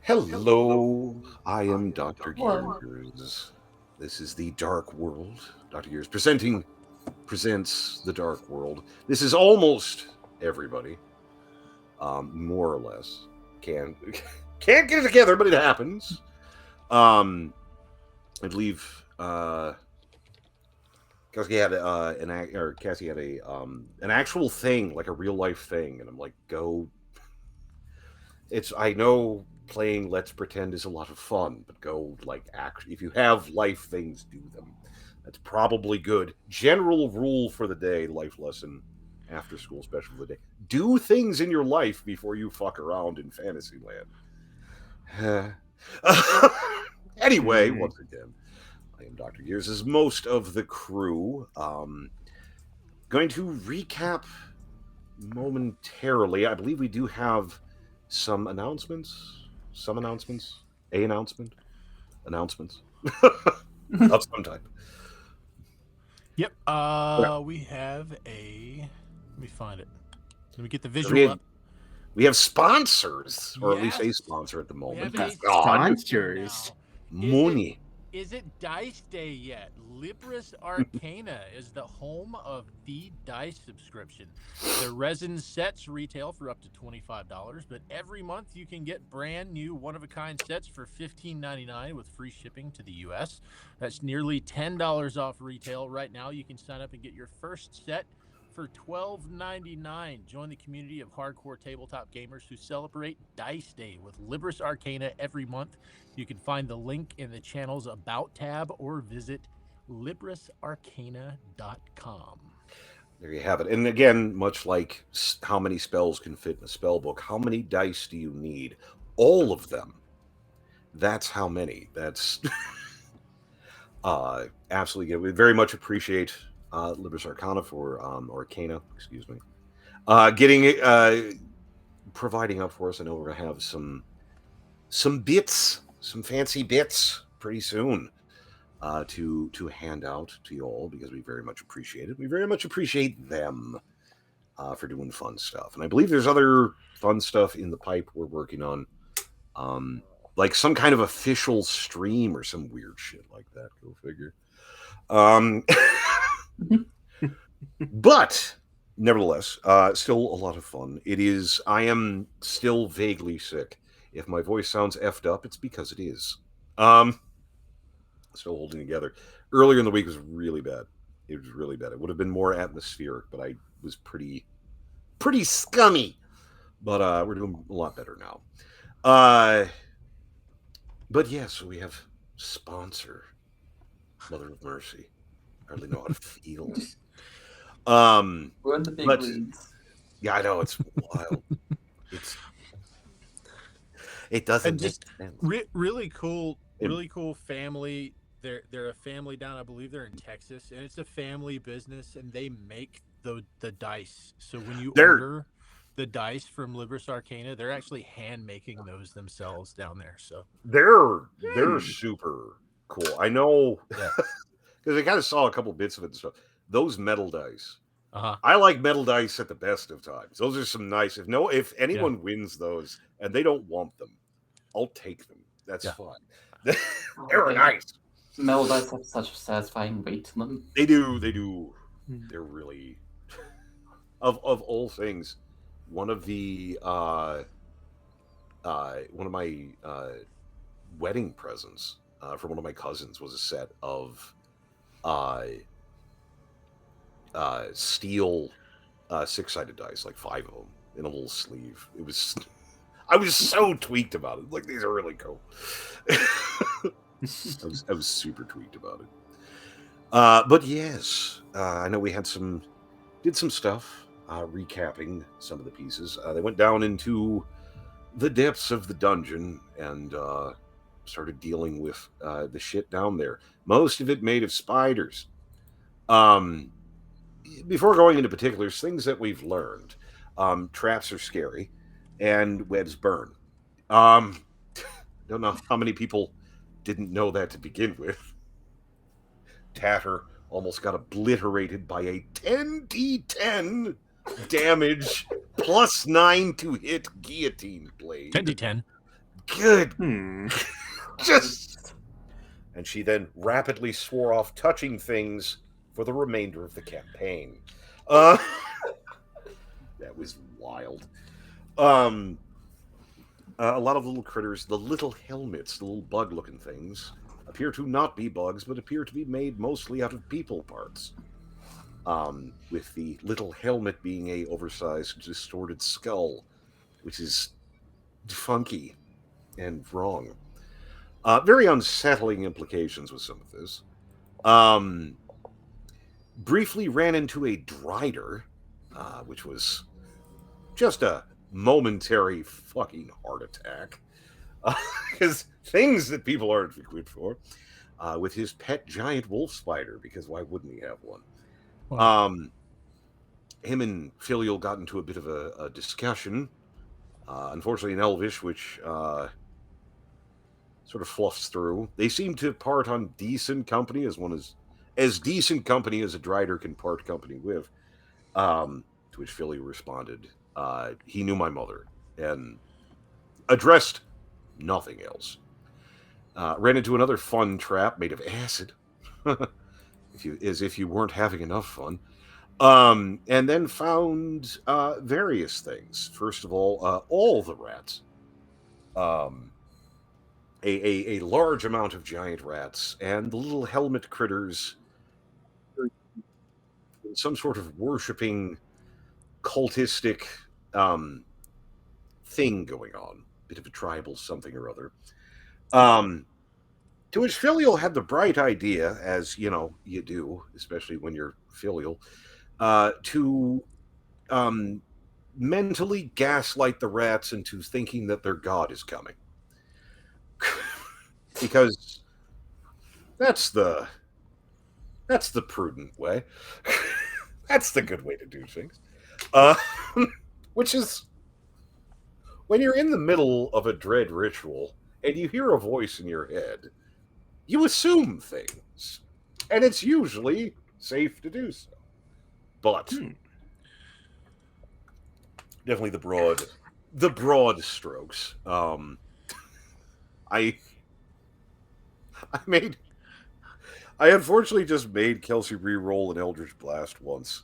Hello, I am Dr. Hello. Gears. This is the Dark World. Dr. Gears presents the Dark World. This is almost everybody, more or less. Can can't get it together, but it happens. I believe Cassie had a an actual thing, like a real life thing, and I'm like, go. I know playing Let's Pretend is a lot of fun, but go like act if you have life things, do them. That's probably good. General rule for the day, life lesson, after school special of the day. Do things in your life before you fuck around in Fantasyland. Anyway, once again, I am Dr. Gears, as most of the crew. Going to recap momentarily. I believe we do have some announcements. Some announcements. A announcement. Announcements. Of some type. Yep. Yeah. We have a. Let me find it. Let me get the We visual have, up. we have sponsors, or at least a Yes. sponsor at the We moment. have a God, Sponsors. money. Is it Dice Day yet? Libris Arcana is the home of the Dice subscription. The resin sets retail for up to $25, but every month you can get brand new one-of-a-kind sets for $15.99 with free shipping to the U.S. That's nearly $10 off retail. Right now you can sign up and get your first set for $12.99. Join the community of hardcore tabletop gamers who celebrate Dice Day with Libris Arcana every month. You can find the link in the channel's About tab or visit LibrisArcana.com. There you have it. And again, much like how many spells can fit in a spell book, how many dice do you need? All of them. That's how many. That's absolutely good. We very much appreciate Libris Arcana for Arcana, excuse me. Getting providing up for us. I know we're gonna have some bits, some fancy bits pretty soon to hand out to you all because we very much appreciate it. We very much appreciate them for doing fun stuff, and I believe there's other fun stuff in the pipe we're working on, like some kind of official stream or some weird shit like that. Go figure. But nevertheless, still a lot of fun. It is. I am still vaguely sick. If my voice sounds effed up, it's because it is. Still holding together. Earlier in the week was really bad. It was really bad. It would have been more atmospheric, but I was pretty scummy. But we're doing a lot better now. But yes, so we have sponsor, Mother of Mercy. I hardly know how to feel. We're in the big But leagues. yeah, I know it's wild. It doesn't And just make sense. really cool family. They're a family down, I believe they're in Texas, and it's a family business, and they make the dice. So when you order the dice from Libris Arcana, they're actually hand making those themselves down there. So they're super cool. I know because I kind of saw a couple bits of it and stuff. Those metal dice. I like metal dice at the best of times. Those are some nice. If anyone wins those and they don't want them, I'll take them. That's fine. They're nice. Metal dice have such a satisfying weight to them. They do. They're really of all things. One of my wedding presents from one of my cousins was a set of steel six-sided dice, like 5 of them in a little sleeve. It was I was so tweaked about it. Like, these are really cool. I was super tweaked about it. But yes, I know we did some stuff recapping some of the pieces. They went down into the depths of the dungeon and started dealing with the shit down there. Most of it made of spiders. Before going into particulars, things that we've learned. Traps are scary, and webs burn. Don't know how many people didn't know that to begin with. Tatter almost got obliterated by a 10d10 damage plus 9 to hit guillotine blade. 10d10. Good. Hmm. Just. And she then rapidly swore off touching things for the remainder of the campaign. That was wild. A lot of little critters, the little helmets, the little bug-looking things, appear to not be bugs, but appear to be made mostly out of people parts. With the little helmet being a oversized, distorted skull, which is funky and wrong. Very unsettling implications with some of this. Briefly ran into a drider, which was just a momentary fucking heart attack. Because things that people aren't equipped for. With his pet giant wolf spider, because why wouldn't he have one? Wow. Him and Filial got into a bit of a discussion. Unfortunately, in Elvish, which sort of fluffs through. They seem to part on decent company, as decent company as a drider can part company with. To which Philly responded, he knew my mother and addressed nothing else. Ran into another fun trap made of acid, as if you weren't having enough fun. And then found various things. First of all the rats. A large amount of giant rats and the little helmet critters. Some sort of worshipping cultistic thing going on. Bit of a tribal something or other. To which Filial had the bright idea, as you know you do, especially when you're Filial, to mentally gaslight the rats into thinking that their god is coming. Because that's the prudent way. That's the good way to do things. Which is when you're in the middle of a dread ritual and you hear a voice in your head, you assume things. And it's usually safe to do so. But definitely the broad strokes. I unfortunately just made Kelsey re-roll an Eldritch Blast once.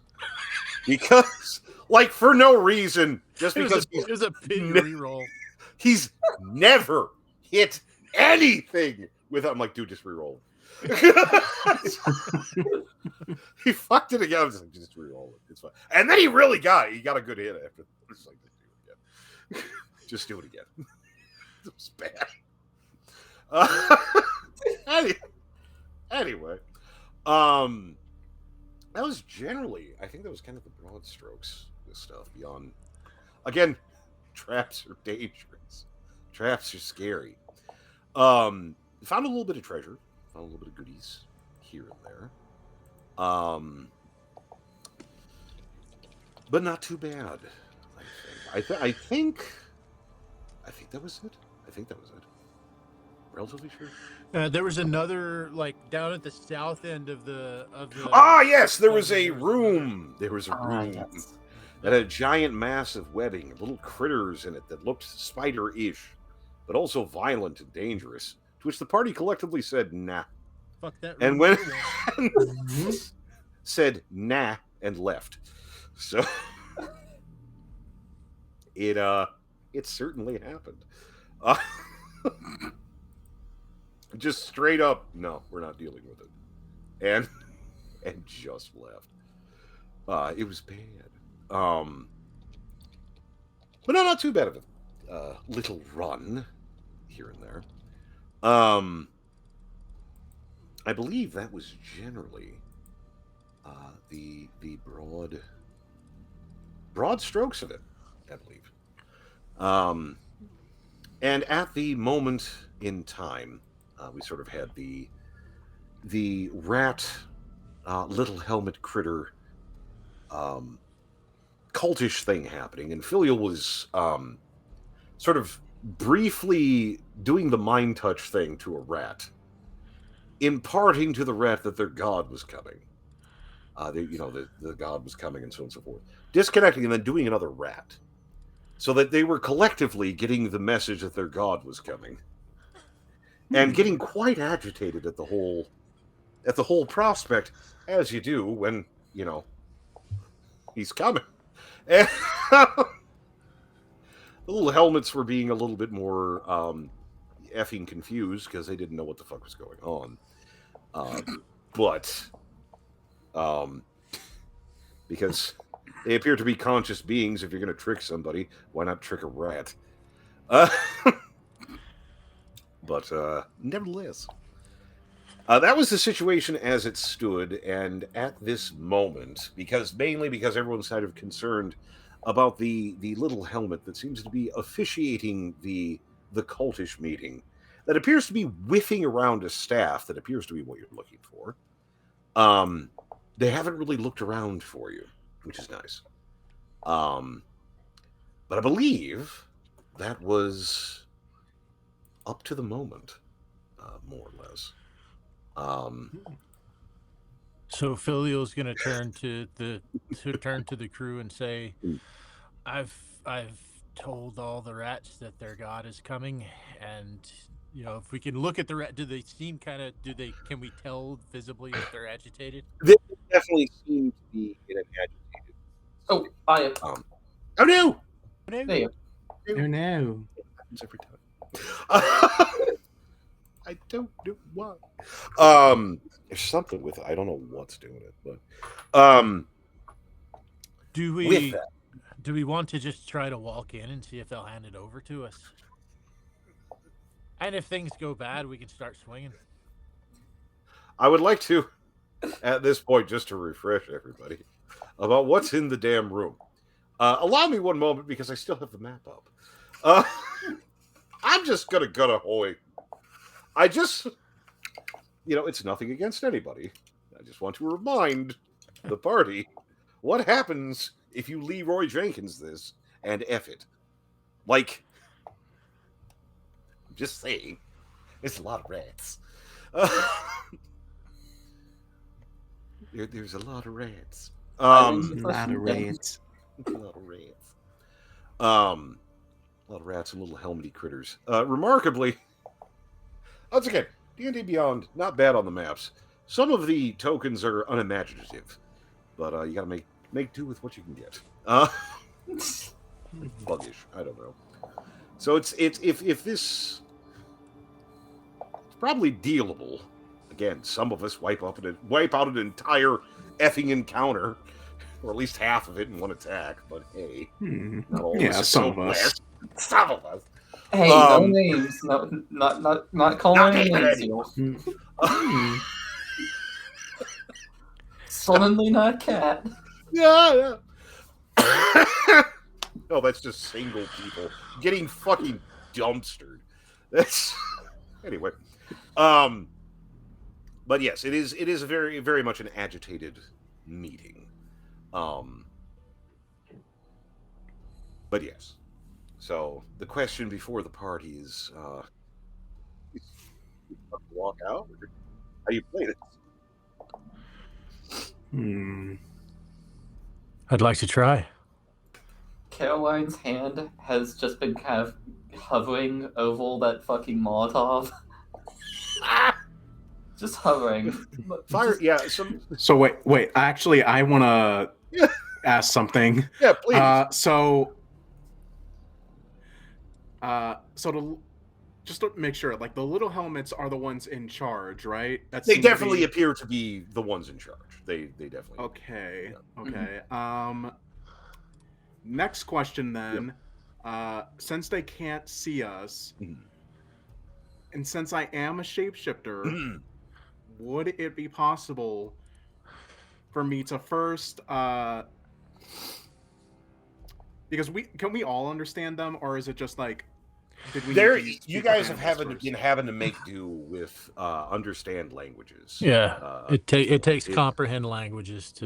Because, like, for no reason, just because it was a pity reroll. He's never hit anything with. I'm like, dude, just re-roll it. He fucked it again. I was like, just re-roll it. It's fine. And then he really got it. He got a good hit after. It's like, just do it again. It was bad. Anyway, that was generally, I think that was kind of the broad strokes with stuff. Beyond, again, traps are dangerous. Traps are scary. Found a little bit of treasure. Found a little bit of goodies here and there. But not too bad. I think that was it. I think that was it. Relatively sure. There was another, like, down at the south end of the. Yes, there was a room. There was a room Yes. that had a giant mass of webbing, little critters in it that looked spider-ish, but also violent and dangerous. To which the party collectively said, "Nah," Fuck that. and room. when said "nah" and left. So it certainly happened. Just straight up, no, we're not dealing with it, and just left. It was bad. But no, not too bad of a little run here and there. I believe that was generally the broad strokes of it, I believe. And at the moment in time, we sort of had the rat, little helmet critter, cultish thing happening, and Filial was sort of briefly doing the mind touch thing to a rat, imparting to the rat that their god was coming. The god was coming, and so on and so forth. Disconnecting and then doing another rat. so that they were collectively getting the message that their god was coming, and getting quite agitated at the whole prospect, as you do when he's coming. And the little helmets were being a little bit more effing confused because they didn't know what the fuck was going on. But because they appear to be conscious beings, if you're going to trick somebody, why not trick a rat? But nevertheless, that was the situation as it stood, and at this moment, mainly because everyone's kind of concerned about the little helmet that seems to be officiating the cultish meeting, that appears to be whiffing around a staff that appears to be what you're looking for. They haven't really looked around for you, which is nice. But I believe that was up to the moment, more or less. So Filial's gonna turn to the crew and say, I've told all the rats that their god is coming, and if we can look at the rat, do they seem can we tell visibly if they're agitated? They definitely seem to be in an agitated. Oh, I. Oh no! There. Oh no! It happens every time. I don't know why. There's something with it. I don't know what's doing it, but do we want to just try to walk in and see if they'll hand it over to us? And if things go bad, we can start swinging. I would like to, at this point, just to refresh everybody about what's in the damn room. Allow me one moment because I still have the map up. I'm just gonna ahoy. I just, it's nothing against anybody. I just want to remind the party what happens if you Leroy Jenkins this and F it. Like, I'm just saying, it's a lot of rats. There's a lot of rats. A lot of rats. A lot of rats. A lot of rats and little helmety critters. Remarkably, once again, D&D Beyond, not bad on the maps. Some of the tokens are unimaginative, but you gotta make do with what you can get. Buggish, I don't know. So it's if this, it's probably dealable. Again, some of us wipe out an entire effing encounter, or at least half of it in one attack. But hey, not all of us. Some of us. Some of us. Hey, no names. No, not calling any names. Suddenly not cat. Yeah. No, that's just single people getting fucking dumpstered. That's anyway. But yes, it is very, very much an agitated meeting. But yes. So the question before the party is, walk out? Or how do you play this? I'd like to try. Caroline's hand has just been kind of hovering over that fucking Molotov. Just hovering. Fire, yeah. So wait. Actually, I want to ask something. Yeah, please. Just to make sure, like, the little helmets are the ones in charge, right? They definitely appear to be the ones in charge. They definitely. Okay. Yeah. Okay. Next question then. Yep. Since they can't see us, and since I am a shapeshifter, would it be possible for me to first because can we all understand them, or is it just like you guys have been having to make do with understand languages? Yeah, it takes comprehend languages to.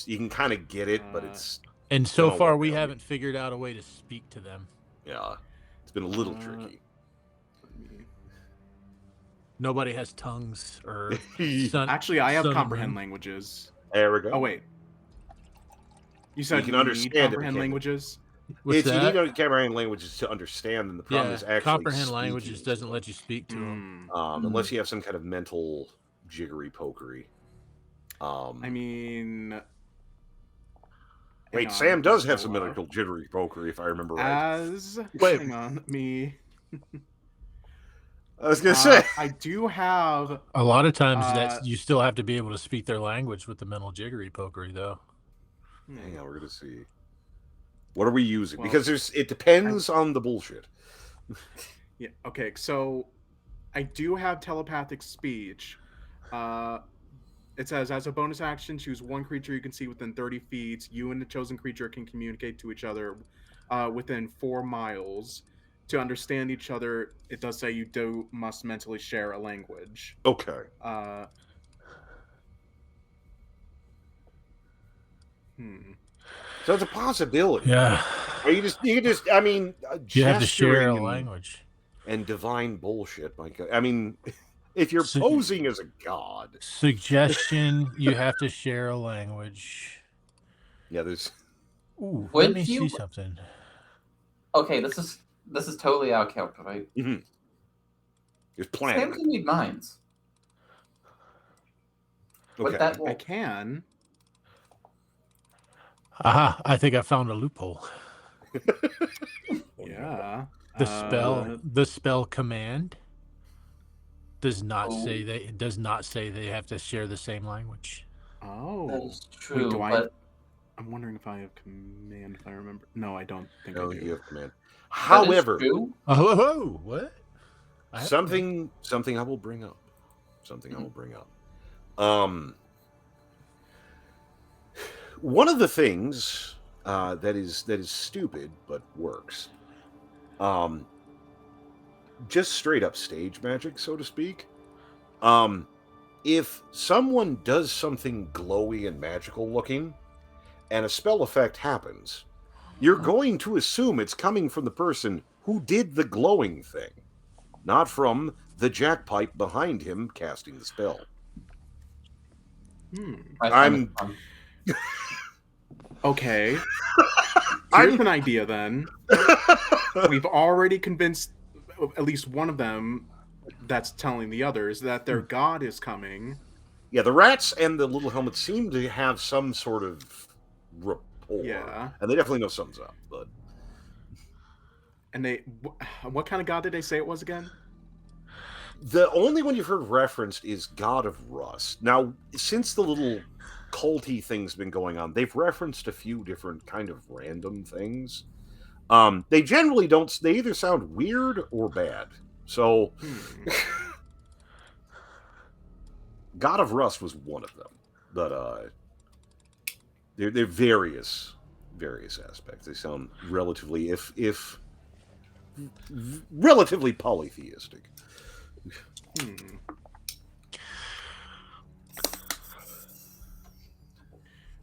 You can kind of get it, but it's and so far we haven't figured out a way to speak to them. Yeah, it's been a little tricky. Nobody has tongues or. Actually, I have comprehend languages. There we go. Oh wait, you said you can need understand comprehend languages. What's You that? need to comprehend languages to understand them. The problem is actually comprehend speaking languages to doesn't them. let you speak to them. Unless you have some kind of mental jiggery pokery. I mean, Wait, hang on, Sam let me does have some pull up. mental jiggery pokery, if I remember right. Wait. Hang on, me. I was gonna say. I do have. A lot of times that you still have to be able to speak their language with the mental jiggery pokery, though. Hang on, we're gonna see. What are we using? Well, Because it depends on the bullshit. Yeah. Okay. So, I do have telepathic speech. It says, as a bonus action, choose one creature you can see within 30 feet. You and the chosen creature can communicate to each other within 4 miles. To understand each other, it does say you must mentally share a language. Okay. So it's a possibility. Yeah. Or you just I mean, You have to share a gesturing language. and divine bullshit. I mean, if you're So- posing as a god, Suggestion: you have to share a language. yeah, there's Ooh, Would let me see you- something. Okay, this is totally out of character, right? there's Sam planning. can read minds. Would Okay. that I can. Aha! I think I found a loophole. Yeah. The spell command does not say Oh. they have to share the same language. Oh. That is Wait, true, but I'm wondering if I have command, if I remember. No, I don't think No, I do. you have command. that is However, true. Oh, what? something I will bring up. Something I will bring up. One of the things that is stupid but works. Just straight up stage magic, so to speak. If someone does something glowy and magical looking, and a spell effect happens, you're going to assume it's coming from the person who did the glowing thing, not from the jackpipe behind him casting the spell. I find it fun. Okay. Here's an idea then. We've already convinced at least one of them that's telling the others that their god is coming. Yeah, the rats and the little helmets seem to have some sort of rapport. Yeah. And they definitely know something's up, but And what kind of god did they say it was again? the only one you've heard referenced is God of Rust. Now, since the little culty thing's been going on, they've referenced a few different kind of random things. They generally don't. They either sound weird or bad. So, God of Rust was one of them, but they're various aspects. They sound relatively, if relatively polytheistic.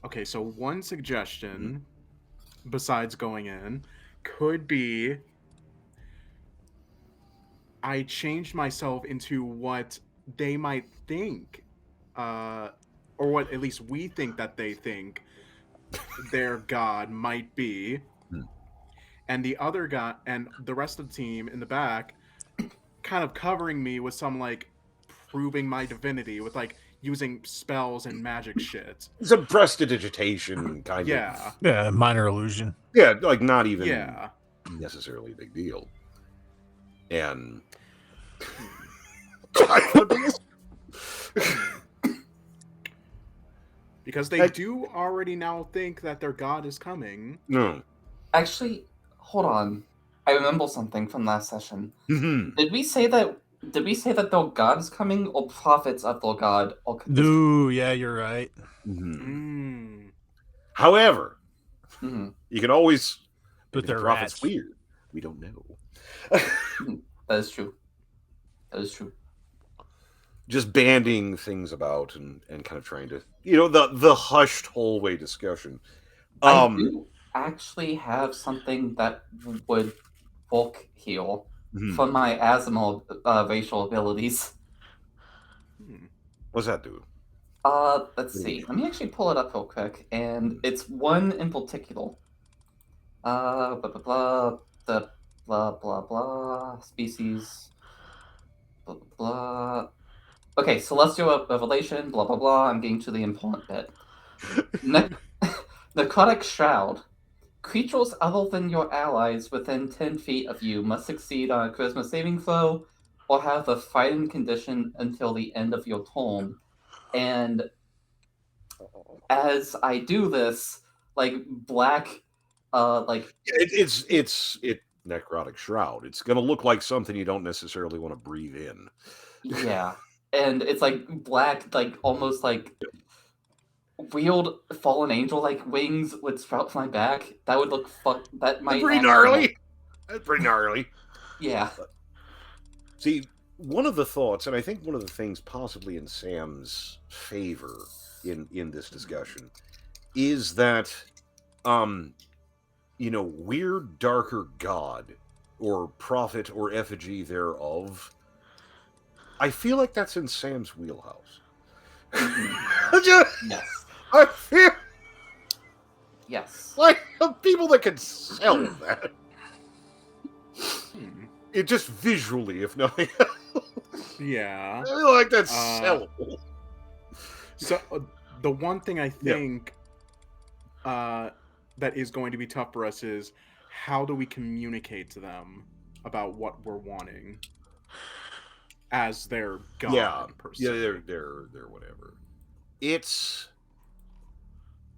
Okay, so one suggestion, besides going in, could be I changed myself into what they might think, or what at least we think that they think their god might be. And the other guy and the rest of the team in the back kind of covering me with some like proving my divinity with like using spells and magic shit. Some prestidigitation kind Yeah. of. Yeah, minor illusion. Yeah, like not even Yeah. necessarily a big deal. And because they do already now think that their god is coming. no. Actually, hold on. I remember something from last session. Did we say that their god is coming, or prophets of their god? Or Ooh, yeah, you're right. However, Mhm. you can always. But Maybe they're the prophet's rats. weird. We don't know. That is true. That is true. Just banding things about and kind of trying to, the hushed hallway discussion. I do actually have something that would bulk heal from my asthma racial abilities. What's that do? Let's see. Let me actually pull it up real quick, and it's one in particular. blah blah blah, the blah blah blah species, blah blah blah. Okay, celestial revelation, blah blah blah. I'm getting to the important bit. Necrotic shroud. Creatures other than your allies within 10 feet of you must succeed on a charisma saving throw or have a fighting condition until the end of your turn. And as I do this, like black, like It's necrotic shroud. It's gonna look like something you don't necessarily want to breathe in. yeah, and it's like black, like almost like weird fallen angel like wings would sprout from my back. That would look fuck. That That's might pretty actually gnarly. look- That's pretty gnarly. yeah. See, one of the thoughts, and I think one of the things possibly in Sam's favor in this discussion, is that weird darker god or prophet or effigy thereof. I feel like that's in Sam's wheelhouse. Yes. I feel Yes. like the people that can sell that. It just visually, if nothing else. Yeah. I feel like that's sellable. So the one thing I think that is going to be tough for us is how do we communicate to them about what we're wanting as their god, per se. Yeah, they're whatever.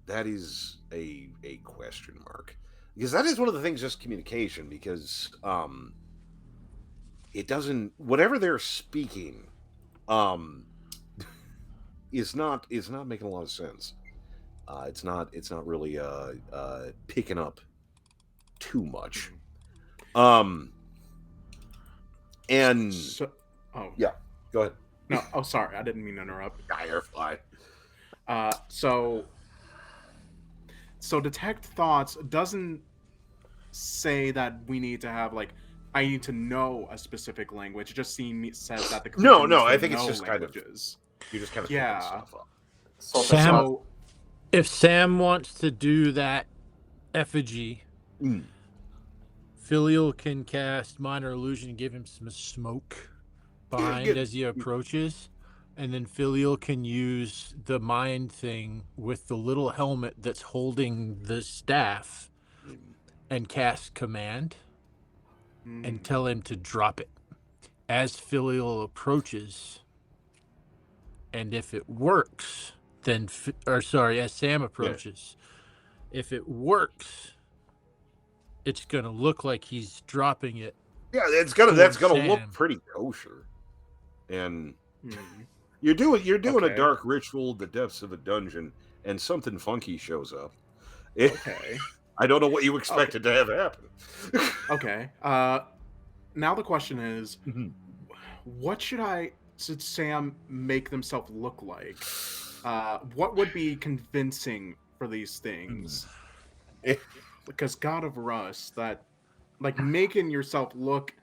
That is a question mark. Because that is one of the things, just communication, because it doesn't, whatever they're speaking is not making a lot of sense. It's not really picking up too much. And So, yeah, go ahead. No, sorry, I didn't mean to interrupt. You're fine. So detect thoughts doesn't say that we need to have like I need to know a specific language. It just says that the creature No, needs to I think it's know just languages. You just kind of Yeah. picking stuff up. Sam, if Sam wants to do that effigy, Filial can cast Minor Illusion and give him some smoke behind as he approaches. And then Filial can use the mind thing with the little helmet that's holding the staff and cast command and tell him to drop it. As Filial approaches, and if it works, then, as Sam approaches, if it works, it's going to look like he's dropping it. Yeah, that's gonna look pretty kosher. And you're doing a dark ritual in the depths of a dungeon, and something funky shows up. Okay. I don't know what you expected to have happen. Okay. Now the question is, what should Sam make themselves look like? What would be convincing for these things? Because God of Rust, that like making yourself look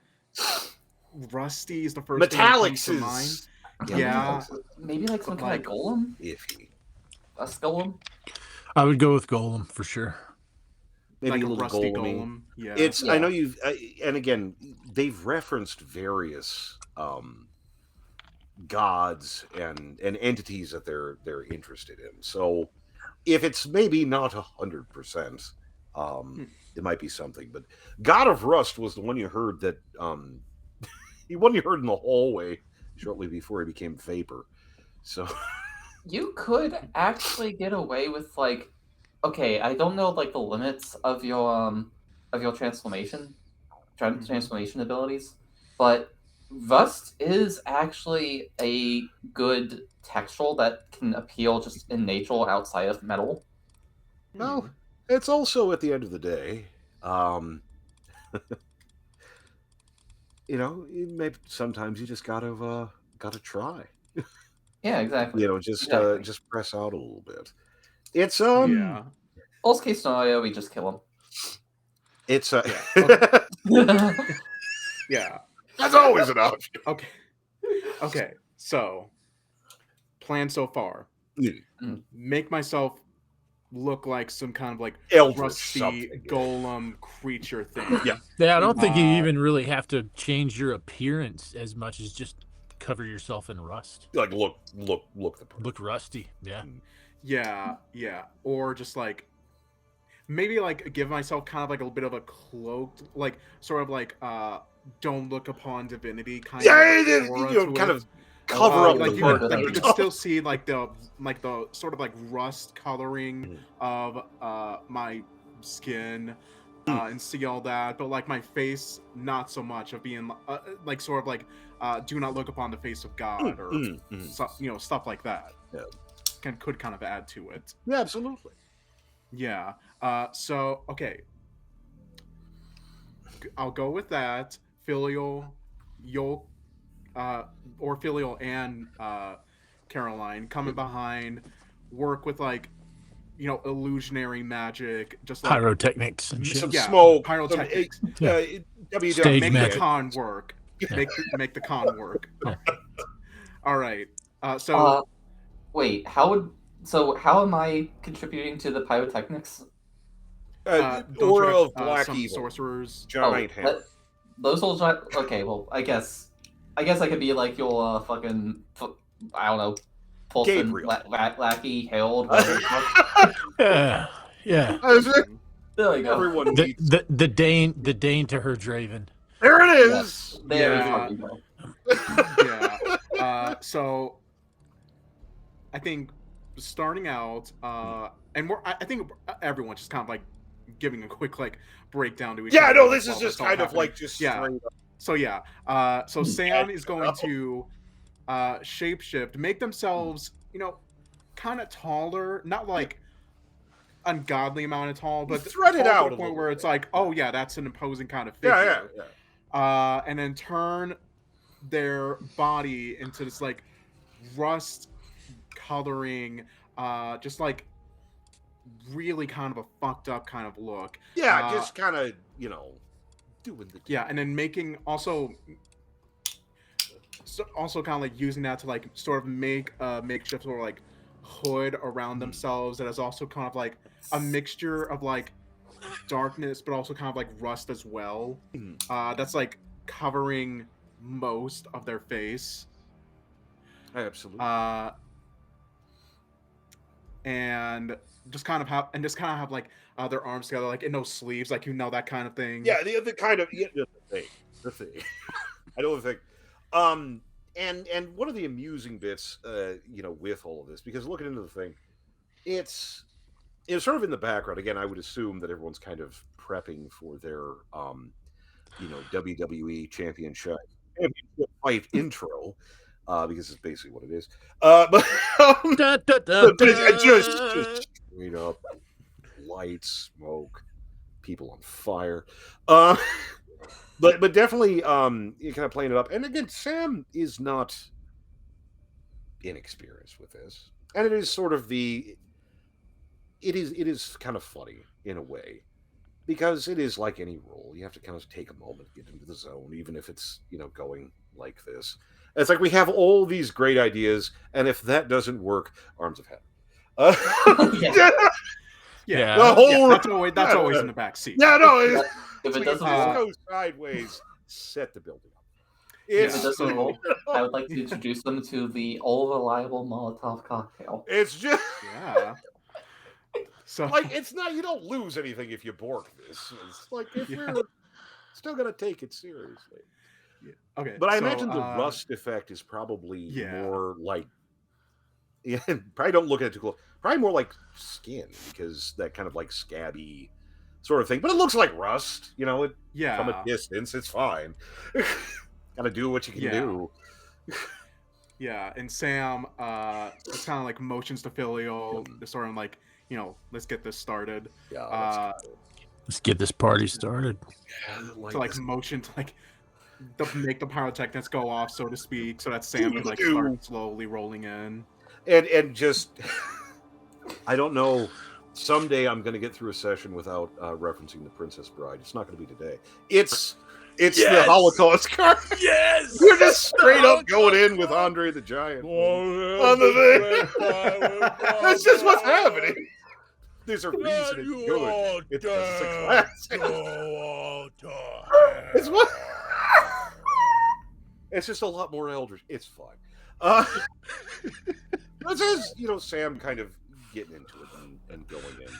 rusty is the first thing that comes to mind. Yeah. Maybe like some kind of golem? Iffy. A golem? I would go with golem for sure. Maybe like a little rusty golem. Yeah. I know you've, and again, they've referenced various gods and entities that they're interested in. So if it's maybe not 100%, it might be something. But God of Rust was the one you heard that the one you heard in the hallway shortly before he became Vapor. So you could actually get away with like, okay, I don't know like the limits of your transformation abilities, but Rust is actually a good textural that can appeal just in nature outside of metal. Well, it's also at the end of the day, maybe sometimes you just gotta try. Yeah, exactly. Just press out a little bit. It's Worst case scenario, we just kill him. It's yeah. That's always an option. Okay. So, plan so far. Make myself look like some kind of like Eldritch rusty something. golem creature thing. Yeah. Yeah, I don't think you even really have to change your appearance as much as just cover yourself in rust. Like look the part. Look rusty. Yeah. Yeah. Or just like maybe like give myself kind of like a bit of a cloaked, like sort of like don't look upon divinity kind of aura to kind it. of cover up like the you part. could, like you could still see like the sort of like rust coloring of my skin and see all that, but like my face not so much, of being like sort of like do not look upon the face of God or stuff like that. Yeah. Could kind of add to it. Yeah, absolutely. Yeah. So okay, I'll go with that. Filial, or Filial and Caroline coming behind, work with like illusionary magic, just like Pyrotechnics and shit. Some smoke, pyrotechnics. Stage Make magic. the con work. Make the con work. All right. Wait, how am I contributing to the pyrotechnics? Aura of black some evil, sorcerers, giant hammer. Those old giant. Okay, well, I guess I could be like your fucking. I don't know. Pulsing lackey, Harold. Yeah. There we go. Everyone needs The Dane to her Draven. There it is. There we go. Yeah. So I think starting out, and I think everyone's just kind of like giving a quick like breakdown to each other. Yeah, no, this is just kind of like just straight up. So Sam is going to shapeshift, make themselves, kind of taller, not like ungodly amount of tall, but thread it out to the point where it's like, oh yeah, that's an imposing kind of figure. Yeah. And then turn their body into this like rust coloring, just like really kind of a fucked up kind of look. Yeah, just kind of doing the yeah, and then making also kind of like using that to like sort of make a makeshift sort of like hood around themselves that is also kind of like a mixture of like darkness but also kind of like rust as well. That's like covering most of their face. Absolutely. And just kind of have like their arms together, like in those sleeves, like that kind of thing. Yeah, the kind of the thing. I don't think. And one of the amusing bits, with all of this, because looking into the thing, it's sort of in the background. Again, I would assume that everyone's kind of prepping for their, WWE championship fight intro, because it's basically what it is. But just straight up light, smoke, people on fire. But definitely, you're kind of playing it up. And again, Sam is not inexperienced with this, and it is sort of it is kind of funny in a way, because it is like any role. You have to kind of take a moment to get into the zone, even if it's going like this. It's like we have all these great ideas, and if that doesn't work, arms of heaven. Yeah. The whole that's always in the back seat. Yeah, no. If it doesn't go sideways, set the building up. If it doesn't work, I would like to introduce them to the all-reliable Molotov cocktail. It's just so like it's not. You don't lose anything if you bork this. It's like if you're still gonna take it seriously. Yeah. Okay. But I imagine the rust effect is probably more like. Yeah, probably don't look at it too close. Probably more like skin, because that kind of like scabby sort of thing. But it looks like rust, from a distance. It's fine. Gotta do what you can do. Yeah, and Sam just kind of like motions to Filial, just sort of like, let's get this started. Yeah. Let's get this party started. To motion to like make the pyrotechnics go off, so to speak, so that Sam can like start slowly rolling in. And just, I don't know. Someday I'm going to get through a session without referencing the Princess Bride. It's not going to be today. It's the Holocaust card. Yes, you're just straight up going in with Andre the Giant on the thing. That's just what's happening. there's a reason it's You good. all It's 'cause it's a dead. classic. Go all to It's hell. what? It's just a lot more eldritch. It's fine. This is, Sam kind of getting into it and going in.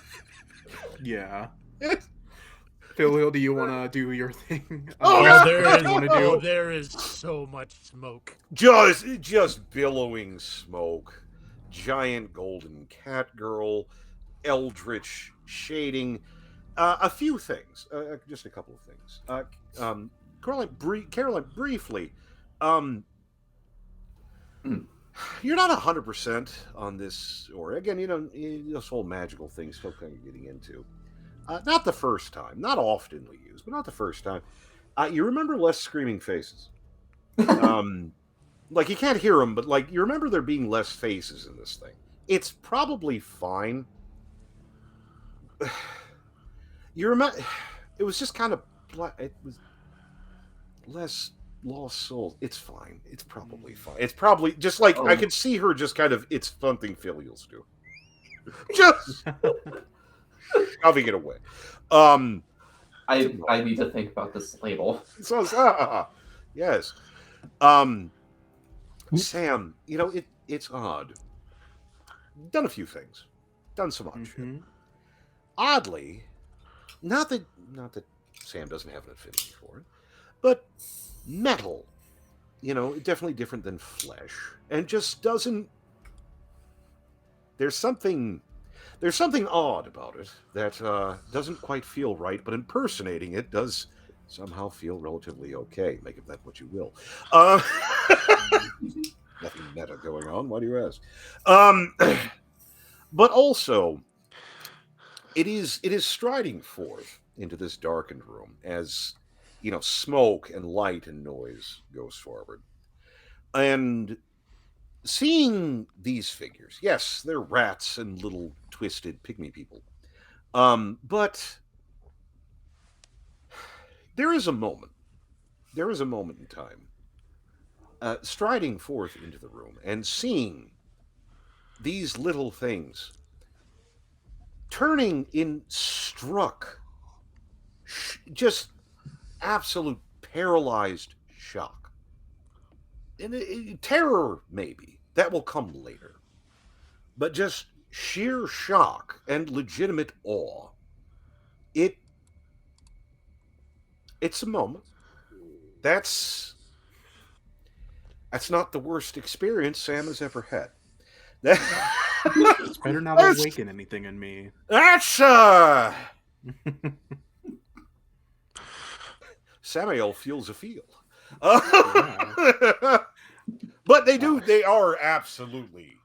Yeah. Philio, do you want to do your thing? Oh, Oh, no! there is so much smoke. Just billowing smoke, giant golden cat girl, eldritch shading, a few things, just a couple of things. Caroline, briefly, you're not 100% on this, or again, this whole magical thing still kind of getting into. Not the first time, not oftenly used, but not the first time. You remember less screaming faces. Like you can't hear them, but like you remember there being less faces in this thing. It's probably fine. You remember it was just kind of it was less lost souls. It's fine. It's probably fine. It's probably just like I could see her just kind of it's something filials do. Just shoving it away. I need to think about this label. Yes. Sam, it's odd. Done a few things. Done some odd shit. Oddly, not that Sam doesn't have an affinity for it, but metal, definitely different than flesh, and just doesn't. There's something odd about it that doesn't quite feel right, but impersonating it does somehow feel relatively okay. Make of that what you will. Nothing meta going on. Why do you ask? But also, it is striding forth into this darkened room as smoke and light and noise goes forward, and seeing these figures. Yes, they're rats and little twisted pygmy people, but there is a moment in time, striding forth into the room and seeing these little things turning in struck, just absolute paralyzed shock. And terror, maybe. That will come later. But just sheer shock and legitimate awe. It's a moment. That's not the worst experience Sam has ever had. It's better not awaken anything in me. That's Samael feels a feel. Yeah. But they are absolutely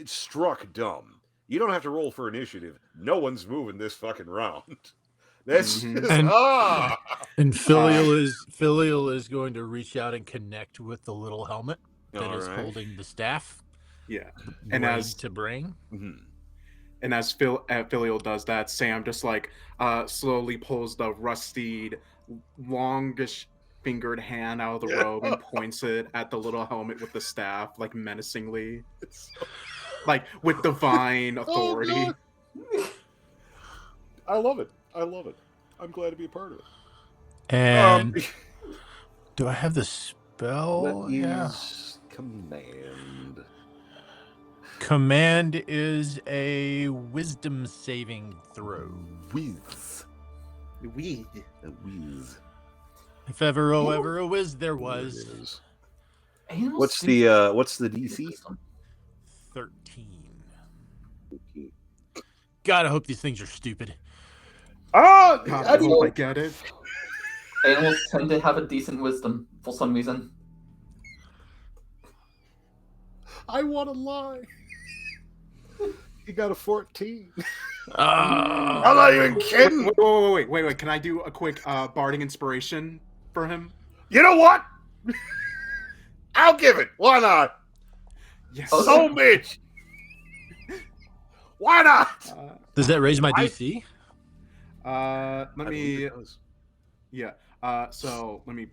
struck dumb. You don't have to roll for initiative. No one's moving this fucking round. That's just, and Filial is going to reach out and connect with the little helmet that is holding the staff. Yeah. And as to bring. And as Filial does that, Sam just slowly pulls the rusted, longish fingered hand out of the robe and points it at the little helmet with the staff, menacingly. With divine authority. I love it. I'm glad to be a part of it. And do I have the spell? What is command? Command is a wisdom saving throw. Whiz. If ever a whiz there was. What's the DC? 13. God, I hope these things are stupid. God, I hope I get it. Animals tend to have a decent wisdom for some reason. I want to lie. You got a 14. I'm not even kidding. Wait. Can I do a quick barding inspiration for him? You know what? I'll give it. Why not? Yes. So bitch. Why not? Does that raise my DC? Let me. Yeah. So let me.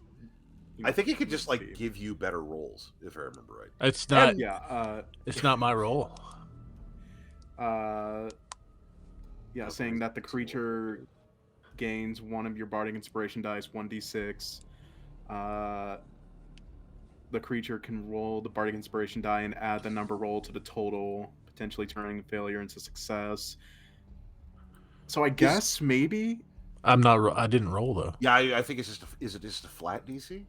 I think it could just give you better rolls, if I remember right. It's not. Yeah. It's not my role. Yeah, saying that the creature gains one of your bardic inspiration dice, 1d6. The creature can roll the bardic inspiration die and add the number roll to the total, potentially turning failure into success. So I guess maybe. I didn't roll though. Yeah, I think it's just. Is it just a flat DC?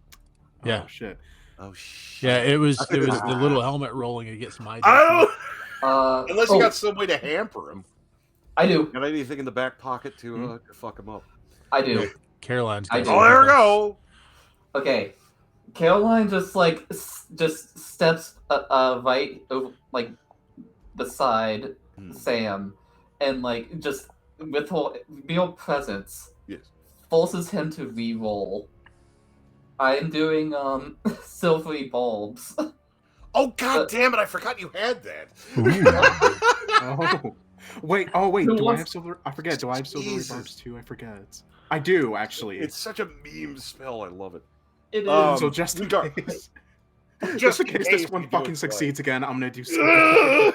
Oh Yeah. shit. Oh shit. Yeah, it was the little helmet rolling against my DC. Oh! Unless you got some way to hamper him. I do. Got anything in the back pocket to fuck him up? I do. Caroline's I got do. Oh, there we go. Okay. Caroline just just steps right over like beside Sam, and like just with her real presence, Yes. forces him to re-roll. I'm doing silvery bulbs. Oh god damn it! I forgot you had that. Oh. Wait. Oh wait. Who Do I wants- have silver? I forget. Do I have silver Jesus. barbs too? I forget. I do actually. It's such a meme spell. I love it. It is. So just in regard- case, Just in in case case this one we do it fucking right. succeeds again, I'm gonna do something.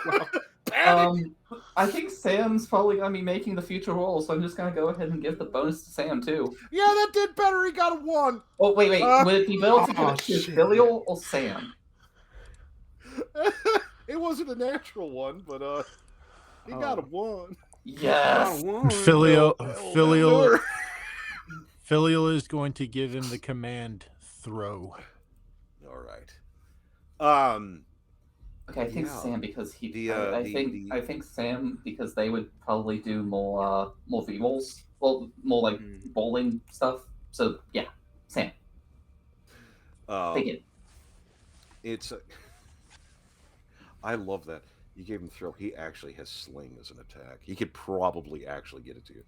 I think Sam's probably gonna be making the future roll, so I'm just gonna go ahead and give the bonus to Sam too. Yeah, that did better. He got a 1. Oh wait, would it be better to give it to shit. Filial or Sam? It wasn't a natural one, but he got a 1. Yes. Filial Filial. Filial is going to give him the command throw. All right. Okay, I think Yeah. Sam because he. The, I think Sam because they would probably do more re-rolls, well, more like bowling stuff. So yeah, Sam. Take it. It's. I love that. You gave him throw. He actually has sling as an attack. He could probably actually get it to you.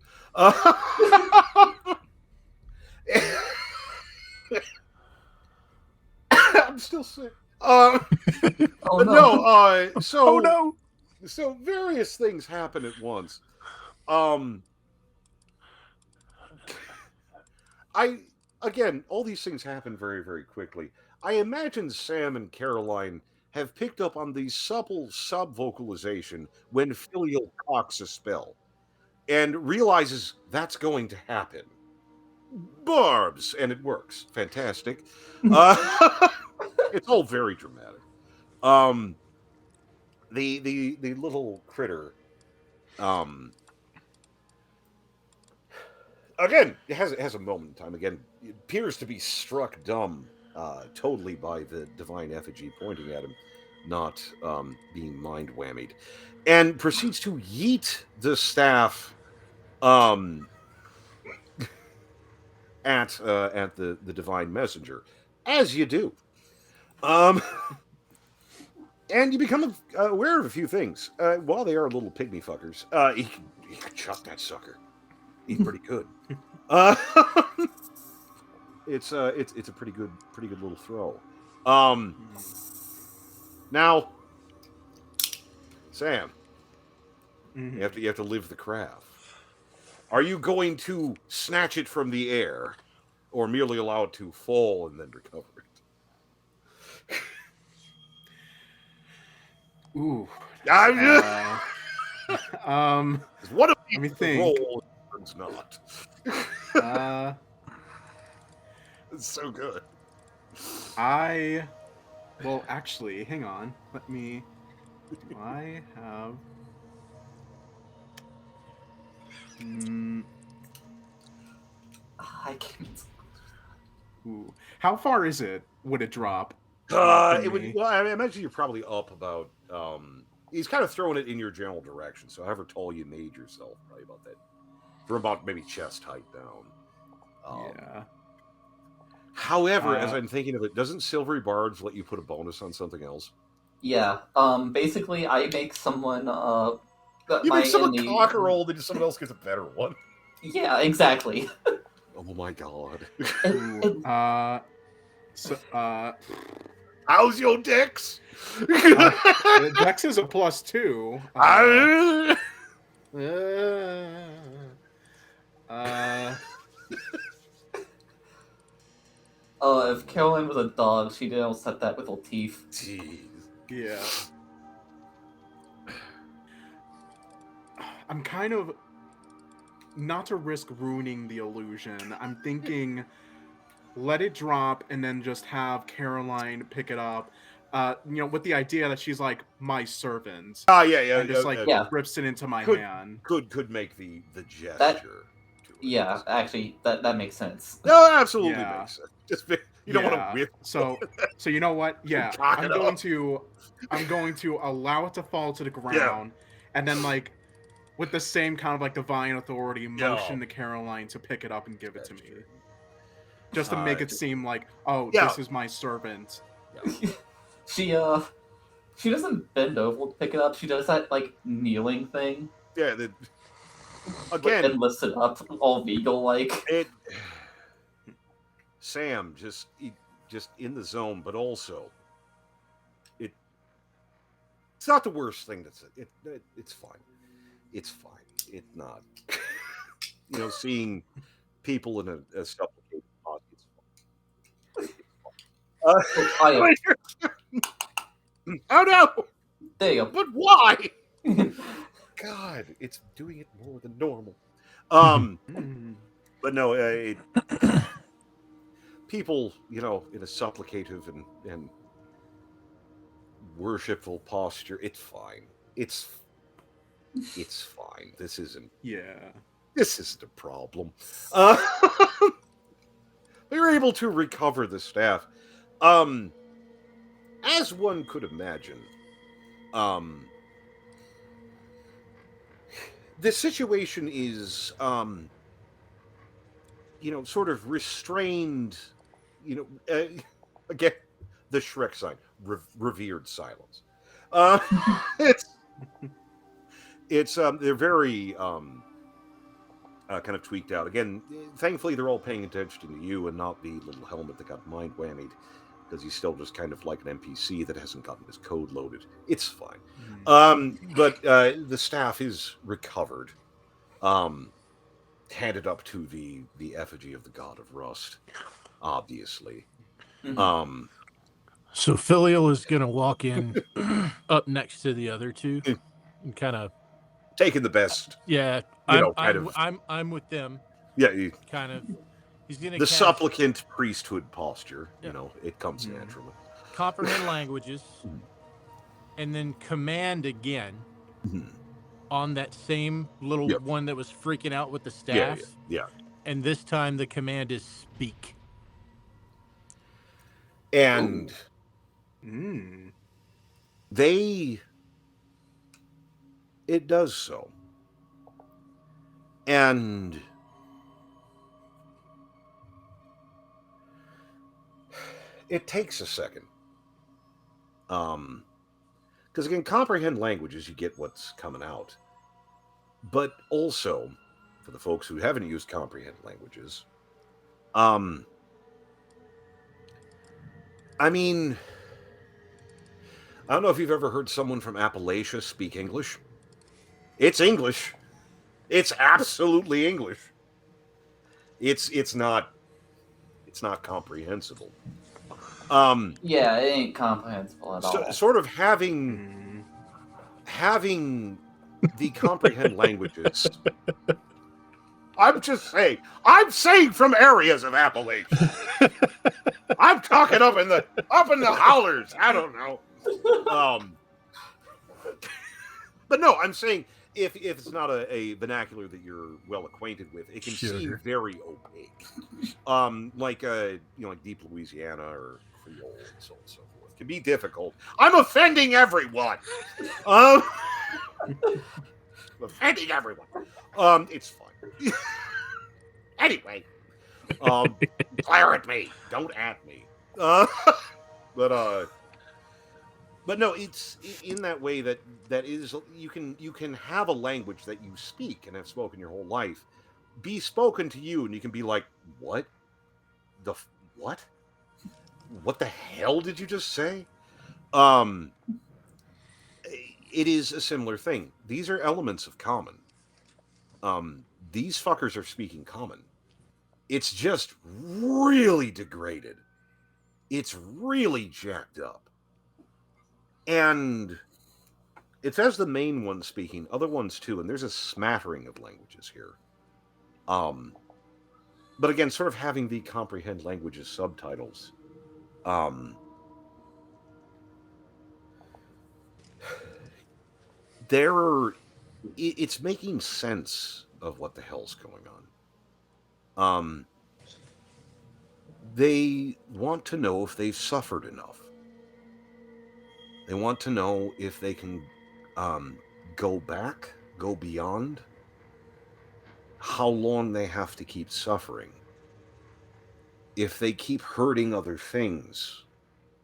I'm still sick. Oh But no! no. So Oh no! So various things happen at once. Again, all these things happen very, very quickly. I imagine Sam and Caroline have picked up on the supple sub-vocalization when Filial cocks a spell and realizes that's going to happen. Barbs! And it works. Fantastic. It's all very dramatic. The little critter, again, it has a moment in time. Again, it appears to be struck dumb, totally by the divine effigy pointing at him, not being mind whammied, and proceeds to yeet the staff, at the divine messenger, as you do. And you become aware of a few things. While they are little pygmy fuckers, he can chuck that sucker. He's pretty good. It's a pretty good little throw. Now, Sam, you have to live the craft. Are you going to snatch it from the air, or merely allow it to fall and then recover it? Ooh. One of Let me these think. rolls is not. It's so good. Well, actually, hang on. Let me. Do I have? I can't. Ooh. How far is it? Would it drop? It would. Well, I imagine you're probably up about. He's kind of throwing it in your general direction. So, however tall you made yourself, probably about that, for about maybe chest height down. Yeah. However, as I'm thinking of it, doesn't Silvery Bards let you put a bonus on something else? Yeah. Basically, I make someone. You make someone cock a roll, then someone else gets a better one. Yeah, exactly. Oh my god. How's your dex? Dex is a +2. If Caroline was a dog, she'd set that with her teeth. Jeez. Yeah. I'm kind of, not to risk ruining the illusion, I'm thinking let it drop and then just have Caroline pick it up. With the idea that she's like my servant, Yeah. and just like Yeah. rips it into my Could hand. make the gesture. That- to it. Yeah, actually, that makes sense. No, it absolutely Yeah. makes sense. Just you don't want to whip. So you know what? Yeah, Cock it I'm going to allow it to fall to the ground, and then like with the same kind of like divine authority, motion to Caroline to pick it up and give it to me, just to make it seem like, oh, this is my servant. She doesn't bend over to pick it up. She does that like kneeling thing. Yeah. Again, and lifts it up, all Beagle like. Sam just in the zone, but also it's not the worst thing that's it's fine. It's fine. It's not. Seeing people in a supplicating posture. Oh no! There you go. But why? God, it's doing it more than normal. But no, people, in a supplicative and worshipful posture, it's fine. It's fine. This isn't a problem. They were able to recover the staff. As one could imagine, the situation is, sort of restrained, again, the Shrek sign, revered silence. It's they're very kind of tweaked out. Again, thankfully they're all paying attention to you and not the little helmet that got mind whammied, because he's still just kind of like an NPC that hasn't gotten his code loaded. It's fine. But the staff is recovered, handed up to the effigy of the god of rust, obviously. So Filial is going to walk in up next to the other two and kind of taking the best. Yeah, I'm with them. Yeah, kind of. He's going to the supplicant priesthood posture. It comes naturally. Comprehend languages, and then command again on that same little one that was freaking out with the staff. Yeah. And this time the command is speak. And it does so. And it takes a second. Because again, comprehend languages, you get what's coming out. But also, for the folks who haven't used comprehend languages, I mean, I don't know if you've ever heard someone from Appalachia speak English. It's English. It's absolutely English. It's not comprehensible. Yeah, it ain't comprehensible at all. Sort of having the comprehend languages. I'm just saying. I'm saying from areas of Appalachia. I'm talking up in the hollers. I don't know. But no, I'm saying if it's not a vernacular that you're well acquainted with, it can seem very opaque. Like deep Louisiana or Creole and so on and so forth. It can be difficult. I'm offending everyone. Offending everyone. It's fine. Anyway, glare at me. Don't at me. But no, it's in that way that is you can have a language that you speak and have spoken your whole life be spoken to you, and you can be like, what the hell did you just say? It is a similar thing. These are elements of common. These fuckers are speaking common. It's just really degraded. It's really jacked up. And It's as the main one speaking, other ones too, and there's a smattering of languages here. But again, sort of having the comprehend languages subtitles. It's making sense of what the hell's going on. They want to know if they've suffered enough. They want to know if they can go back, go beyond, how long they have to keep suffering. If they keep hurting other things,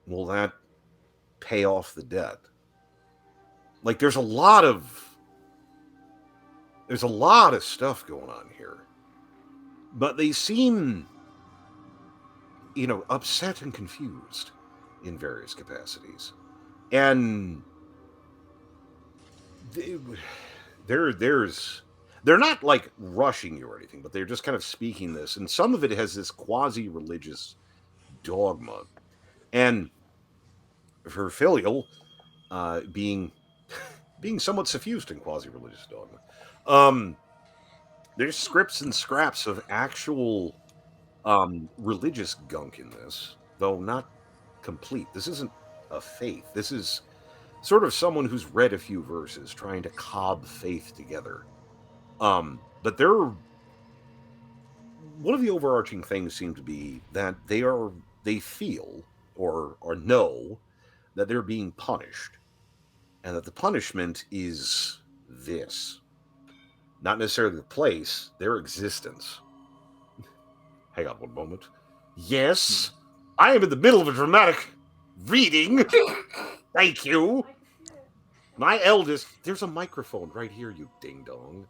will that pay off the debt? Like there's a lot of stuff going on here. But they seem, upset and confused in various capacities. And they're not like rushing you or anything, but they're just kind of speaking this. And some of it has this quasi-religious dogma. And for Filial, being somewhat suffused in quasi-religious dogma, there's scripts and scraps of actual religious gunk in this, though not complete. This isn't a faith. This is sort of someone who's read a few verses trying to cob faith together. But one of the overarching things seem to be that they feel or know that they're being punished, and that the punishment is this. Not necessarily the place, their existence. Hang on one moment. Yes, I am in the middle of a dramatic reading. Thank you. My eldest, there's a microphone right here, you ding dong.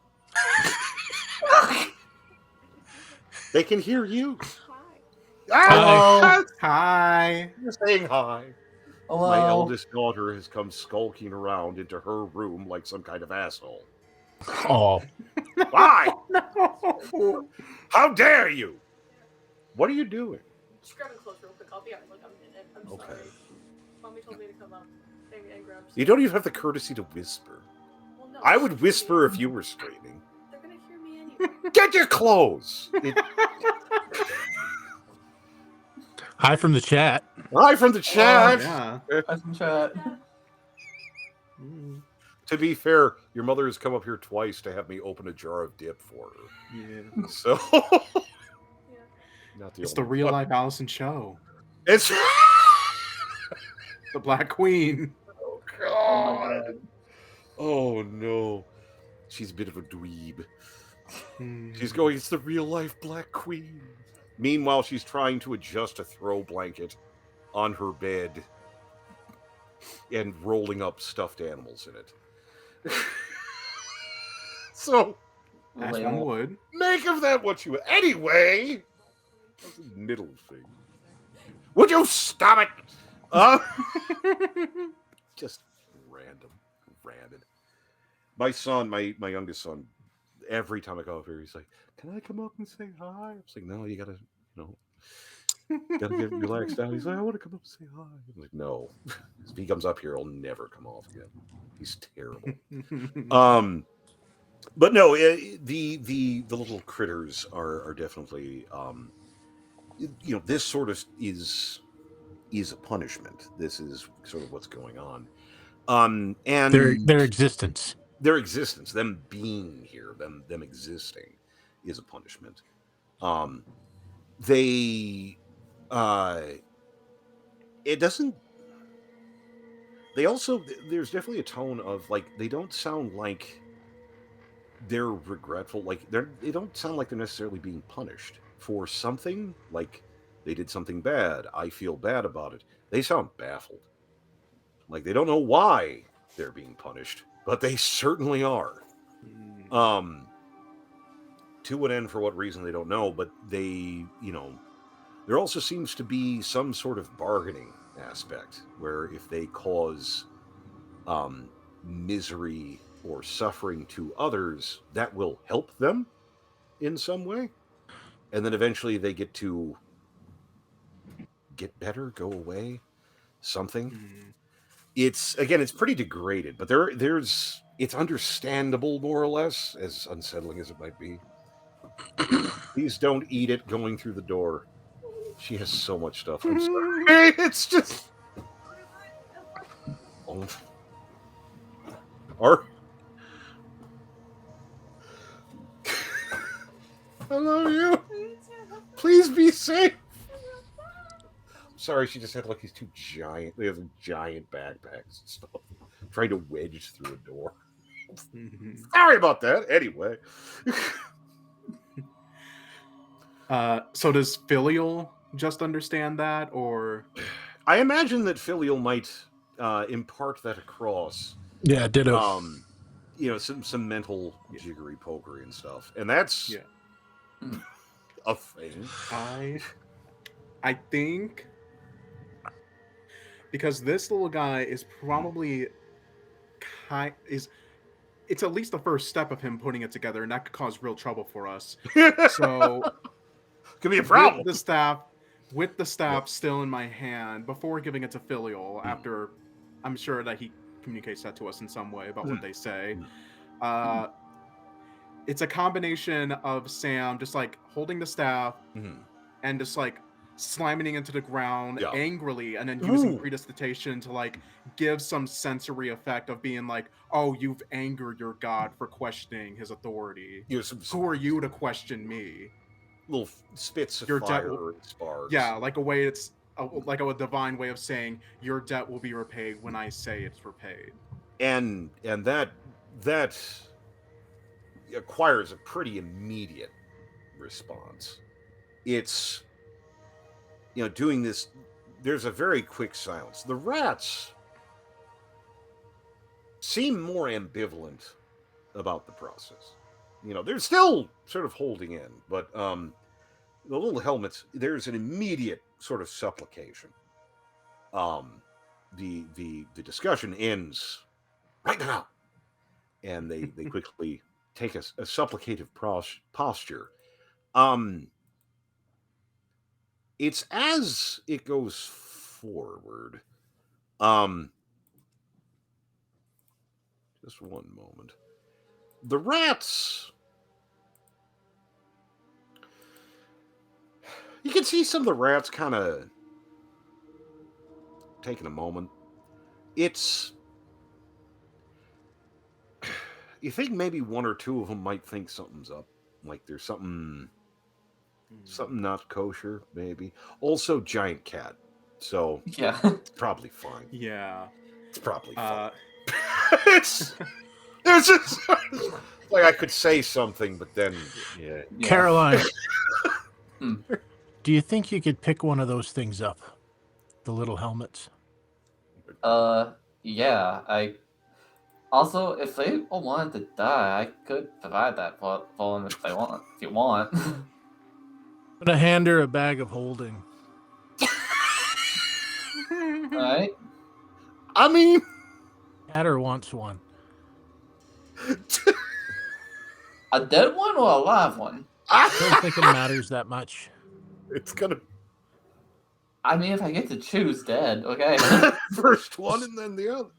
They can hear you. Hi. Hi. You're saying hi. Hello. My eldest daughter has come skulking around into her room like some kind of asshole. Oh, Why? No. How dare you? What are you doing? Just grabbing clothes real quick. I'll be out in like a minute. I'm Okay. sorry. Mommy told me to come up and grab some. You don't even have the courtesy to whisper. Well, no, I would whisper if you were streaming. They're gonna hear me anyway. Get your clothes. hi from the chat. Hi from the chat. Yeah. Hi from chat. Mm, To be fair, your mother has come up here twice to have me open a jar of dip for her. yeah. So, Yeah. not the It's only the real one. life Allison show. It's The Black Queen. oh Oh my god. god. Oh no. She's a bit of a dweeb. Mm. She's going, it's the real life Black Queen. Meanwhile, she's trying to adjust a throw blanket on her bed and rolling up stuffed animals in it. So, As Relatable. one would. make of that what you will. Anyway, that's a middle thing. Would you stop it? Just random. My son, my youngest son, every time I go up here, he's like, "Can I come up and say hi?" I was like, "No, you gotta, gotta get relaxed out." He's like, "I want to come up and say hi." I'm like, "No." If he comes up here, he'll never come off again. He's terrible. But no, the little critters are definitely this sort of is a punishment. This is sort of what's going on. And Their existence. their existence, them being here, them existing, is a punishment. They it doesn't. They also there's definitely a tone of like they don't sound like they're regretful. Like they don't sound like they're necessarily being punished for something. Like they did something bad. I feel bad about it. They sound baffled. Like they don't know why they're being punished, but they certainly are. To what end, for what reason, they don't know, but they, there also seems to be some sort of bargaining aspect where if they cause misery or suffering to others, that will help them in some way. And then eventually they get to get better, go away, something. it's pretty degraded, but there's it's understandable more or less, as unsettling as it might be. Please don't eat it going through the door. She has so much stuff. I'm sorry. It's just. Oh. Or. I love you. Please be safe. Sorry, she just had like these two giant. They have giant backpacks and stuff, trying to wedge through a door. Sorry about that. Anyway. So does Filial just understand that, or I imagine that Filial might impart that across. Yeah, ditto. Some mental jiggery pokery and stuff, and that's a thing. I think because this little guy is probably it's at least the first step of him putting it together, and that could cause real trouble for us. So could be a problem. With the staff still in my hand, before giving it to Filial, after I'm sure that he communicates that to us in some way about what they say. It's a combination of Sam just like holding the staff and just like slamming it into the ground angrily, and then using prestidigitation to like give some sensory effect of being like, oh, you've angered your god for questioning his authority. Who are you to question me? Little spits of fire or sparks. Yeah, like a way it's like a divine way of saying your debt will be repaid when I say it's repaid. And that acquires a pretty immediate response. It's doing this. There's a very quick silence. The rats seem more ambivalent about the process. They're still sort of holding in, but the little helmets, there's an immediate sort of supplication. The discussion ends right now, and they quickly take a supplicative posture. It's as it goes forward. Just one moment. The rats. You can see some of the rats kind of taking a moment. It's. You think maybe one or two of them might think something's up. Like there's something not kosher, maybe. Also, giant cat. So, it's probably fine. Yeah. It's probably fine. It's just like I could say something, but then, Caroline, do you think you could pick one of those things up? The little helmets? Yeah. Also, if they all wanted to die, I could provide that for them if you want. I'm gonna hand her a bag of holding. Alright. I mean, Adder wants one. A dead one or a live one? I don't think it matters that much. It's gonna. I mean, if I get to choose dead, okay. First one and then the other.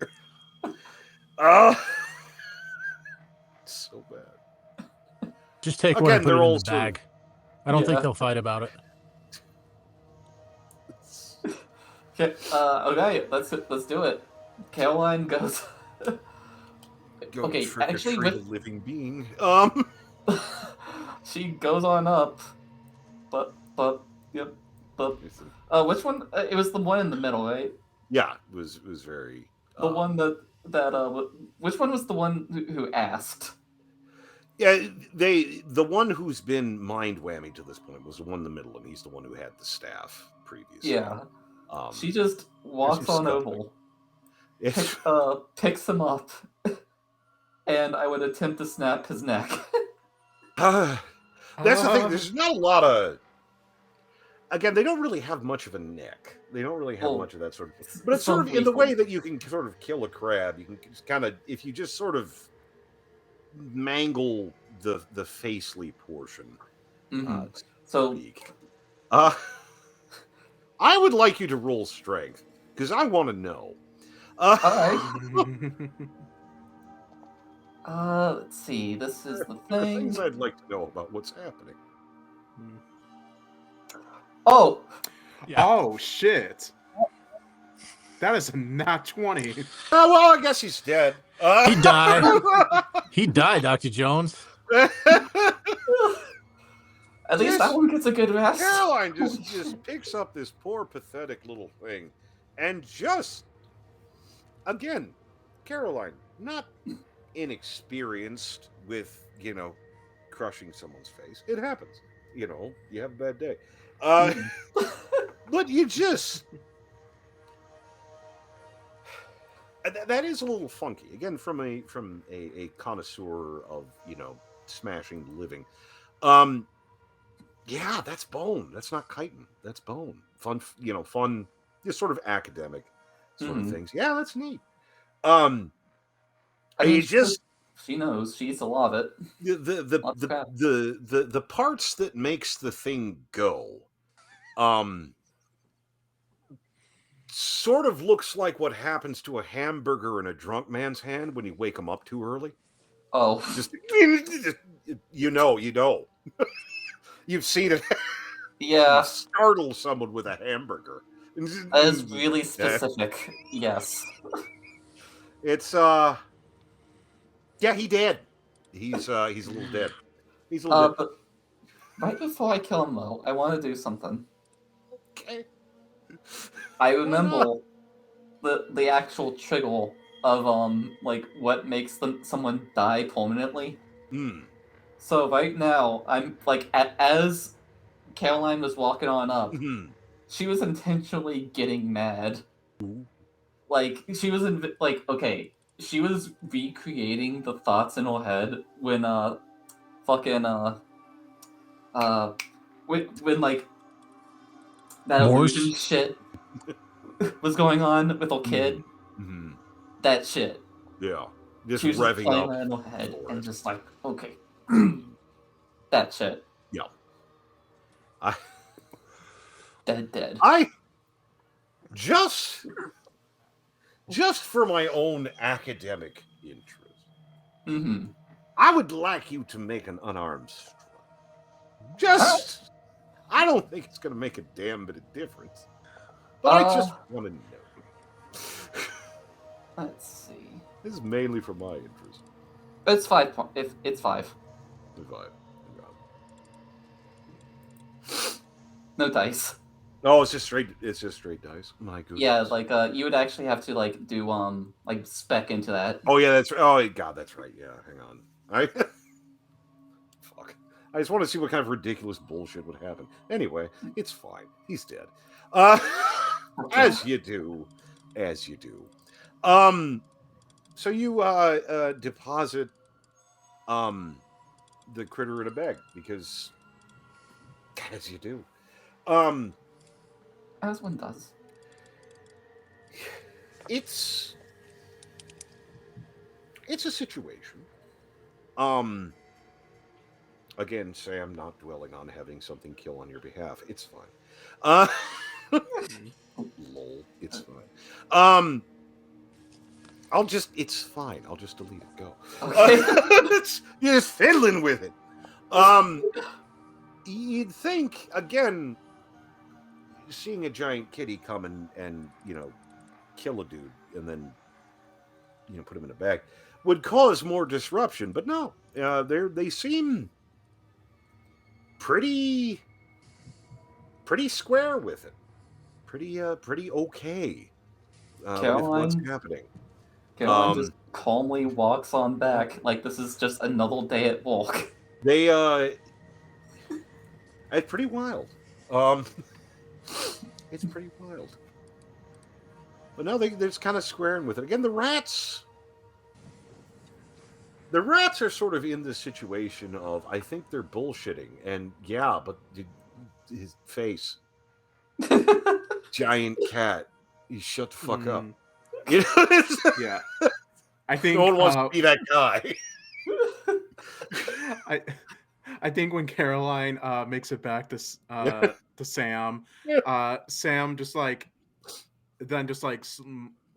It's so bad. Just take one and put it in the bag. I don't think they'll fight about it. Okay, let's do it. Caroline goes. Okay, actually, with living being. she goes on up, but which one? It was the one in the middle, right? Yeah, it was very. The one that which one was the one who asked? Yeah, the one who's been mind whammy to this point was the one in the middle, and he's the one who had the staff previously. Yeah. She just walks on over, picks him up, and I would attempt to snap his neck. That's the thing. There's not a lot of. Again, they don't really have much of a neck. They don't really have much of that sort of. But it's sort of in the way that you can sort of kill a crab. You can just kind of, if you just sort of mangle the facely portion. So. I would like you to roll strength, because I want to know. Alright. Let's see. This is the There are thing. things I'd like to know about what's happening. Oh! Yeah. Oh shit! That is a nat 20. Oh, well, I guess he's dead. He died. He died, Dr. Jones. At least that Just- one gets a good rest. Caroline just picks up this poor, pathetic little thing, and just again, Caroline, not inexperienced with crushing someone's face. It happens. You have a bad day, but you just that is a little funky. Again, from a connoisseur of smashing the living. Yeah, that's bone. That's not chitin. That's bone. Fun, fun, just sort of academic sort of things. Yeah, that's neat. I mean, you just she knows. She eats a lot of it. Lots of crap. the parts that makes the thing go, sort of looks like what happens to a hamburger in a drunk man's hand when you wake him up too early. Oh. Just You've seen it. Yeah. Startle someone with a hamburger. That is really specific. Yes. It's yeah, he dead. He's a little dead. He's a little dead. But right before I kill him, though, I want to do something. Okay. I remember the actual trigger of like what makes someone die permanently. So right now, I'm like as Caroline was walking on up, she was intentionally getting mad. Like she was she was recreating the thoughts in her head when when like that Morse? illusion shit was going on with her kid. That shit. Yeah. Just She was just revving playing up. that in her head for and it. just like, okay. That shit. Yeah. Dead. I just for my own academic interest, I would like you to make an unarmed strike. I don't think it's going to make a damn bit of difference, but I just want to know. Let's see. This is mainly for my interest. It's 5 if it's 5. No dice. No, it's just straight dice. My goodness. Yeah, like you would actually have to like do like spec into that. Oh yeah, that's right. Oh god, that's right. Yeah, hang on. Fuck. I just want to see what kind of ridiculous bullshit would happen. Anyway, it's fine. He's dead. As you do. So you deposit the critter in a bag because as you do. As one does. It's a situation. Again, Sam, not dwelling on having something kill on your behalf. It's fine. Lol. It's fine. It's fine. I'll just delete it. Go. Okay. You're just fiddling with it. You'd think, again, seeing a giant kitty come and kill a dude and then put him in a bag would cause more disruption, but no, they seem pretty square with it, pretty okay with what's happening. Caroline just calmly walks on back like this is just another day at work. It's pretty wild. It's pretty wild. But no, they're just kind of squaring with it. Again, the rats are sort of in this situation of, I think they're bullshitting. And yeah, but his face. Giant cat. You shut the fuck up. Yeah. I think no one wants to be that guy. I think when Caroline makes it back to Sam, Sam just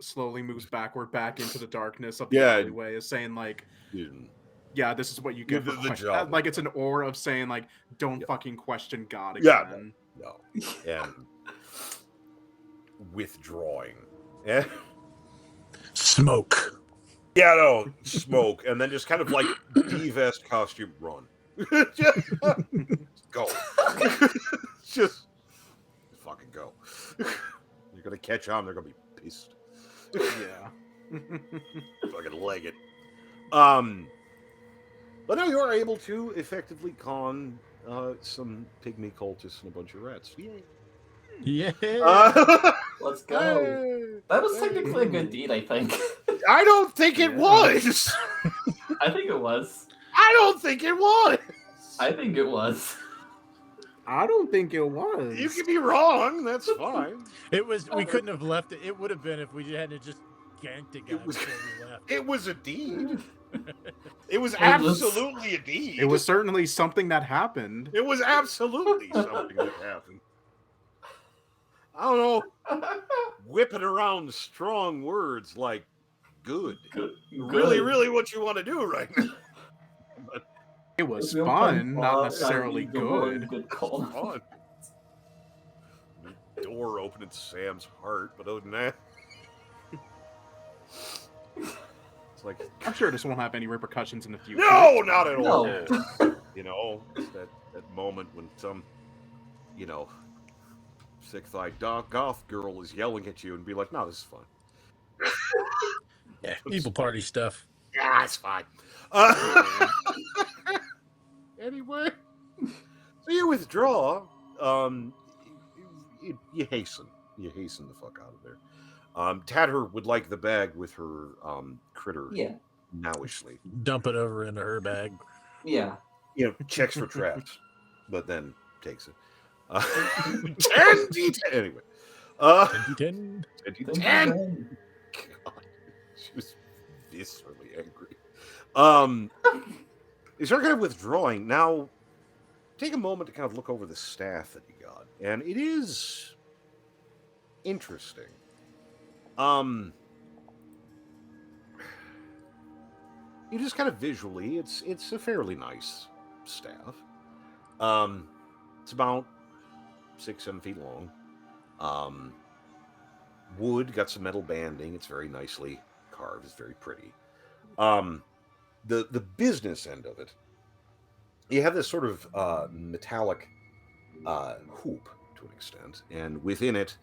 slowly moves backward back into the darkness of the Yeah. alleyway, is saying like, Mm. yeah, this is what you get for The question. job Like it's an aura of saying like, don't Yeah. fucking question God Yeah, again. no. And withdrawing. Yeah. Smoke. Yeah, no, smoke, and then just kind of like D-vest costume run. Just go. just fucking go. You're gonna catch on, they're gonna be pissed. Yeah. Fucking leg it. But no, you are able to effectively con some pygmy cultists and a bunch of rats. Yay. Yeah. Let's go. That was technically a good deed, I think. I don't think it Yeah. was. I think it was. I don't think it was. I think it was. I don't think it was. You can be wrong. That's fine. It was. We couldn't have left it. It would have been if we hadn't just ganked a guy It was- before we left. It was a deed. It was It was- absolutely a deed. It was certainly something that happened. It was absolutely something that happened. I don't know. Whipping around strong words like good. Really, really what you want to do right now. It was Real fun, fun. not I necessarily need the one good. good call. Fun. Door open in Sam's heart, but other than that, it's like I'm sure this won't have any repercussions in the future. no, not at all. No. You know, it's that moment when some, you know, sick-thighed goth girl is yelling at you and be like, "No, this is fun." Yeah, evil party stuff. Yeah, it's fine. Anyway, so you withdraw. You hasten. You hasten the fuck out of there. Tatter would like the bag with her critter Yeah. nowishly. Dump it over into her bag. Yeah. You know, checks for traps, but then takes it. 10 D10. Anyway. 10. 10. God, she was viscerally angry. You start kind of withdrawing. Now, take a moment to kind of look over the staff that you got, and it is interesting. You just kind of visually, it's a fairly nice staff. It's about 6-7 feet long. Wood, got some metal banding. It's very nicely carved. It's very pretty. The business end of it, you have this sort of metallic hoop to an extent, and within it,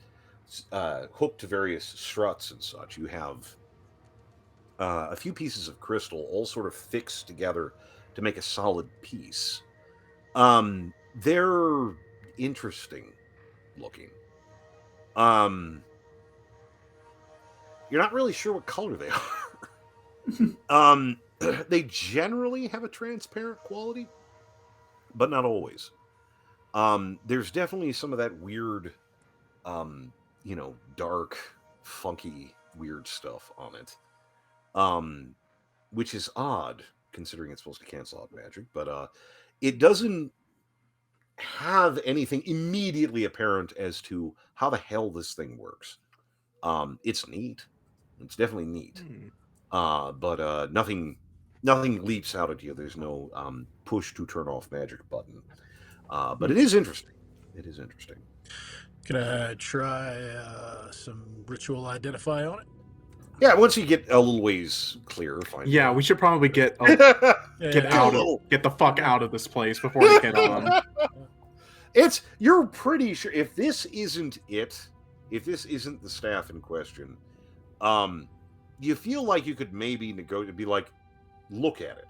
hooked to various struts and such, you have a few pieces of crystal all sort of fixed together to make a solid piece. They're interesting looking. You're not really sure what color they are. They generally have a transparent quality, but not always. There's definitely some of that weird, dark, funky, weird stuff on it. Which is odd, considering it's supposed to cancel out magic, but it doesn't have anything immediately apparent as to how the hell this thing works. It's neat. It's definitely neat. But nothing leaps out at you. There's no push to turn off magic button. But it is interesting. It is interesting. Can I try some ritual identify on it? Yeah, once you get a little ways clearer, fine. Yeah, we should probably get Yeah, get the fuck out of this place before they get on. You're pretty sure if this isn't it, if this isn't the staff in question, you feel like you could maybe be like, look at it.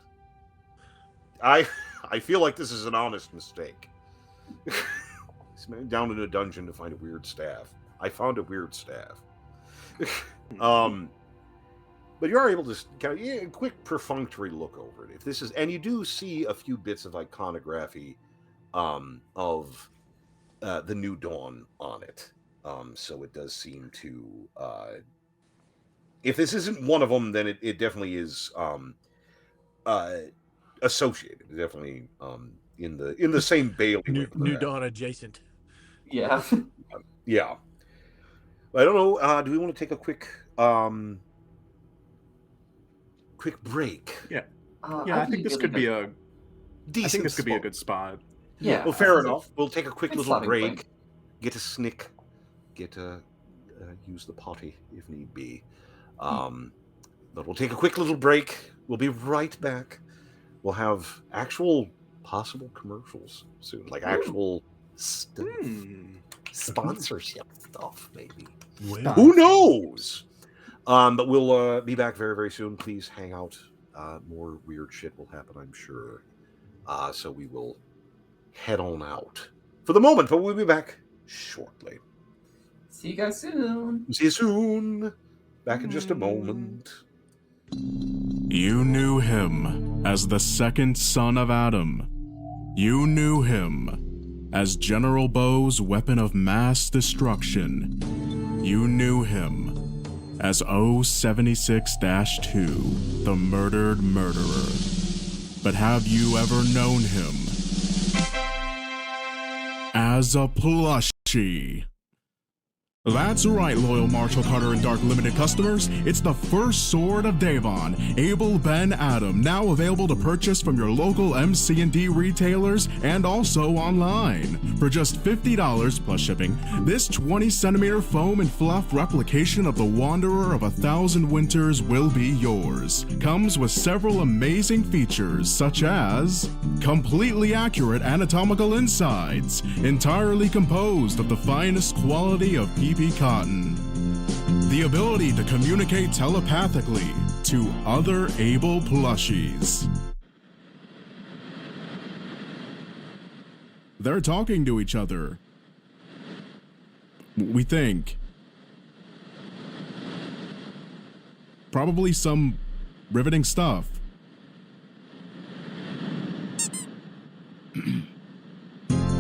I feel like this is an honest mistake. Down in a dungeon to find a weird staff. I found a weird staff. But you are able to kind of a quick perfunctory look over it. If this is, and you do see a few bits of iconography of the New Dawn on it. So it does seem to. If this isn't one of them, then it definitely is associated. Definitely in the same bailiwick. New Dawn adjacent. Yeah. Yeah. I don't know. Do we want to take a quick break? Yeah, I'd I think be this really could be good. I think this could be a spot. good spot. Yeah. Well, fair enough. We'll take a quick Good little stopping break. point. Get a snick. Get use the potty if need be. But we'll take a quick little break. We'll be right back. We'll have actual possible commercials soon, like actual stuff. Sponsorship stuff, maybe. Well, Who knows? But we'll be back very, very soon. Please hang out. More weird shit will happen, I'm sure. So we will head on out for the moment, but we'll be back shortly. See you guys soon. See you soon. Back in just a moment. You knew him as the second son of Adam. You knew him as General Bo's weapon of mass destruction. You knew him as O76-2, the murdered murderer. But have you ever known him as a plushie? That's right, loyal Marshall Carter and Dark Limited customers. It's the first sword of Davon, Abel Ben Adam, now available to purchase from your local MC&D retailers and also online. For just $50 plus shipping, this 20-centimeter foam and fluff replication of the Wanderer of 1,000 Winters will be yours. Comes with several amazing features such as completely accurate anatomical insides, entirely composed of the finest quality of PP cotton. The ability to communicate telepathically to other able plushies. They're talking to each other. We think. Probably some riveting stuff.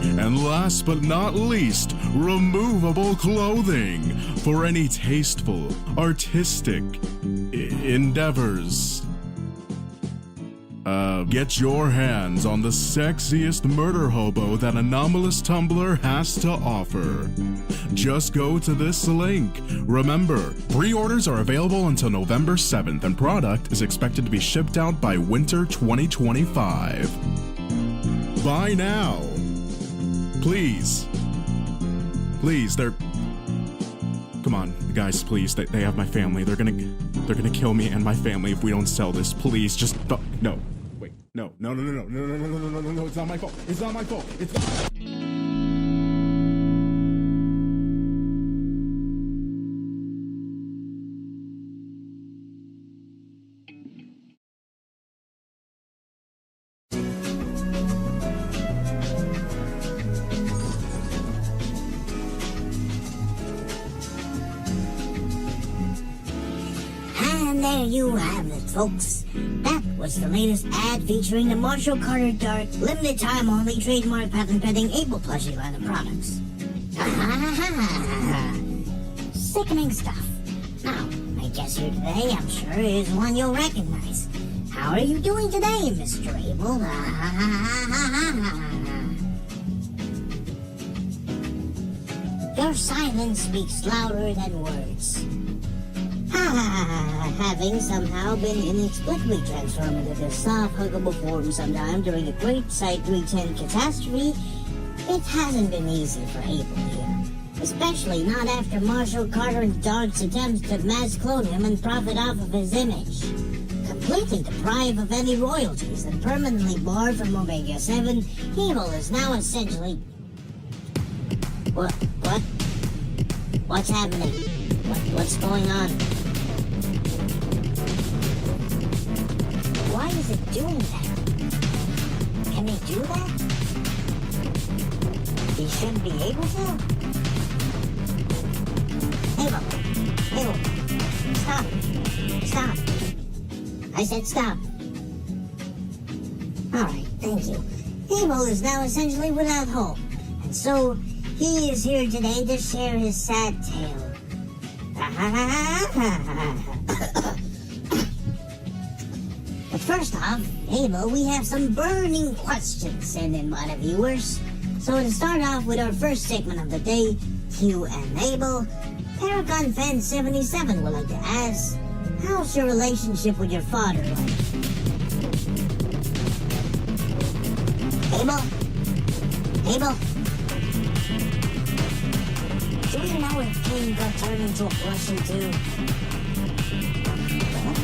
And last but not least, removable clothing for any tasteful, artistic endeavors. Get your hands on the sexiest murder hobo that Anomalous Tumblr has to offer. Just go to this link. Remember, pre-orders are available until November 7th, and product is expected to be shipped out by winter 2025. Buy now. Please, they're... Come on, guys, please, they have my family. They're gonna kill me and my family if we don't sell this. Please, just... No. Wait, no, it's not my fault. It's not my fault. It's not... And there you have it, folks. That was the latest ad featuring the Marshall Carter Dark limited time only trademark patent pending Able plushie line of products. Sickening stuff. Now, my guest here today, I'm sure, is one you'll recognize. How are you doing today, Mr. Able? Your silence speaks louder than words. Having somehow been inexplicably transformed into this soft, huggable form sometime during a Great Site 310 catastrophe, it hasn't been easy for Abel here. Especially not after Marshall Carter and Dark's attempts to mass clone him and profit off of his image. Completely deprived of any royalties and permanently barred from Omega 7, Abel is now essentially... What? What's happening? What's going on? Why is it doing that? Can they do that? He shouldn't be able to? Abel, stop. I said stop. Alright, thank you. Abel is now essentially without hope, and so he is here today to share his sad tale. But first off, Abel, we have some burning questions sent in by the viewers. So to start off with our first segment of the day, Q and Abel, Paragon Fan 77 would like to ask, how's your relationship with your father like? Abel? Abel? Do we know if King got turned into a plushie too? What?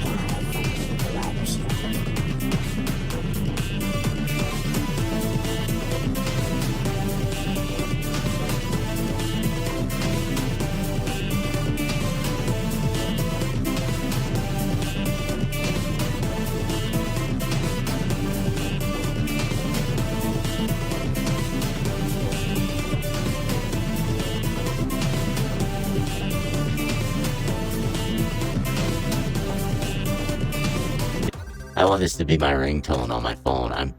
God, I fucking the writer's strike. I want this to be my ringtone on my phone. I'm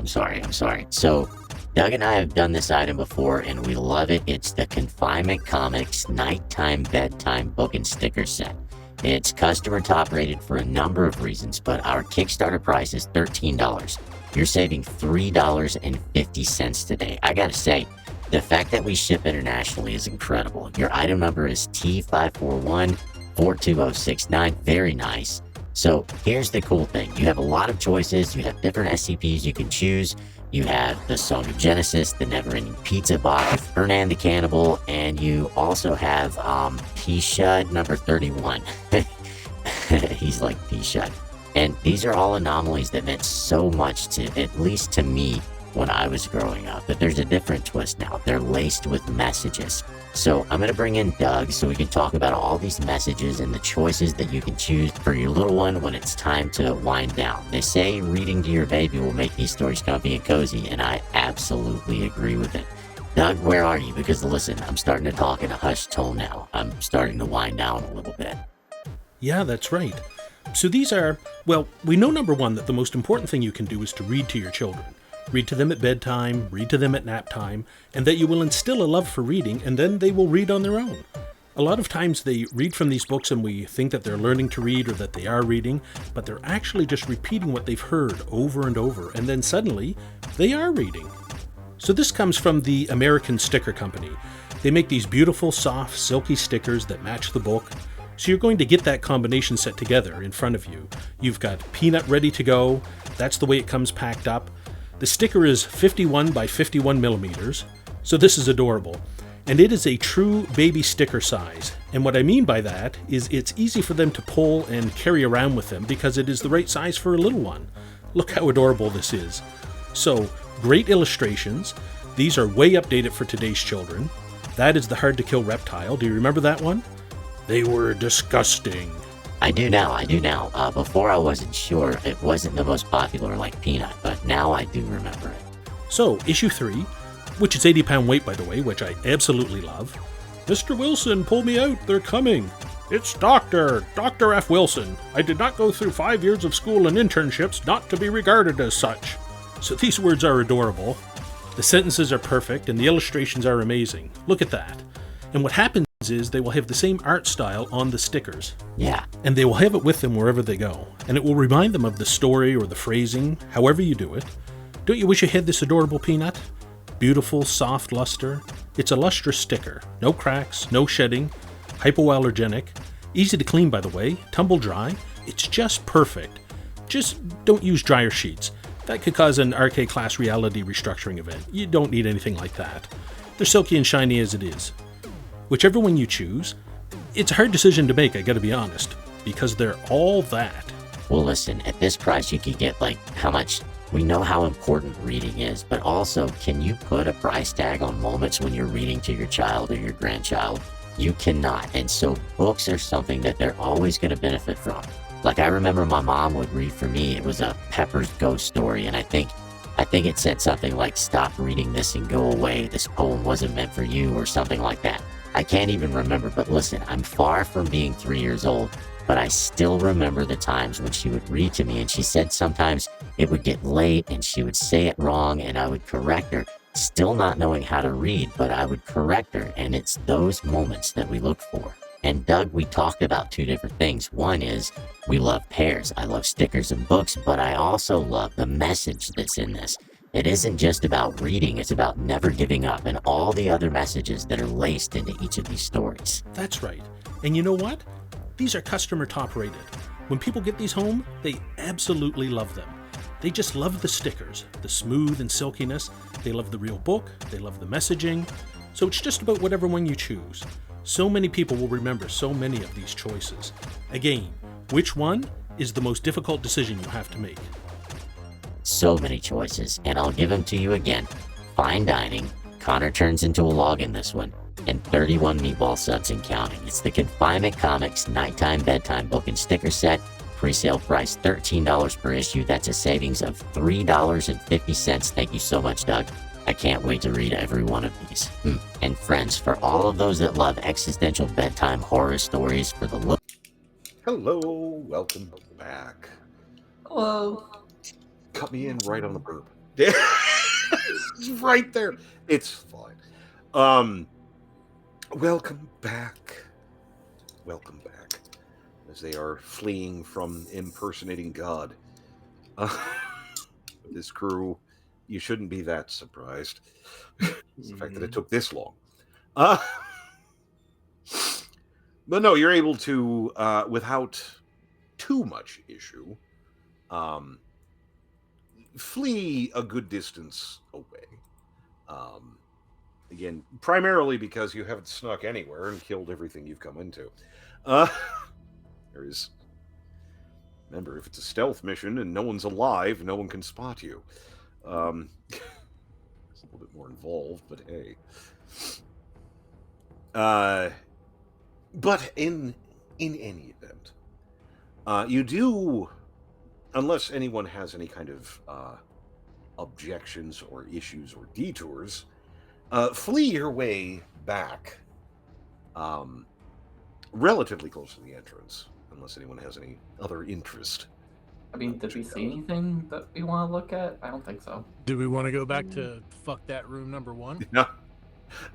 sorry. So, Doug and I have done this item before and we love it. It's the Confinement Comics Nighttime Bedtime Book and Sticker Set. It's customer top rated for a number of reasons, but our Kickstarter price is $13. You're saving $3.50 today. I gotta say, the fact that we ship internationally is incredible. Your item number is T541-42069. Very nice. So here's the cool thing. You have a lot of choices. You have different SCPs you can choose. You have the Song of Genesis, the Never-Ending Pizza Box, Hernan the Cannibal, and you also have P-Shud number 31. He's like P-Shud. And these are all anomalies that meant so much to, at least to me, when I was growing up. But there's a different twist now. They're laced with messages. So I'm going to bring in Doug so we can talk about all these messages and the choices that you can choose for your little one when it's time to wind down. They say reading to your baby will make these stories comfy and cozy, and I absolutely agree with it. Doug, where are you? Because listen, I'm starting to talk in a hushed tone now. I'm starting to wind down a little bit. Yeah, that's right. So these are, well, we know number one that the most important thing you can do is to read to your children. Read to them at bedtime, read to them at nap time, and that you will instill a love for reading, and then they will read on their own. A lot of times they read from these books and we think that they're learning to read or that they are reading, but they're actually just repeating what they've heard over and over, and then suddenly they are reading. So this comes from the American Sticker Company. They make these beautiful, soft, silky stickers that match the book. So you're going to get that combination set together in front of you. You've got Peanut ready to go. That's the way it comes packed up. The sticker is 51 by 51 millimeters, so this is adorable. And it is a true baby sticker size. And what I mean by that is it's easy for them to pull and carry around with them because it is the right size for a little one. Look how adorable this is. So, great illustrations. These are way updated for today's children. That is the Hard to Kill reptile. Do you remember that one? They were disgusting. I do now. Before I wasn't sure. It wasn't the most popular like Peanut, but now I do remember it. So, issue 3, which is 80-pound weight, by the way, which I absolutely love. Mr. Wilson, pull me out, they're coming. It's Dr. F. Wilson. I did not go through 5 years of school and internships not to be regarded as such. So these words are adorable. The sentences are perfect, and the illustrations are amazing. Look at that. And what happens is they will have the same art style on the stickers. Yeah. And they will have it with them wherever they go. And it will remind them of the story or the phrasing, however you do it. Don't you wish you had this adorable Peanut? Beautiful, soft luster. It's a lustrous sticker. No cracks, no shedding, hypoallergenic. Easy to clean, by the way, tumble dry. It's just perfect. Just don't use dryer sheets. That could cause an RK class reality restructuring event. You don't need anything like that. They're silky and shiny as it is. Whichever one you choose, it's a hard decision to make, I gotta be honest, because they're all that. Well, listen, at this price you could get like how much. We know how important reading is, but also, can you put a price tag on moments when you're reading to your child or your grandchild? You cannot, and so books are something that they're always going to benefit from. Like I remember my mom would read for me, it was a Pepper's Ghost Story, and I think it said something like, stop reading this and go away, this poem wasn't meant for you, or something like that. I can't even remember, but listen, I'm far from being 3 years old, but I still remember the times when she would read to me, and she said sometimes it would get late and she would say it wrong and I would correct her, still not knowing how to read, but I would correct her, and it's those moments that we look for. And Doug, we talked about two different things. One is we love pairs. I love stickers and books, but I also love the message that's in this. It isn't just about reading, it's about never giving up and all the other messages that are laced into each of these stories. That's right. And you know what? These are customer top rated. When people get these home, they absolutely love them. They just love the stickers, the smooth and silkiness. They love the real book. They love the messaging. So it's just about whatever one you choose. So many people will remember so many of these choices. Again, which one is the most difficult decision you have to make? So many choices, and I'll give them to you again. Fine dining, Connor turns into a log in this one, and 31 meatball subs and counting. It's the Confinement Comics Nighttime Bedtime Book and Sticker Set. Pre-sale price $13 per issue. That's a savings of $3.50. Thank you so much, Doug. I can't wait to read every one of these. And friends, for all of those that love existential bedtime horror stories for the look. Hello, welcome back. Hello. Cut me in right on the burp. Right there. It's fine. Welcome back. Welcome back. As they are fleeing from impersonating God. This crew, you shouldn't be that surprised. It's the fact that it took this long. But no, you're able to, without too much issue, flee a good distance away. Again, primarily because you haven't snuck anywhere and killed everything you've come into. Remember, if it's a stealth mission and no one's alive, no one can spot you. It's a little bit more involved, but hey. But in any event, you do, unless anyone has any kind of objections or issues or detours, flee your way back relatively close to the entrance, unless anyone has any other interest. I mean, did we see anything that we want to look at? I don't think so. Do we want to go back to fuck that room number 1? Yeah.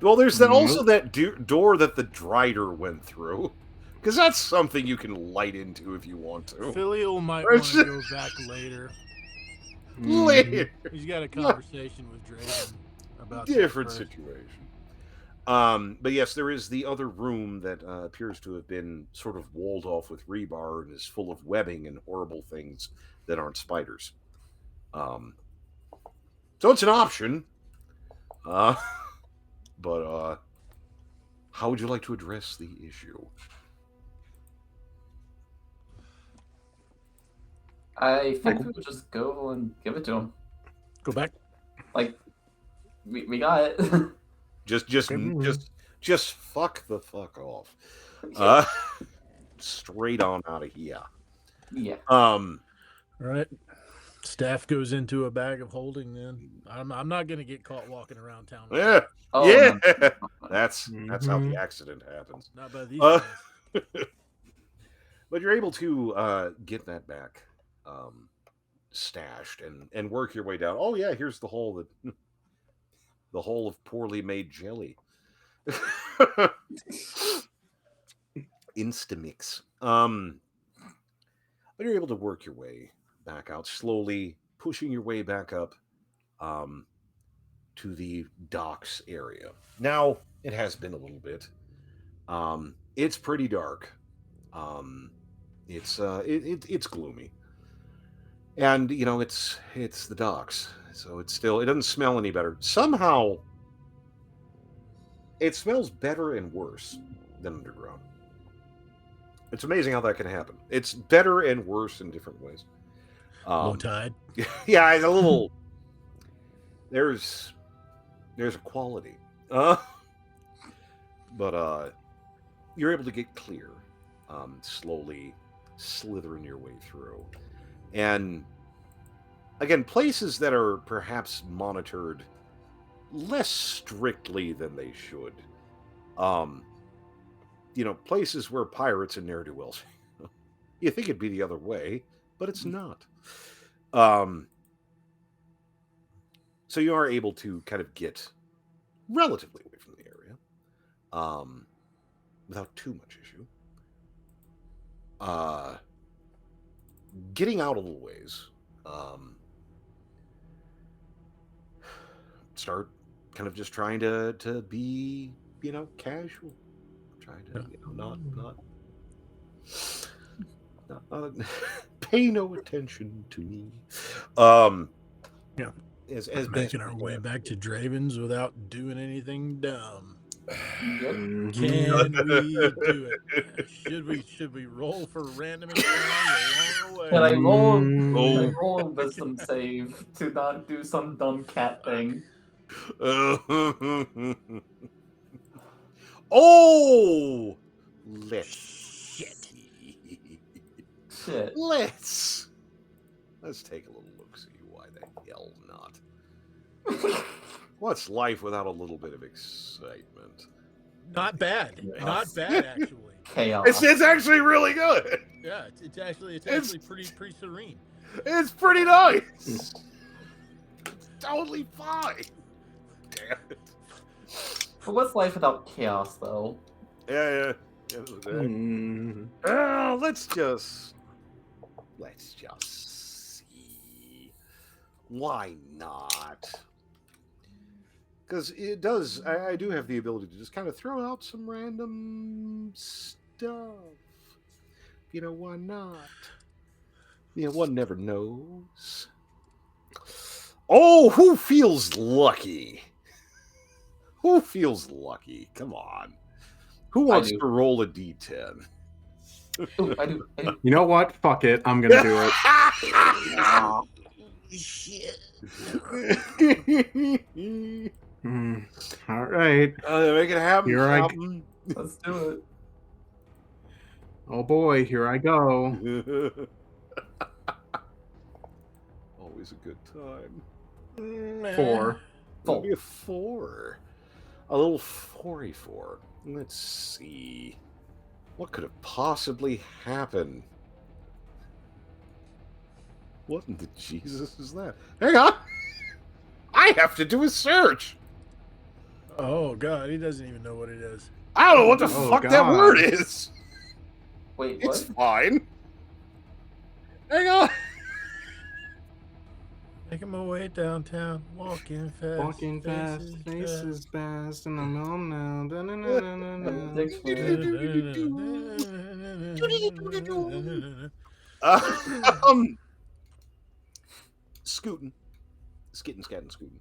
Well, there's that also that door that the Drider went through, because that's something you can light into if you want to. Filial might want to go back later. Later. He's got a conversation with Draven about different situation. But yes, there is the other room that appears to have been sort of walled off with rebar and is full of webbing and horrible things that aren't spiders. So it's an option. But how would you like to address the issue? I think we would just go and give it to him. Go back. Like, we got it. Just fuck the fuck off. Straight on out of here. Yeah. All right. Staff goes into a bag of holding. Then I'm not gonna get caught walking around town. Yeah. Oh, yeah. no. That's how the accident happens. Not by these guys. But you're able to get that back stashed and work your way down. Oh yeah, here's the hole of poorly made jelly. Instamix. But you're able to work your way back out slowly, pushing your way back up to the docks area. Now it has been a little bit. It's pretty dark. It's gloomy, and you know it's the docks, so it doesn't smell any better. Somehow, it smells better and worse than underground. It's amazing how that can happen. It's better and worse in different ways. Low tide. Yeah, it's a little. There's a quality, but you're able to get clear, slowly slithering your way through, and again, places that are perhaps monitored less strictly than they should. Places where pirates and ne'er-do-wells. You think it'd be the other way, but it's not. So you are able to kind of get relatively away from the area, without too much issue. Getting out a little ways, start kind of just trying to be, casual, trying to, not pay no attention to me. Yeah. As Making our way back to Draven's without doing anything dumb. Yep. Can we do it? Should we roll for random encounters along the way? Can I roll? Can I Oh. roll a wisdom save to not do some dumb cat thing? Oh, let's see. Shit. Let's take a little look. See why the hell not? What's life without a little bit of excitement? Not bad. Yeah. Not bad, actually. Chaos. It's actually really good. Yeah, it's actually pretty serene. It's pretty nice. It's totally fine. Damn it. But what's life without chaos, though? Yeah. Let's just see. Why not? Because it does. I do have the ability to just kind of throw out some random stuff. Why not? One never knows. Oh, who feels lucky? Who feels lucky? Come on. Who wants to roll a d10? Ooh, I do. You know what? Fuck it. I'm gonna do it. Shit. All right. Make it happen. Here Let's do it. Oh boy, here I go. Always a good time. 4. It'll be a 4. A little 44. Let's see. What could have possibly happened? What in the Jesus is that? Hang on! I have to do a search! Oh, God, he doesn't even know what it is. I don't know what the fuck that word is! Wait, It's what? fine. Hang on! Making my way downtown, walking fast. Faces fast, and I'm on now. Scooting. Scatting, scooting.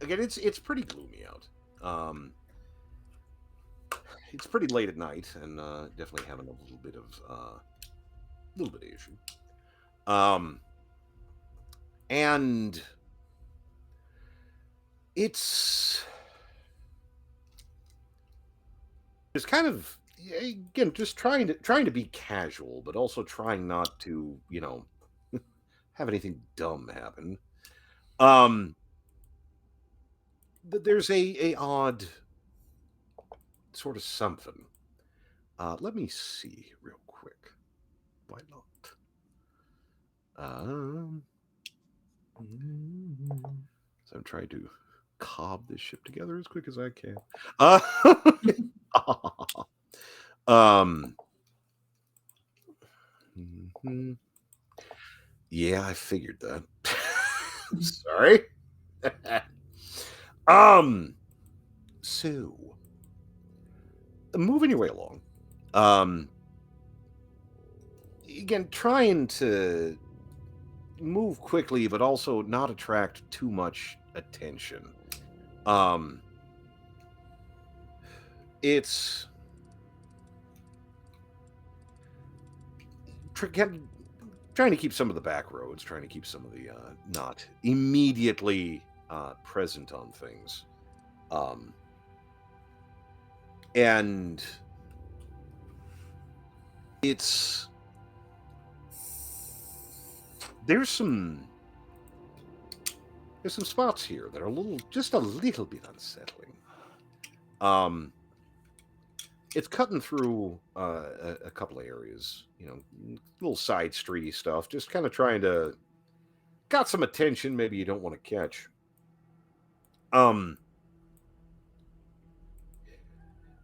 Again, it's pretty gloomy out. It's pretty late at night, and definitely having a little bit of issue. And it's kind of, again, just trying to be casual, but also trying not to, have anything dumb happen. There's a odd sort of something. Let me see real quick. Why not? So I'm trying to cob this ship together as quick as I can. Yeah, I figured that. Sorry. So moving your way along. Again, trying to move quickly, but also not attract too much attention. It's trying to keep some of the back roads, trying to keep some of the not immediately present on things. And there's some spots here that are just a little bit unsettling. It's cutting through a couple of areas, little side streety stuff, just kind of trying to got some attention maybe you don't want to catch.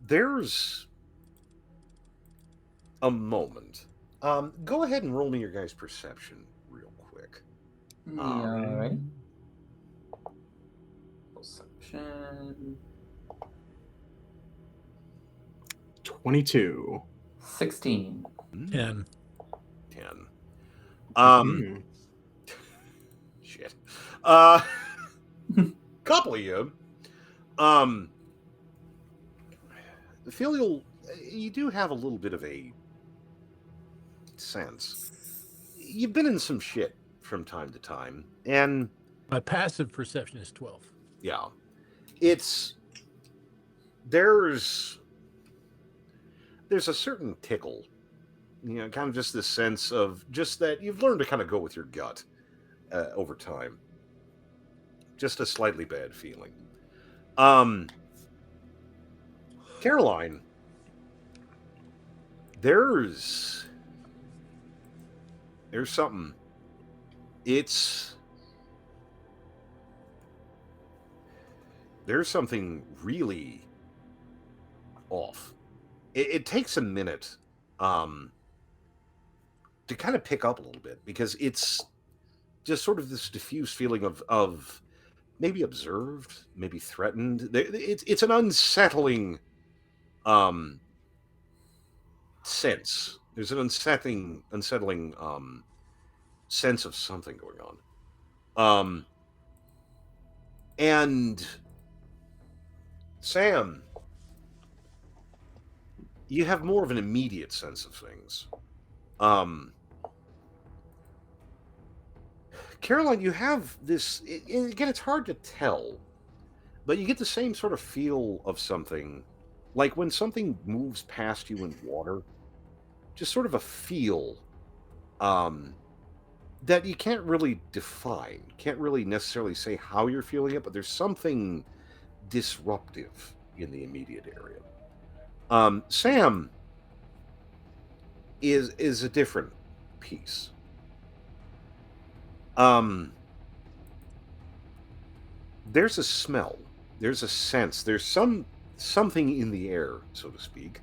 There's a moment. Go ahead and roll me your guys' perception real quick. Alright. Perception. 22. 16. 10. 10. Mhm. Shit. Couple of you. Filial, you do have a little bit of a sense. You've been in some shit from time to time, and My passive perception is 12. yeah, there's a certain tickle, kind of just this sense of just that you've learned to kind of go with your gut over time. Just a slightly bad feeling. Caroline, there's something. There's something really off. It takes a minute to kind of pick up a little bit, because it's just sort of this diffuse feeling of maybe observed, maybe threatened. It's an unsettling sense. There's an unsettling sense of something going on. And Sam, you have more of an immediate sense of things. Caroline, you have this. Again, it's hard to tell, but you get the same sort of feel of something, like when something moves past you in water. Just sort of a feel that you can't really define, can't really necessarily say how you're feeling it, but there's something disruptive in the immediate area. Sam is a different piece. There's a smell, there's a sense, there's something in the air, so to speak,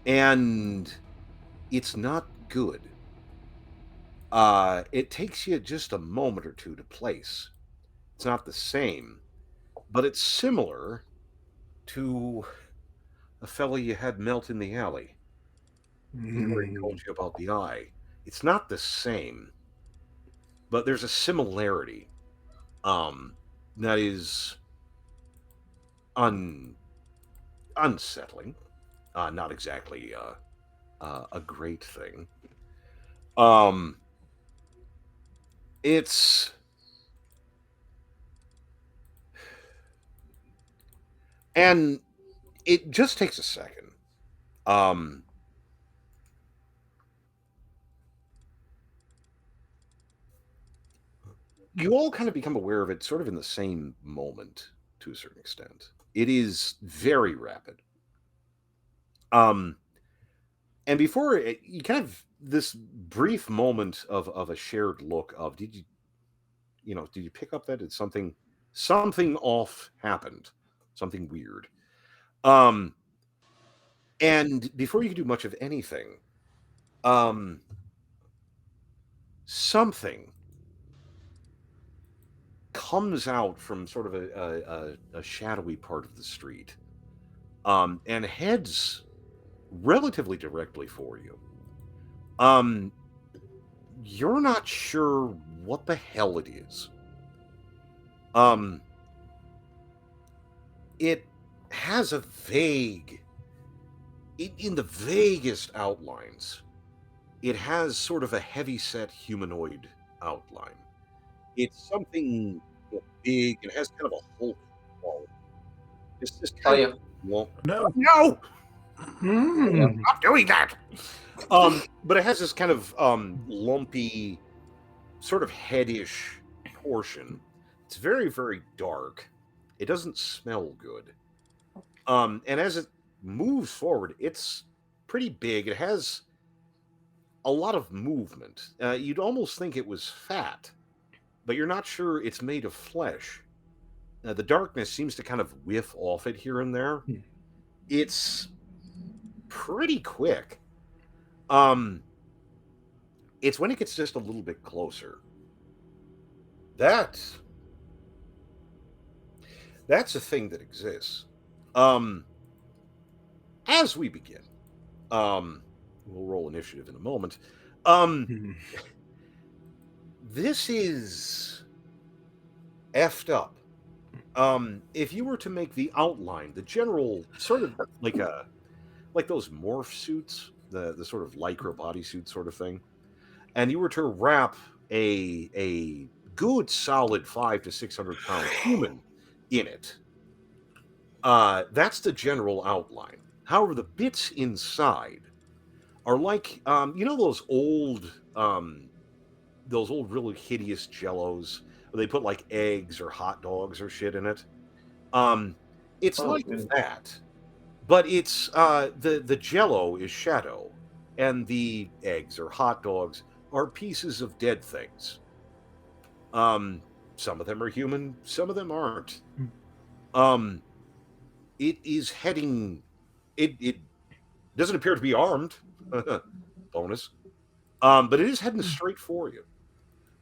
and it's not good. It takes you just a moment or two to place. It's not the same, but it's similar to a fella you had melt in the alley. He already told you about the eye. It's not the same, but there's a similarity that is unsettling. Not exactly a great thing. It's and it just takes a second. You all kind of become aware of it sort of in the same moment to a certain extent. It is very rapid. And before it, you kind of this brief moment of a shared look of did you pick up that it's something off happened, something weird. And before you can do much of anything, something comes out from sort of a shadowy part of the street, and heads relatively directly for you. You're not sure what the hell it is. It has a in the vaguest outlines, it has sort of a heavy-set humanoid outline. It's something big. It has kind of a Hulk quality. It's this kind of No. no. Stop doing that. But it has this kind of lumpy, sort of headish portion. It's very, very dark. It doesn't smell good. And as it moves forward, it's pretty big. It has a lot of movement. You'd almost think it was fat, but you're not sure it's made of flesh. The darkness seems to kind of whiff off it here and there. It's pretty quick. It's when it gets just a little bit closer that That's a thing that exists. As we begin, we'll roll initiative in a moment. This is effed up. If you were to make the outline, the general sort of like those morph suits, the sort of lycra bodysuit sort of thing, and you were to wrap a good solid 500 to 600 pound human in it, that's the general outline. However, the bits inside are like those old really hideous jellos where they put like eggs or hot dogs or shit in it. It's like that, but it's the jello is shadow, and the eggs or hot dogs are pieces of dead things. Some of them are human, some of them aren't. It is heading. It doesn't appear to be armed. Bonus. But it is heading straight for you.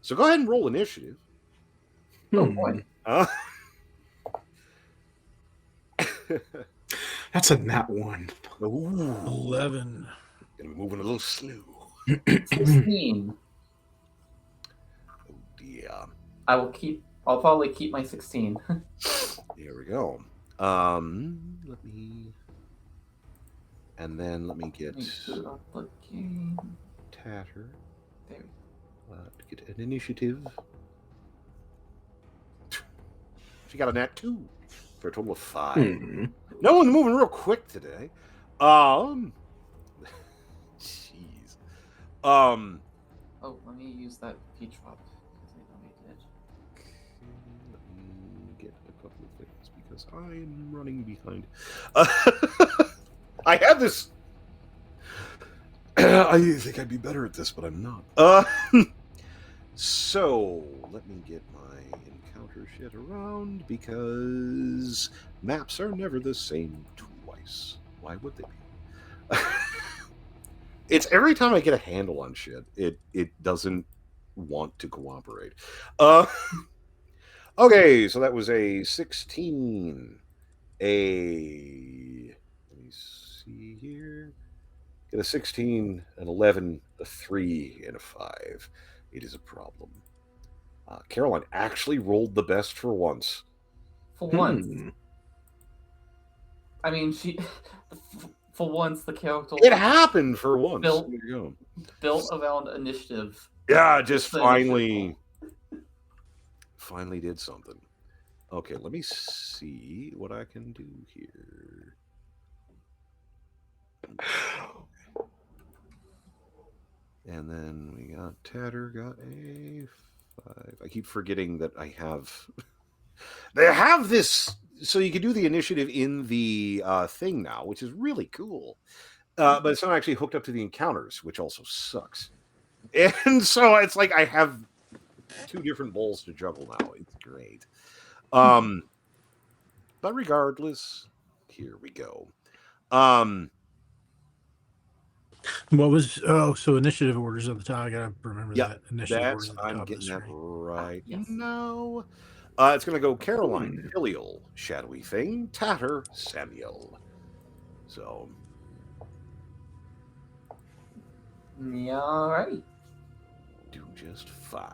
So go ahead and roll initiative. Oh boy. That's a nat 1. Ooh, 11. gonna be moving a little slow. 16. Oh dear. I'll probably keep my 16. Here we go. Let me get the game. Tatter. There To get an initiative. She got a nat 2 for a total of 5. No one's moving real quick today. Jeez. Oh, let me use that peach drop because I know I did. Let me get a couple of things because I am running behind. I have this. I think I'd be better at this, but I'm not. So let me get my encounter shit around because maps are never the same twice. Why would they be? It's every time I get a handle on shit, it doesn't want to cooperate. Okay, so that was a 16. Let me see here. Get a 16, an 11, a 3, and a 5. It is a problem. Caroline actually rolled the best for once. For once. I mean, for once, the character. It happened for once. Built, there you go. Built around initiative. Yeah, just finally did something. Okay, let me see what I can do here. And then we got Tatter, got a 5. I keep forgetting that I have. They have this, so you can do the initiative in the thing now, which is really cool. But it's not actually hooked up to the encounters, which also sucks. And so it's like I have 2 different balls to juggle now. It's great. But regardless, here we go. What was so initiative orders at the top? I gotta remember that. Initiative orders at the I'm top getting of the that screen. right Yes. now. It's gonna go Caroline, Filial, Shadowy Thing, Tatter, Samuel. So Yeah, alright. do just fine.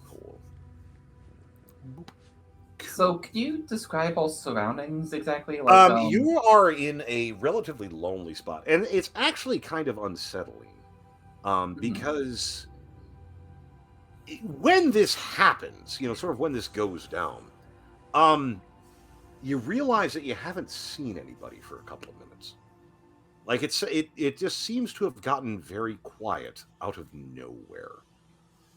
Cool. So, can you describe all surroundings exactly? Like, you are in a relatively lonely spot, and it's actually kind of unsettling. Because when this happens, sort of when this goes down, you realize that you haven't seen anybody for a couple of minutes. Like it just seems to have gotten very quiet out of nowhere.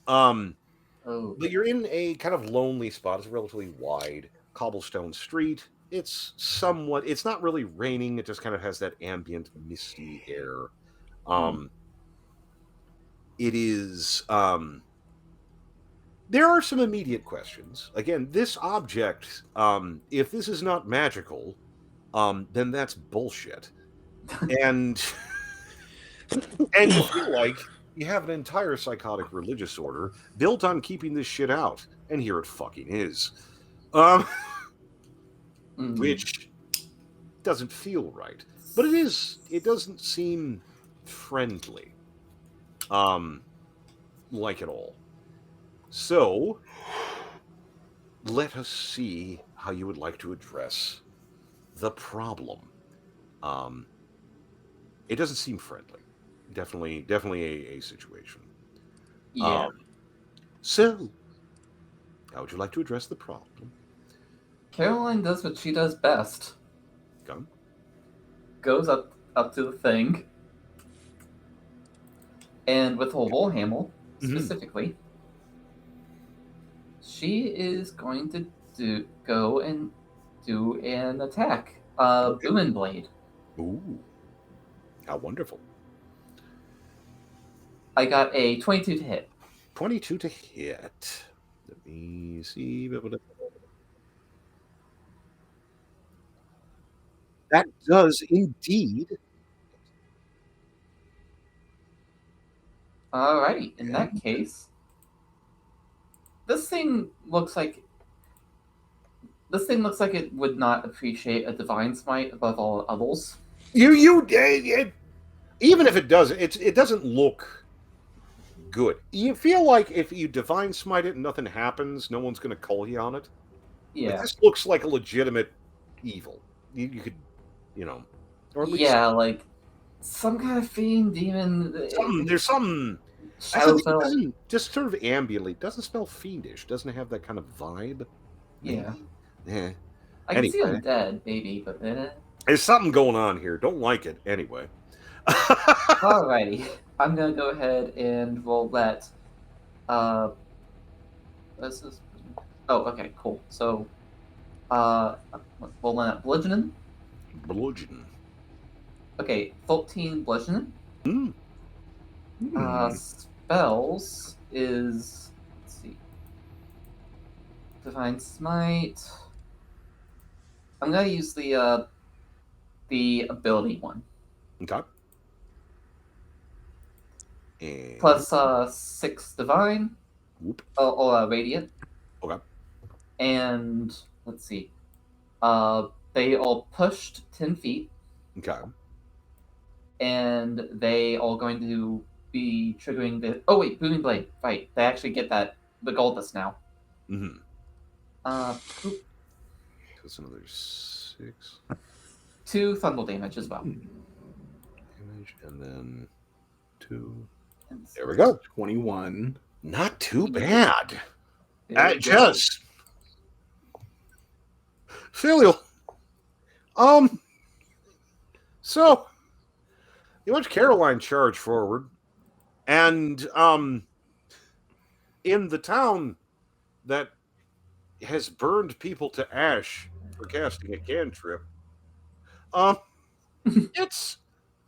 But you're in a kind of lonely spot. It's a relatively wide cobblestone street. It's not really raining. It just kind of has that ambient misty air. It is there are some immediate questions. Again, this object, if this is not magical, then that's bullshit. And you feel like You have an entire psychotic religious order built on keeping this shit out, and here it fucking is. Which doesn't feel right. But it is. It doesn't seem friendly. Like at all. So, let us see how you would like to address the problem. It doesn't seem friendly. Definitely a situation. Yeah. So, how would you like to address the problem? Caroline does what she does best. Come. Goes up to the thing, and with a Warhammer specifically, she is going to go and do an attack. Booming Blade. Ooh, how wonderful! I got a 22 to hit. 22 to hit. Let me see. That does indeed. Alright, in that case, this thing looks like it would not appreciate a divine smite above all others. Even if it does, it doesn't look good. You feel like if you divine smite it and nothing happens, no one's going to call you on it. Yeah. But this looks like a legitimate evil. You could, or at least like some kind of fiend demon. there's something. Shadow It Fell. doesn't just sort of ambiently. Doesn't smell fiendish. Doesn't have that kind of vibe. Yeah. Yeah. I can see Anyway. him dead, maybe, but There's something going on here. Don't like it anyway. Alrighty. I'm gonna go ahead and roll that. This is. Oh, okay, cool. So, rolling that bludgeoning. Bludgeon. Okay, 14 bludgeoning. Mm. Spells is, let's see, Divine Smite. I'm gonna use the ability one. Okay. And Plus 6 divine. Whoop. Radiant. Okay. And let's see. They all pushed 10 feet, Okay. and they all going to be triggering the. Oh wait, Booming Blade. Right, they actually get the Goldus now. Mm-hmm. Boop. That's another 6 2 thunder damage as well. damage, and then 2. And There we go. 21. Not too bad. there we go. Just filial. So you watch Caroline charge forward, and in the town that has burned people to ash for casting a cantrip, it's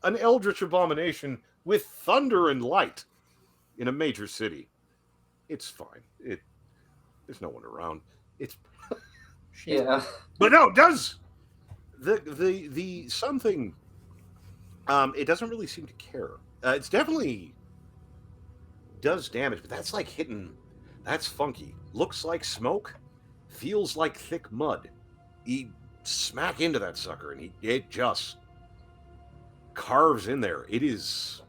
an eldritch abomination with thunder and light in a major city. It's fine. There's no one around. It's Yeah. But no, it does the something. It doesn't really seem to care. It's definitely does damage, but that's like hitting. That's funky. Looks like smoke. Feels like thick mud. He smack into that sucker, and it just carves in there. It is.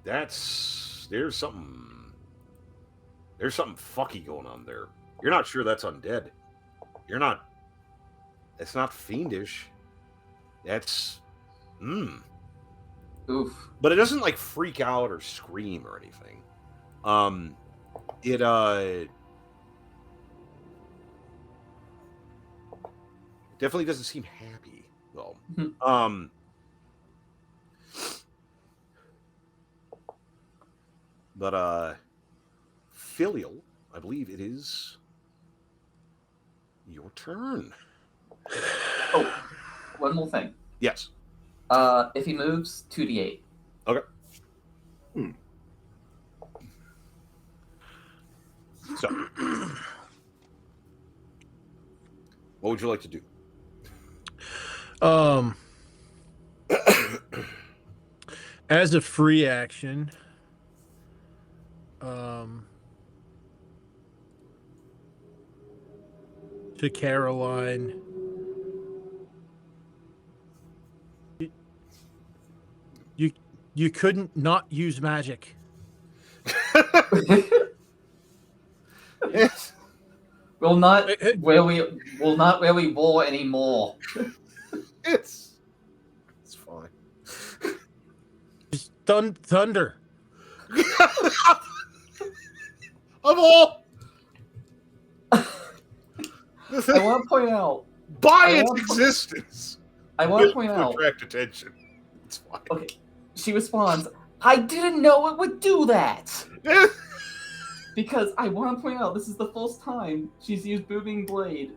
There's something fucky going on there. You're not sure that's undead. You're not. It's not fiendish. That's. Oof. But it doesn't like freak out or scream or anything. It definitely doesn't seem happy though. But filial, I believe it is your turn. Oh, one more thing. Yes. If he moves, 2d8. Okay. So, what would you like to do? As a free action, to Caroline, you couldn't not use magic. It's, Will not where we roll anymore. it's fine. Just thunder. Of all I want to point out. by I its want to- existence. I want will to point out. attract attention. It's fine. Okay, she responds. I didn't know it would do that. Because I want to point out this is the first time she's used Booming Blade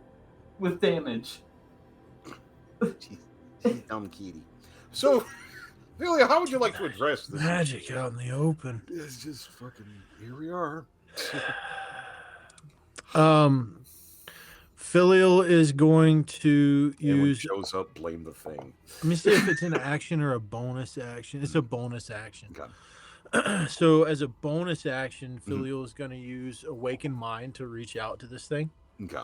with damage. She's dumb kitty. So, Julia, how would you like to address this? Magic out in the open. It's just fucking. Here we are. Filial is going to And when it use. shows up, blame the thing. Let me see if it's an action or a bonus action. It's a bonus action. Okay. So, as a bonus action, Filial is going to use Awaken Mind to reach out to this thing. Okay.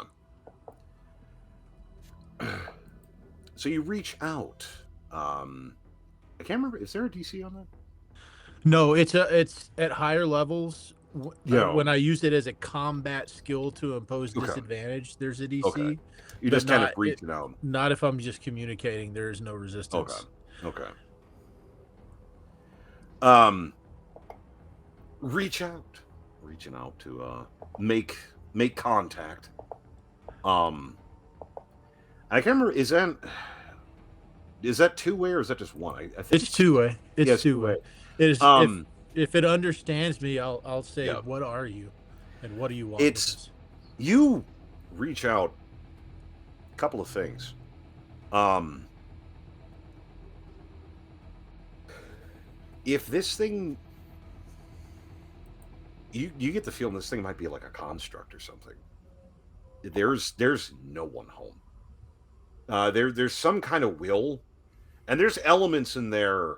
So you reach out. I can't remember. Is there a DC on that? No, it's at higher levels. Yeah. When I use it as a combat skill to impose Okay. disadvantage, there's a DC. Okay. You but just kind of not- reach it out. Not if I'm just communicating. There is no resistance. Okay. Reaching out to make contact. I can't remember. Is that two way or is that just one? I think It's two-way. It's Yeah, two-way. It is. If it understands me, I'll say, Yeah. "What are you, and what do you want?" It's- with this?" you reach out. A couple of things. If this thing, you get the feeling this thing might be like a construct or something. There's no one home. There's some kind of will, and there's elements in there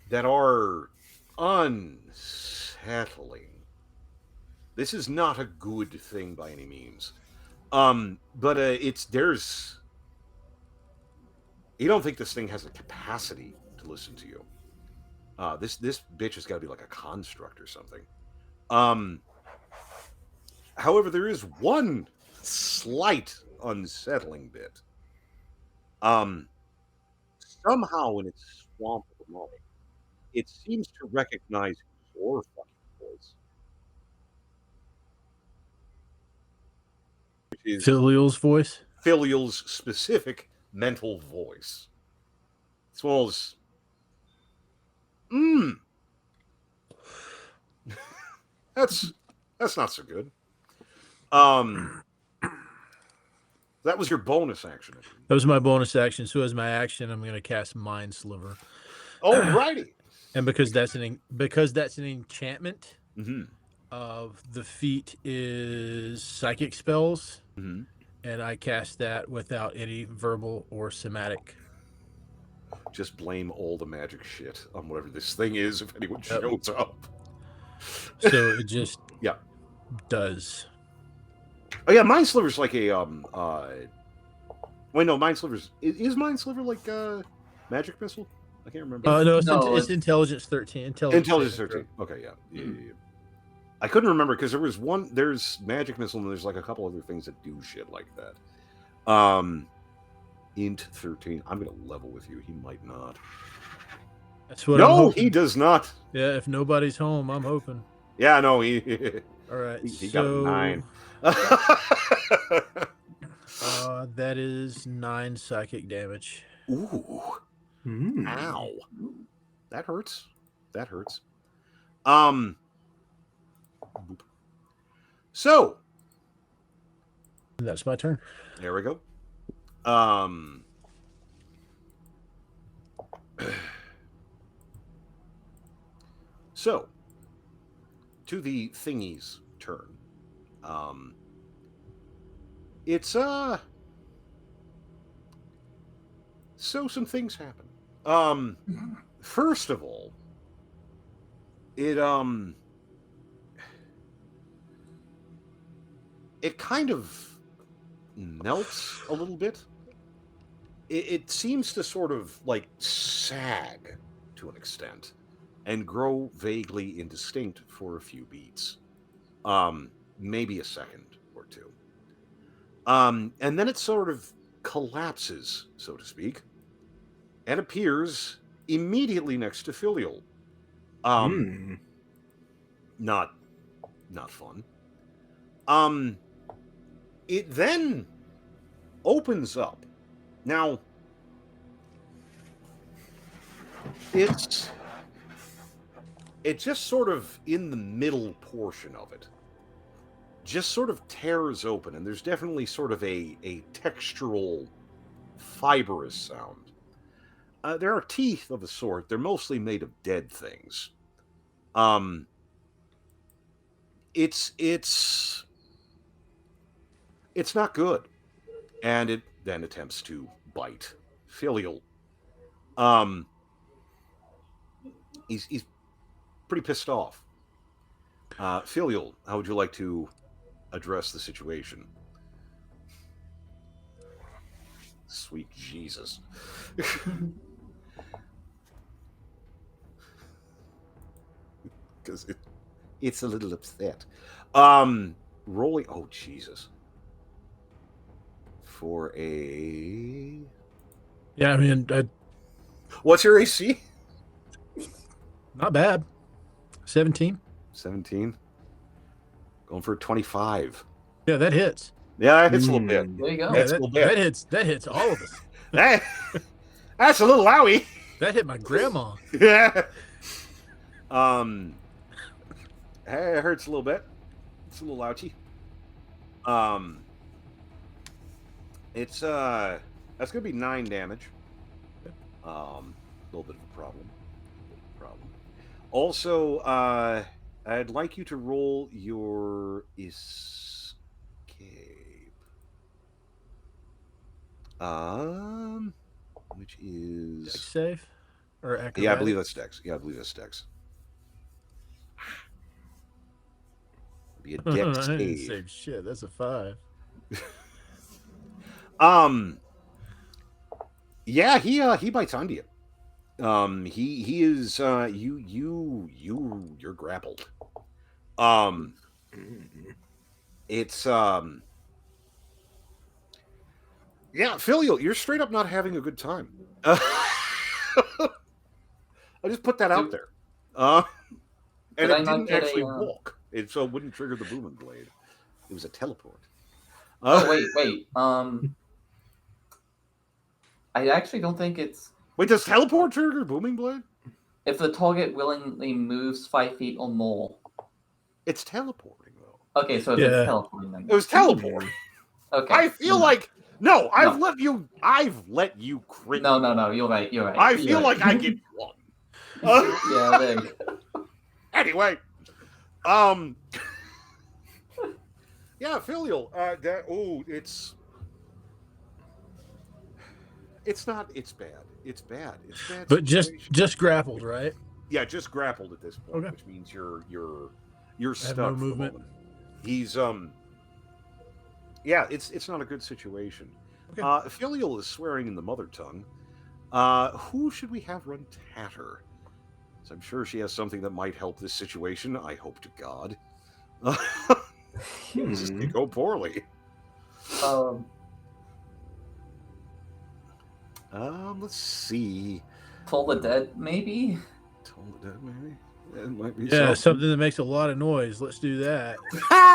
that are unsettling. This is not a good thing by any means. But there's. You don't think this thing has a capacity to listen to you. This bitch has got to be like a construct or something. However, there is one slight unsettling bit. Somehow in its swamp of the moment, it seems to recognize your fucking voice. Which is Filial's voice. Filial's specific mental voice. It's one of those. That's not so good. That was your bonus action. That was my bonus action. So as my action, I'm going to cast Mind Sliver, Alrighty. and because that's an enchantment, Mm-hmm. of the feat is psychic spells, Mm-hmm. and I cast that without any verbal or somatic. Just blame all the magic shit on whatever this thing is if anyone Yep. shows up. So it just Yeah. does. Oh yeah, Mind Sliver's like a wait, no, Mind Sliver's is Mind Sliver like magic missile? I can't remember. No, it's, No, it's intelligence 13. Intelligence 13. Okay, yeah. I couldn't remember because there's magic missile and there's like a couple other things that do shit like that. Int 13. I'm gonna level with you. He might not. That's what I'm No, hoping. he does not. Yeah, if nobody's home, I'm hoping. Yeah, no, he All right, he so got a 9. that is 9 psychic damage. Ooh. Mm. Ow. That hurts. So That's my turn. there we go. So to the thingy's turn. It's so some things happen. First of all, it kind of melts a little bit. It seems to sort of like sag to an extent and grow vaguely indistinct for a few beats. Maybe a second or two. And then it sort of collapses, so to speak, and appears immediately next to Filial. Not fun. It then opens up. Now, it's just sort of in the middle portion of it. Just sort of tears open, and there's definitely sort of a textural, fibrous sound. There are teeth of a sort. They're mostly made of dead things. It's not good, and it then attempts to bite Filial. He's pretty pissed off. Filial, how would you like to address the situation? Sweet Jesus. Because it's a little upset. Rolling. Oh, Jesus. For a. Yeah, I mean, What's your AC? not bad. 17. 17. Going for 25. Yeah, that hits. Yeah, that hits a little bit. There you go. Yeah, That's a little bit. that hits all of us. That's a little lowy. That hit my grandma. Yeah. It hurts a little bit. It's a little ouchy. It's that's gonna be 9 damage. A little bit of a problem. Also, I'd like you to roll your escape. Which is Dex save or acrobatics? Yeah, I believe that's Dex. Be a Dex I didn't save. save shit. That's a 5. Yeah, he bites onto you. He is you're grappled. It's yeah, Filial, you're straight up not having a good time. I just put that out there. And Did it I not didn't get actually a, walk. So it wouldn't trigger the booming blade. It was a teleport. Oh wait. I actually don't think it's Wait, does teleport trigger booming blade? if the target willingly moves 5 feet or more. It's teleporting though. Okay, so if Yeah. it's teleporting then. It was teleport. Okay. I feel like no, I've let you crit. No, you're right. I feel like I get one. Yeah, there you go. Anyway, yeah, Filial. It's not. It's bad. It's bad. But situation. just grappled, right? Yeah, just grappled at this point, Okay. which means you're stuck. no for the movement. moment. He's yeah, it's not a good situation. Okay. Filial is swearing in the mother tongue. Who should we have run Tatter? So I'm sure she has something that might help this situation. I hope to God. This could go poorly. Let's see. Toll the Dead, maybe? Toll the Dead, maybe? That might be Yeah, something that makes a lot of noise. Let's do that.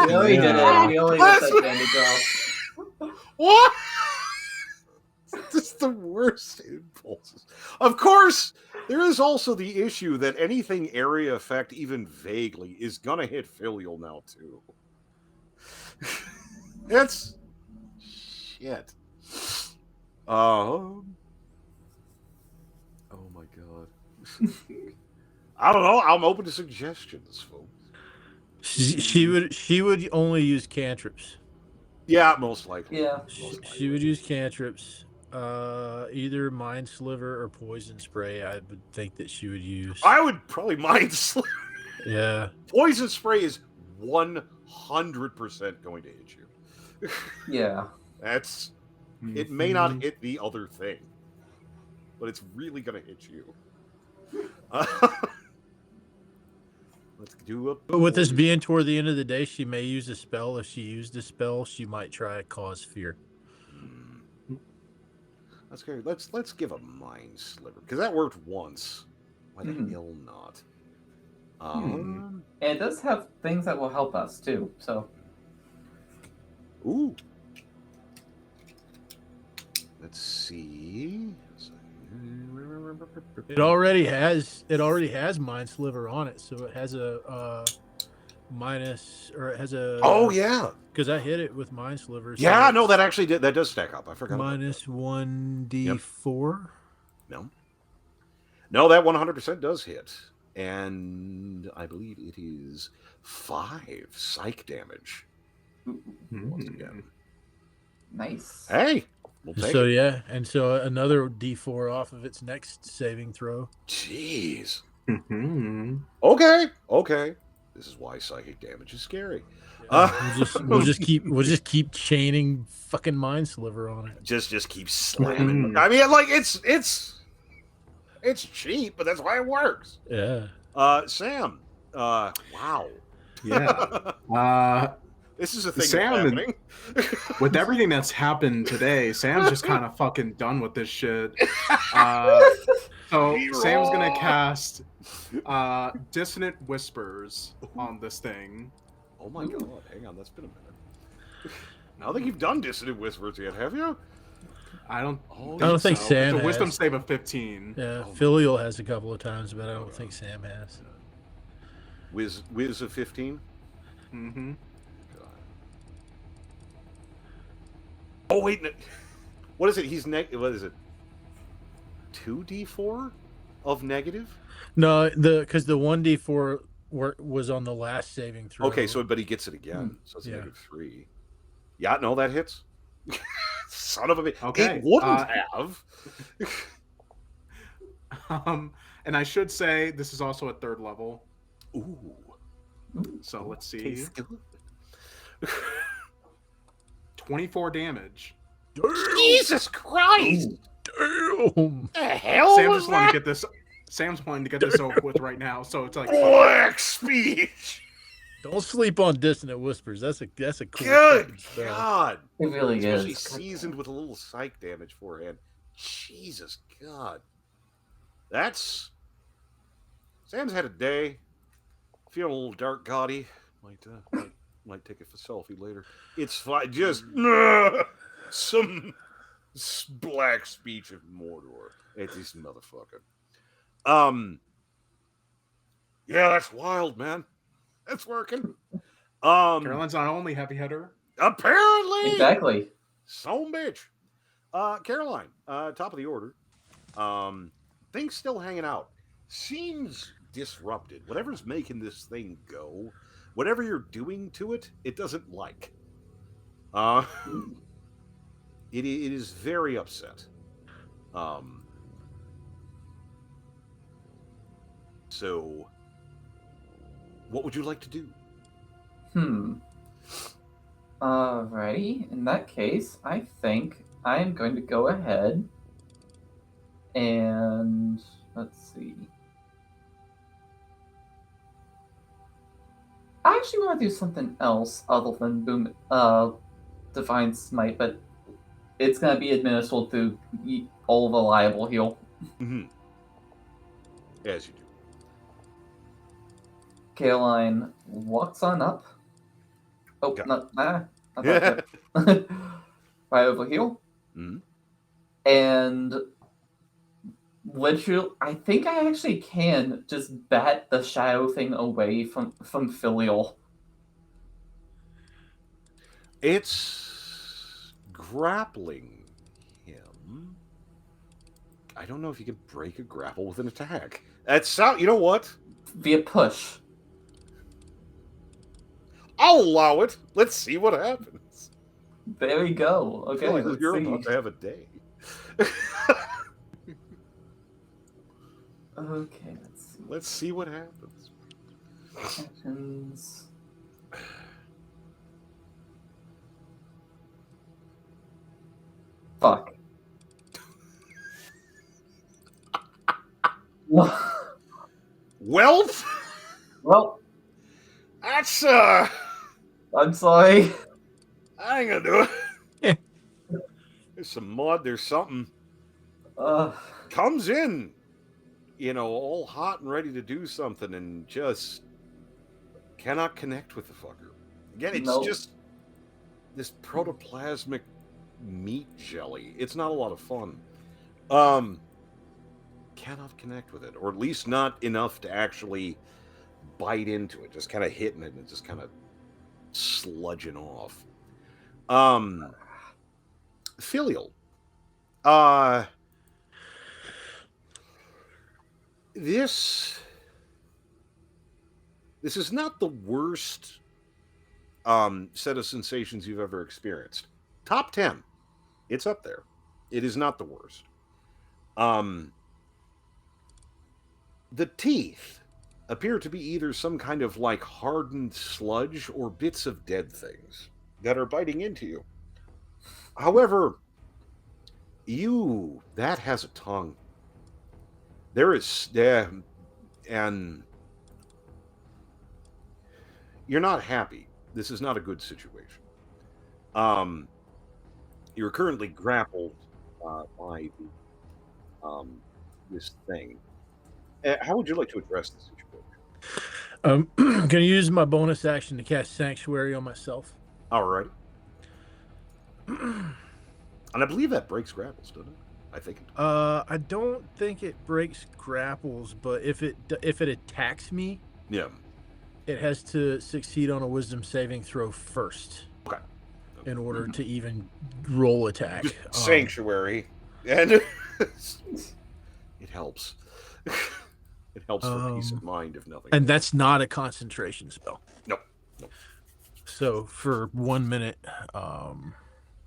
We already did it. We already got that bandage off. What? Just the worst impulses. Of course, there is also the issue that anything area effect, even vaguely, is gonna hit Filial now too. That's shit. Oh my god. I don't know. I'm open to suggestions, folks. She would only use cantrips. Yeah, most likely. Yeah. She would use cantrips. Either Mind Sliver or Poison Spray. I would think that she would use. I would probably Mind Sliver. Yeah. Poison Spray is 100% going to hit you. Yeah. That's. It may not Mhm. hit the other thing, but it's really going to hit you. Let's do a. But with this being toward the end of the day, she may use a spell. If she used a spell, she might try to cause fear. That's good. Let's give a Mind Sliver because that worked once. Why the Mhm. hell not? And it does have things that will help us too. So. Ooh. Let's see. It already has Mind Sliver on it, so it has a minus, or it has a. Oh yeah. Because I hit it with Mind Sliver. So Yeah, no, it's that actually did. That does stack up. I forgot. about minus 1d4. that. No, that 100% does hit, and I believe it is 5 psych damage. Once again. Nice. Hey, we'll take So it. yeah, and so another d4 off of its next saving throw. Jeez. Mhm. Okay. This is why psychic damage is scary. We'll just keep chaining fucking Mind Sliver on it. Just keep slamming. Mhm. I mean, like it's cheap, but that's why it works. Yeah. Sam. Wow. Yeah. This is a thing Sam that's and- happening. With everything that's happened today, Sam's just kind of fucking done with this shit. So Sam's gonna cast Dissonant Whispers on this thing. Oh my god, hang on, that's been a minute. I don't think you've done Dissonant Whispers yet, have you? I don't think so. Sam It's a wisdom has. save of 15. Yeah, Filial has a couple of times, but I don't think Sam has. Wiz of 15? Mm-hmm. Oh wait, what is it? What is it? 2d4 of negative? No, because the 1d4 was on the last saving throw. Okay, so but he gets it again, so it's Yeah. -3. Yeah, no, that hits. Son of a bitch. Okay, It wouldn't have. And I should say this is also at 3rd level. Ooh. So let's see. Tastes good. 24 damage. Jesus Christ! Damn! The hell Sam was just wanted to that? get this. Sam's wanting to get this over with right now, so it's like Black speech. Don't sleep on Dissonant Whispers. That's a cool Good fucking spell. God. It really Especially is. seasoned with a little psych damage forehand. Jesus God. That's Sam's had a day. Feeling a little dark gaudy. Might take it for selfie later. It's fine. Just some black speech of Mordor. It's this motherfucker. Yeah, that's wild, man. That's working. Caroline's not only heavy hitter. Apparently. Exactly. Son bitch. Caroline, top of the order. Things still hanging out. Seems disrupted. Whatever's making this thing go, whatever you're doing to it, it doesn't like. It is very upset. So, what would you like to do? Alrighty. In that case, I think I am going to go ahead and let's see. I actually want to do something else other than Divine Smite, but it's going to be administered through All Reliable Heal. Mm-hmm. As you do. Caroline walks on up. Oh, Yeah. not Yeah. that. Right over here. Mhm. And literally, I think I actually can just bat the shadow thing away from Filial. It's grappling him. I don't know if you can break a grapple with an attack. You know what? Via push. I'll allow it. Let's see what happens. There we go. I Okay, feel like let's you're see. about to have a day. Okay, let's see. Let's see what happens. Actions. Fuck. Well, Well, that's I'm sorry. I ain't gonna do it. There's some mud. There's something comes in, all hot and ready to do something, and just cannot connect with the fucker. Again, it's Nope. just this protoplasmic meat jelly. It's not a lot of fun. Cannot connect with it, or at least not enough to actually bite into it. Just kind of hitting it and just kind of sludging off. Filial. This is not the worst set of sensations you've ever experienced. Top 10. It's up there. It is not the worst. The teeth appear to be either some kind of like hardened sludge or bits of dead things that are biting into you. However, that has a tongue. There is, and you're not happy. This is not a good situation. You're currently grappled by this thing. How would you like to address the situation? Can I use my bonus action to cast Sanctuary on myself? All right. And I believe that breaks grapples, doesn't it? I think. I don't think it breaks grapples, but if it attacks me, Yeah. it has to succeed on a Wisdom saving throw first. Okay. In order to even roll attack. Sanctuary, and it helps. It helps for peace of mind, if nothing. And that's not a concentration spell. Nope. So for 1 minute,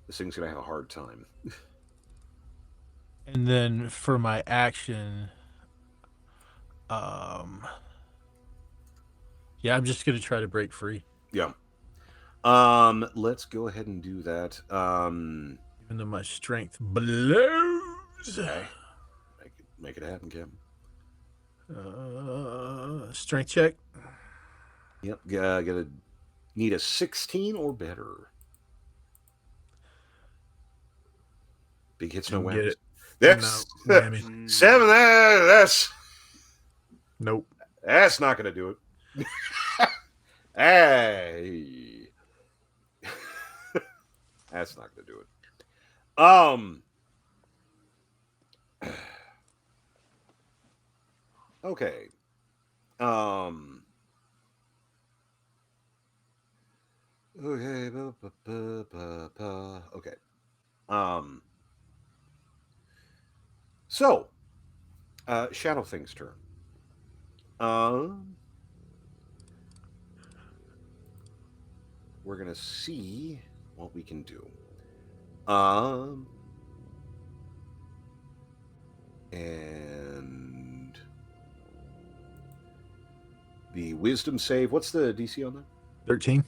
this thing's gonna have a hard time. And then for my action, yeah, I'm just gonna try to break free. Yeah. Let's go ahead and do that. Even though my strength blows. Okay. Make it happen, Kevin. Strength check. Yep. Gotta need a 16 or better. Big hits, no whammies. That's no, whammy. 7. That's nope. That's not gonna do it. Hey. That's not gonna do it. Okay. Okay. Okay. So, Shadow Thing's turn. We're gonna see what we can do. And the wisdom save. What's the DC on that? 13.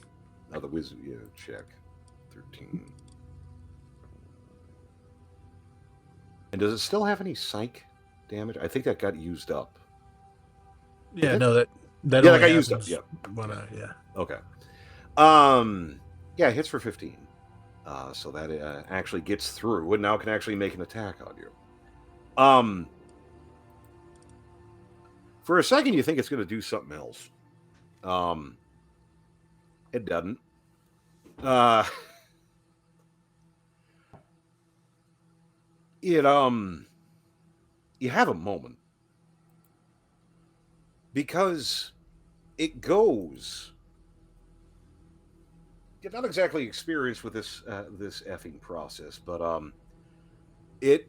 Oh, the wisdom. Yeah, check. 13. And does it still have any psych damage? I think that got used up. Yeah, no, that that only got used up. happens Yeah. when yeah. Okay. Yeah, hits for 15. So that actually gets through, and now can actually make an attack on you. For a second, you think it's going to do something else. It doesn't. You have a moment because it goes. You're not exactly experienced with this this effing process, but it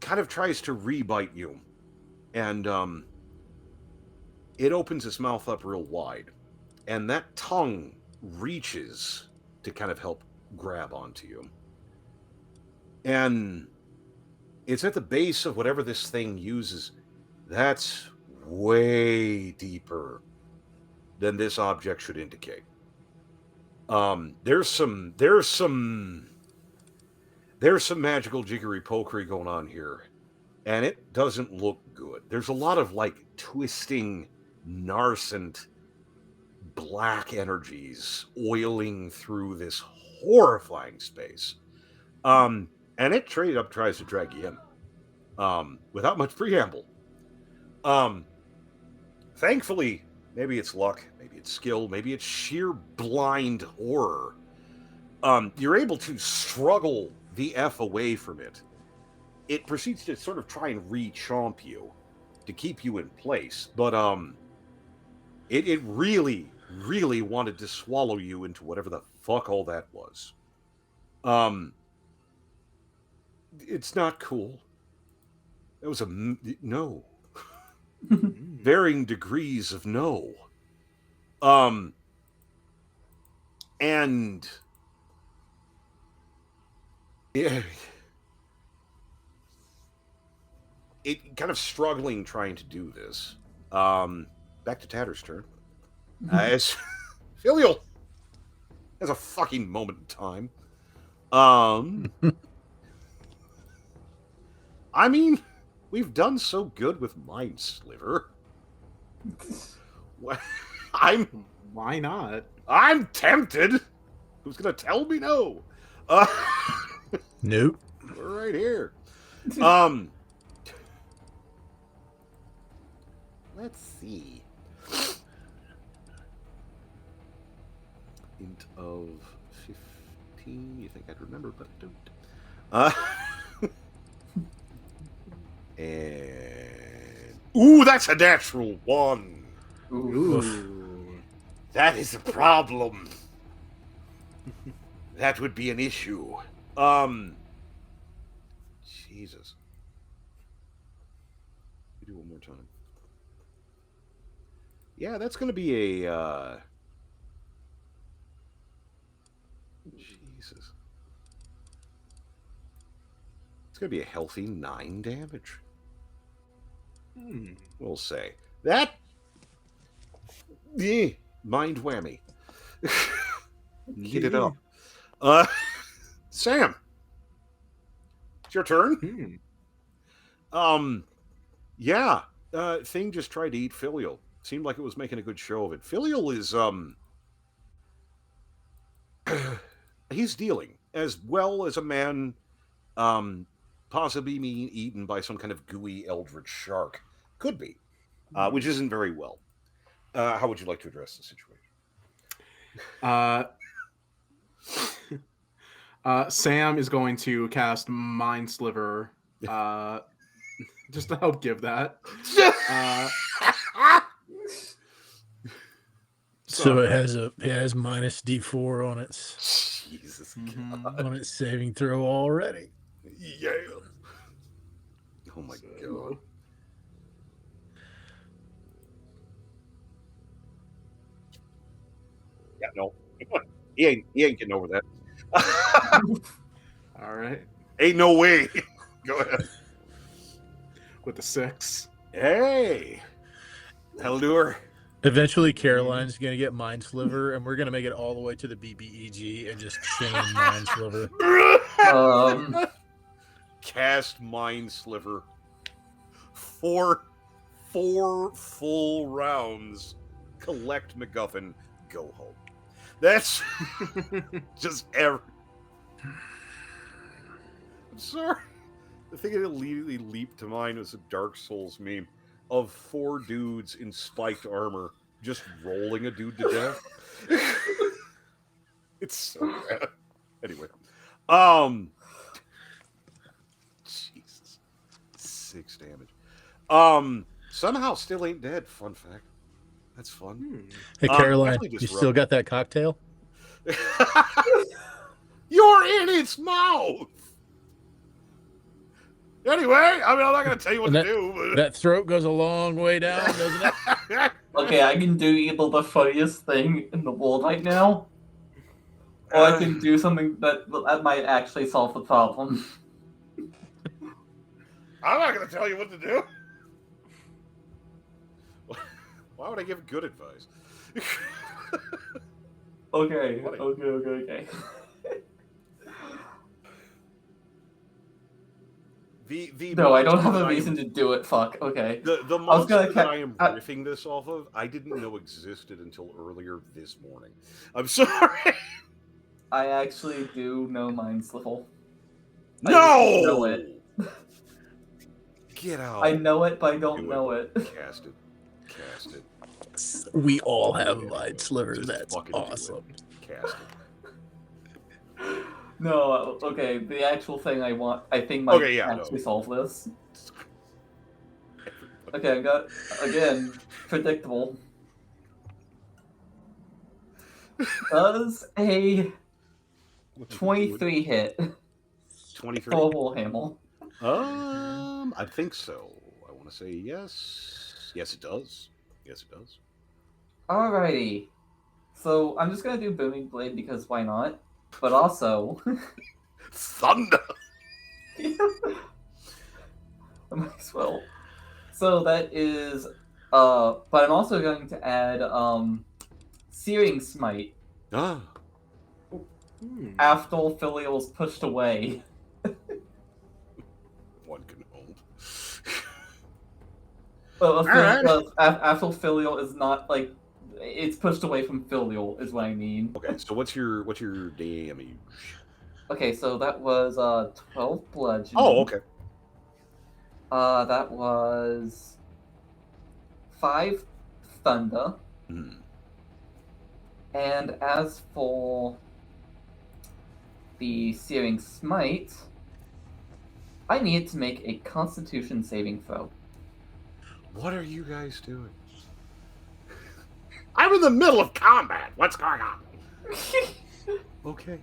kind of tries to rebite you, and it opens its mouth up real wide, and that tongue reaches to kind of help grab onto you. And it's at the base of whatever this thing uses. That's way deeper than this object should indicate. There's some magical jiggery pokery going on here, and it doesn't look good. There's a lot of like twisting, nascent black energies oiling through this horrifying space. And it straight up tries to drag you in, without much preamble. Thankfully, maybe it's luck, maybe it's skill, maybe it's sheer blind horror. You're able to struggle the F away from it. It proceeds to sort of try and re-chomp you to keep you in place, but it really, really wanted to swallow you into whatever the fuck all that was. It's not cool. It was no. Varying degrees of no. And it kind of struggling trying to do this. Back to Tatter's turn. As Filial has a fucking moment in time. I mean, we've done so good with Mind Sliver. Why not? I'm tempted. Who's gonna tell me no? Nope. We're right here. Let's see. Int of 15. You think I'd remember, but I don't. And that's a natural 1. Ooh. That is a problem. That would be an issue. Jesus. We do one more time. Yeah, that's going to be a Jesus. It's going to be a healthy 9 damage. We'll say that. Mind whammy. Get it up. Sam, it's your turn. Yeah. Thing just tried to eat Filial. Seemed like it was making a good show of it. Filial is he's dealing as well as a man possibly being eaten by some kind of gooey eldritch shark. Could be. Which isn't very well. How would you like to address the situation? Sam is going to cast Mind Sliver just to help give that. So it has minus D4 on its Jesus on its saving throw already. Yeah. Oh my god. Yeah, no. He ain't getting over that. All right. Ain't no way. Go ahead. With the 6. Hey. That'll do her. Eventually, Caroline's going to get Mind Sliver, and we're going to make it all the way to the BBEG and just chain Mind Sliver. Cast Mind Sliver. 4 full rounds. Collect MacGuffin. Go home. That's just I'm sorry. The thing that immediately leaped to mind was a Dark Souls meme of 4 dudes in spiked armor just rolling a dude to death. It's so bad. Anyway. Jesus. 6 damage. Somehow still ain't dead. Fun fact. That's fun. Hey, Caroline, you still got that cocktail? You're in its mouth. Anyway, I mean, I'm not going to tell you what to do. But... That throat goes a long way down, doesn't it? Okay, I can do either the funniest thing in the world right now, or I can do something that might actually solve the problem. I'm not going to tell you what to do. Why would I give good advice? Okay. Funny. Okay. No, I don't have monster a that I reason am- to do it. Fuck. Okay. The I was monster gonna that I am riffing this off of, I didn't know existed until earlier this morning. I'm sorry. I actually do know mine's level. I No! know it. Get out. I know it, but I don't Do know it. Cast it. Cast it. We all have Yeah, mind do it. slivers. Just That's fucking do it. awesome. Cast it. No, okay. The actual thing I think might Okay, yeah, actually no. solve this. Okay, I got again predictable. Does a 23 hit 23? for Warhammer? I think so. I want to say yes. Yes, it does. Yes, it does. Alrighty. So I'm just gonna do Booming Blade because why not? But also Thunder. I might as well. So that is but I'm also going to add Searing Smite Ah. after Filial's pushed away. One can hope. After Filial is not like it's pushed away from Filial is what I mean. Okay, so what's your damage? Okay, so that was 12 bludgeoning. Oh, okay. That was 5 thunder. Hmm. And as for the Searing Smite, I need to make a Constitution saving throw. What are you guys doing? I'm in the middle of combat. What's going on? Okay.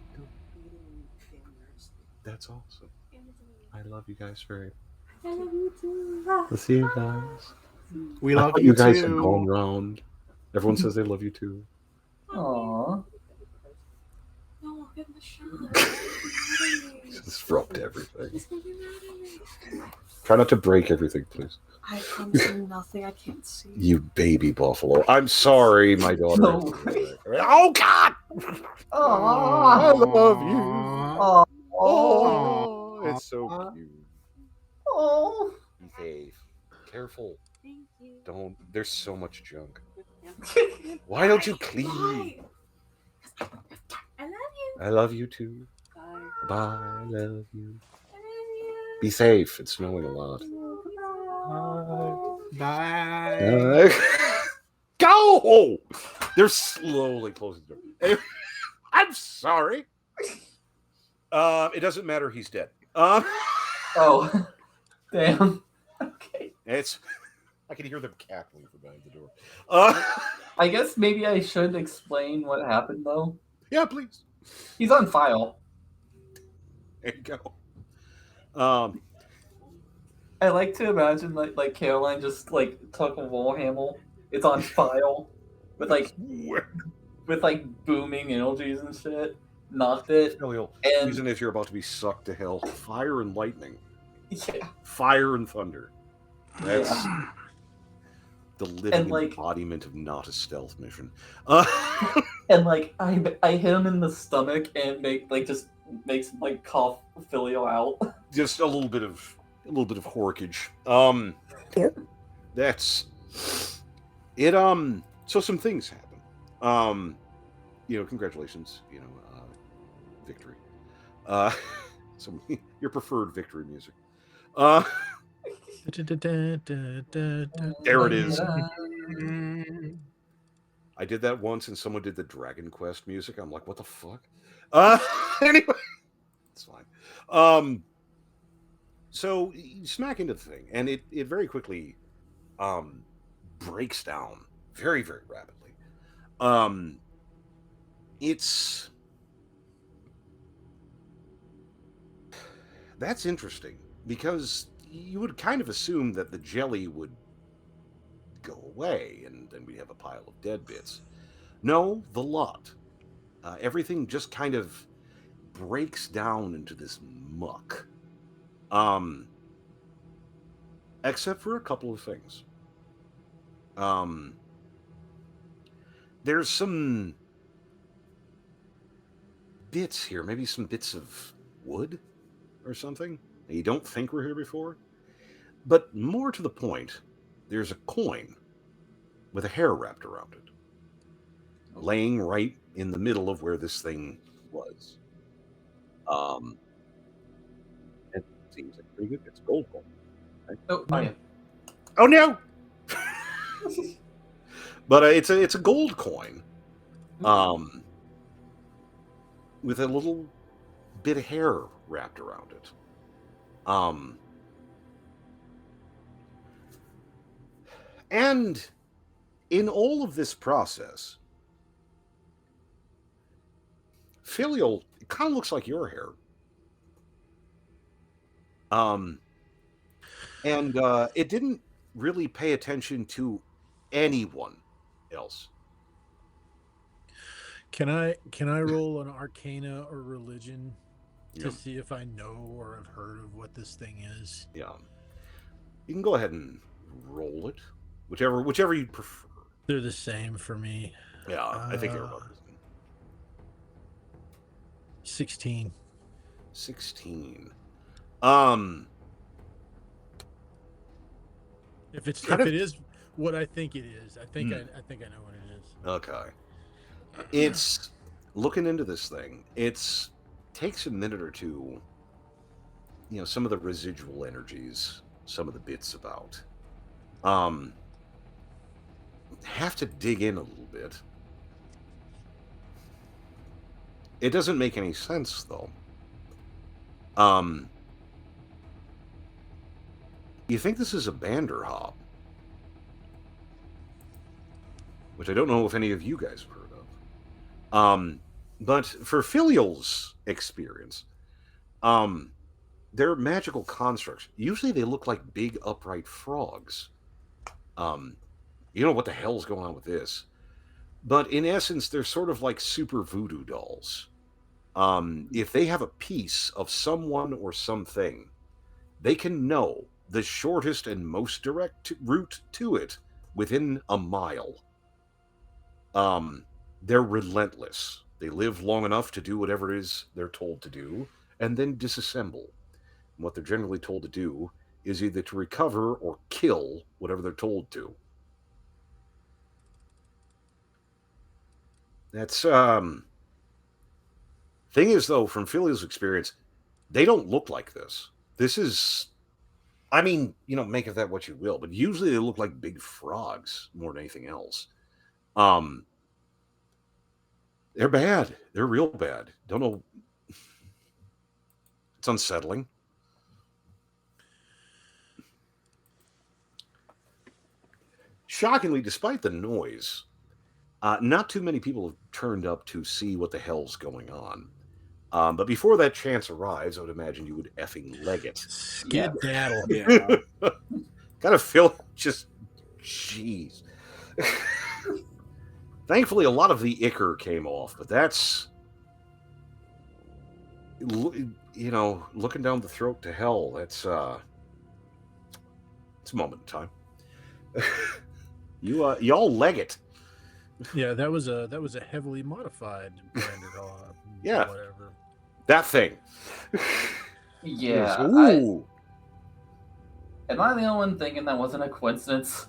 That's awesome. I love you guys very much. I love you too. I'll see you guys. We I love thought you guys had too. gone round. Everyone says they love you too. Aww. No, get in the shot. Disrupt everything. He's gonna be mad at me. Try not to break everything, please. I am seeing nothing. I can't see. You baby buffalo. I'm sorry, my daughter. No. Oh God! I Aww. love you. Aww. Oh, it's so cute. Aww. Be safe. Careful. Thank you. Don't. There's so much junk. Why don't you clean? Why? I love you. I love you too. Bye. Bye. I love you. I love you. Be safe. It's snowing a lot. Bye. Go! They're slowly closing the door. Anyway, I'm sorry. It doesn't matter. He's dead. Oh. Damn. Okay. It's. I can hear them cackling from behind the door. I guess maybe I should explain what happened though. Yeah, please. He's on file. There you go. I like to imagine like Caroline just like took a Warhammer. It's on file with like booming energies and shit. Knocked it. And Reason is you're about to be sucked to hell. Fire and lightning. yeah. Fire and thunder. That's the living And, like- embodiment of not a stealth mission. And like I hit him in the stomach and makes him like cough Filio out. Just a little bit of horkage. That's it. So some things happen. Congratulations. Victory. So your preferred victory music. There it is. I did that once, and someone did the Dragon Quest music. I'm like, what the fuck? Anyway, it's fine. So you smack into the thing, and it very quickly breaks down very, very rapidly. That's interesting, because you would kind of assume that the jelly would go away, and then we'd have a pile of dead bits. No, the lot. Everything just kind of breaks down into this muck. except for a couple of things. There's some bits here, maybe some bits of wood or something. You don't think we're here before, but more to the point, there's a coin with a hair wrapped around it, laying right in the middle of where this thing was. It seems like pretty good. It's a gold coin. Right? Oh, No. yeah. Oh no! But it's a gold coin, with a little bit of hair wrapped around it. And in all of this process, Filial, it kind of looks like your hair. And it didn't really pay attention to anyone else. Can I roll an Arcana or Religion Yeah. to see if I know or have heard of what this thing is? Yeah. You can go ahead and roll it. Whichever you prefer. They're the same for me. Yeah, I think they're about 16. 16. If it Kind of- is what I think it is, I think I know what it is. Okay. It's looking into this thing. Takes a minute or two. Some of the residual energies, some of the bits about. Have to dig in a little bit. It doesn't make any sense though. You think this is a Banderhop, which I don't know if any of you guys have heard of. But for Filial's experience, they're magical constructs. Usually they look like big upright frogs. You know what the hell's going on with this? But in essence, they're sort of like super voodoo dolls. If they have a piece of someone or something, they can know the shortest and most direct route to it within a mile. They're relentless. They live long enough to do whatever it is they're told to do, and then disassemble. And what they're generally told to do is either to recover or kill whatever they're told to. That's thing is though, from Filial's experience, they don't look like this. This is, I mean, make of that what you will, but usually they look like big frogs more than anything else. They're bad. They're real bad. Don't know. It's unsettling. Shockingly, despite the noise, not too many people have turned up to see what the hell's going on. But before that chance arrives, I would imagine you would effing leg it. Skedaddle. Yeah. Kind of feel just, jeez. Thankfully, a lot of the ichor came off, but that's, looking down the throat to hell. That's it's a moment in time. Y'all leg it. Yeah, that was a heavily modified Banderhop. Yeah. Whatever. That thing. Yeah. Ooh. Am I the only one thinking that wasn't a coincidence?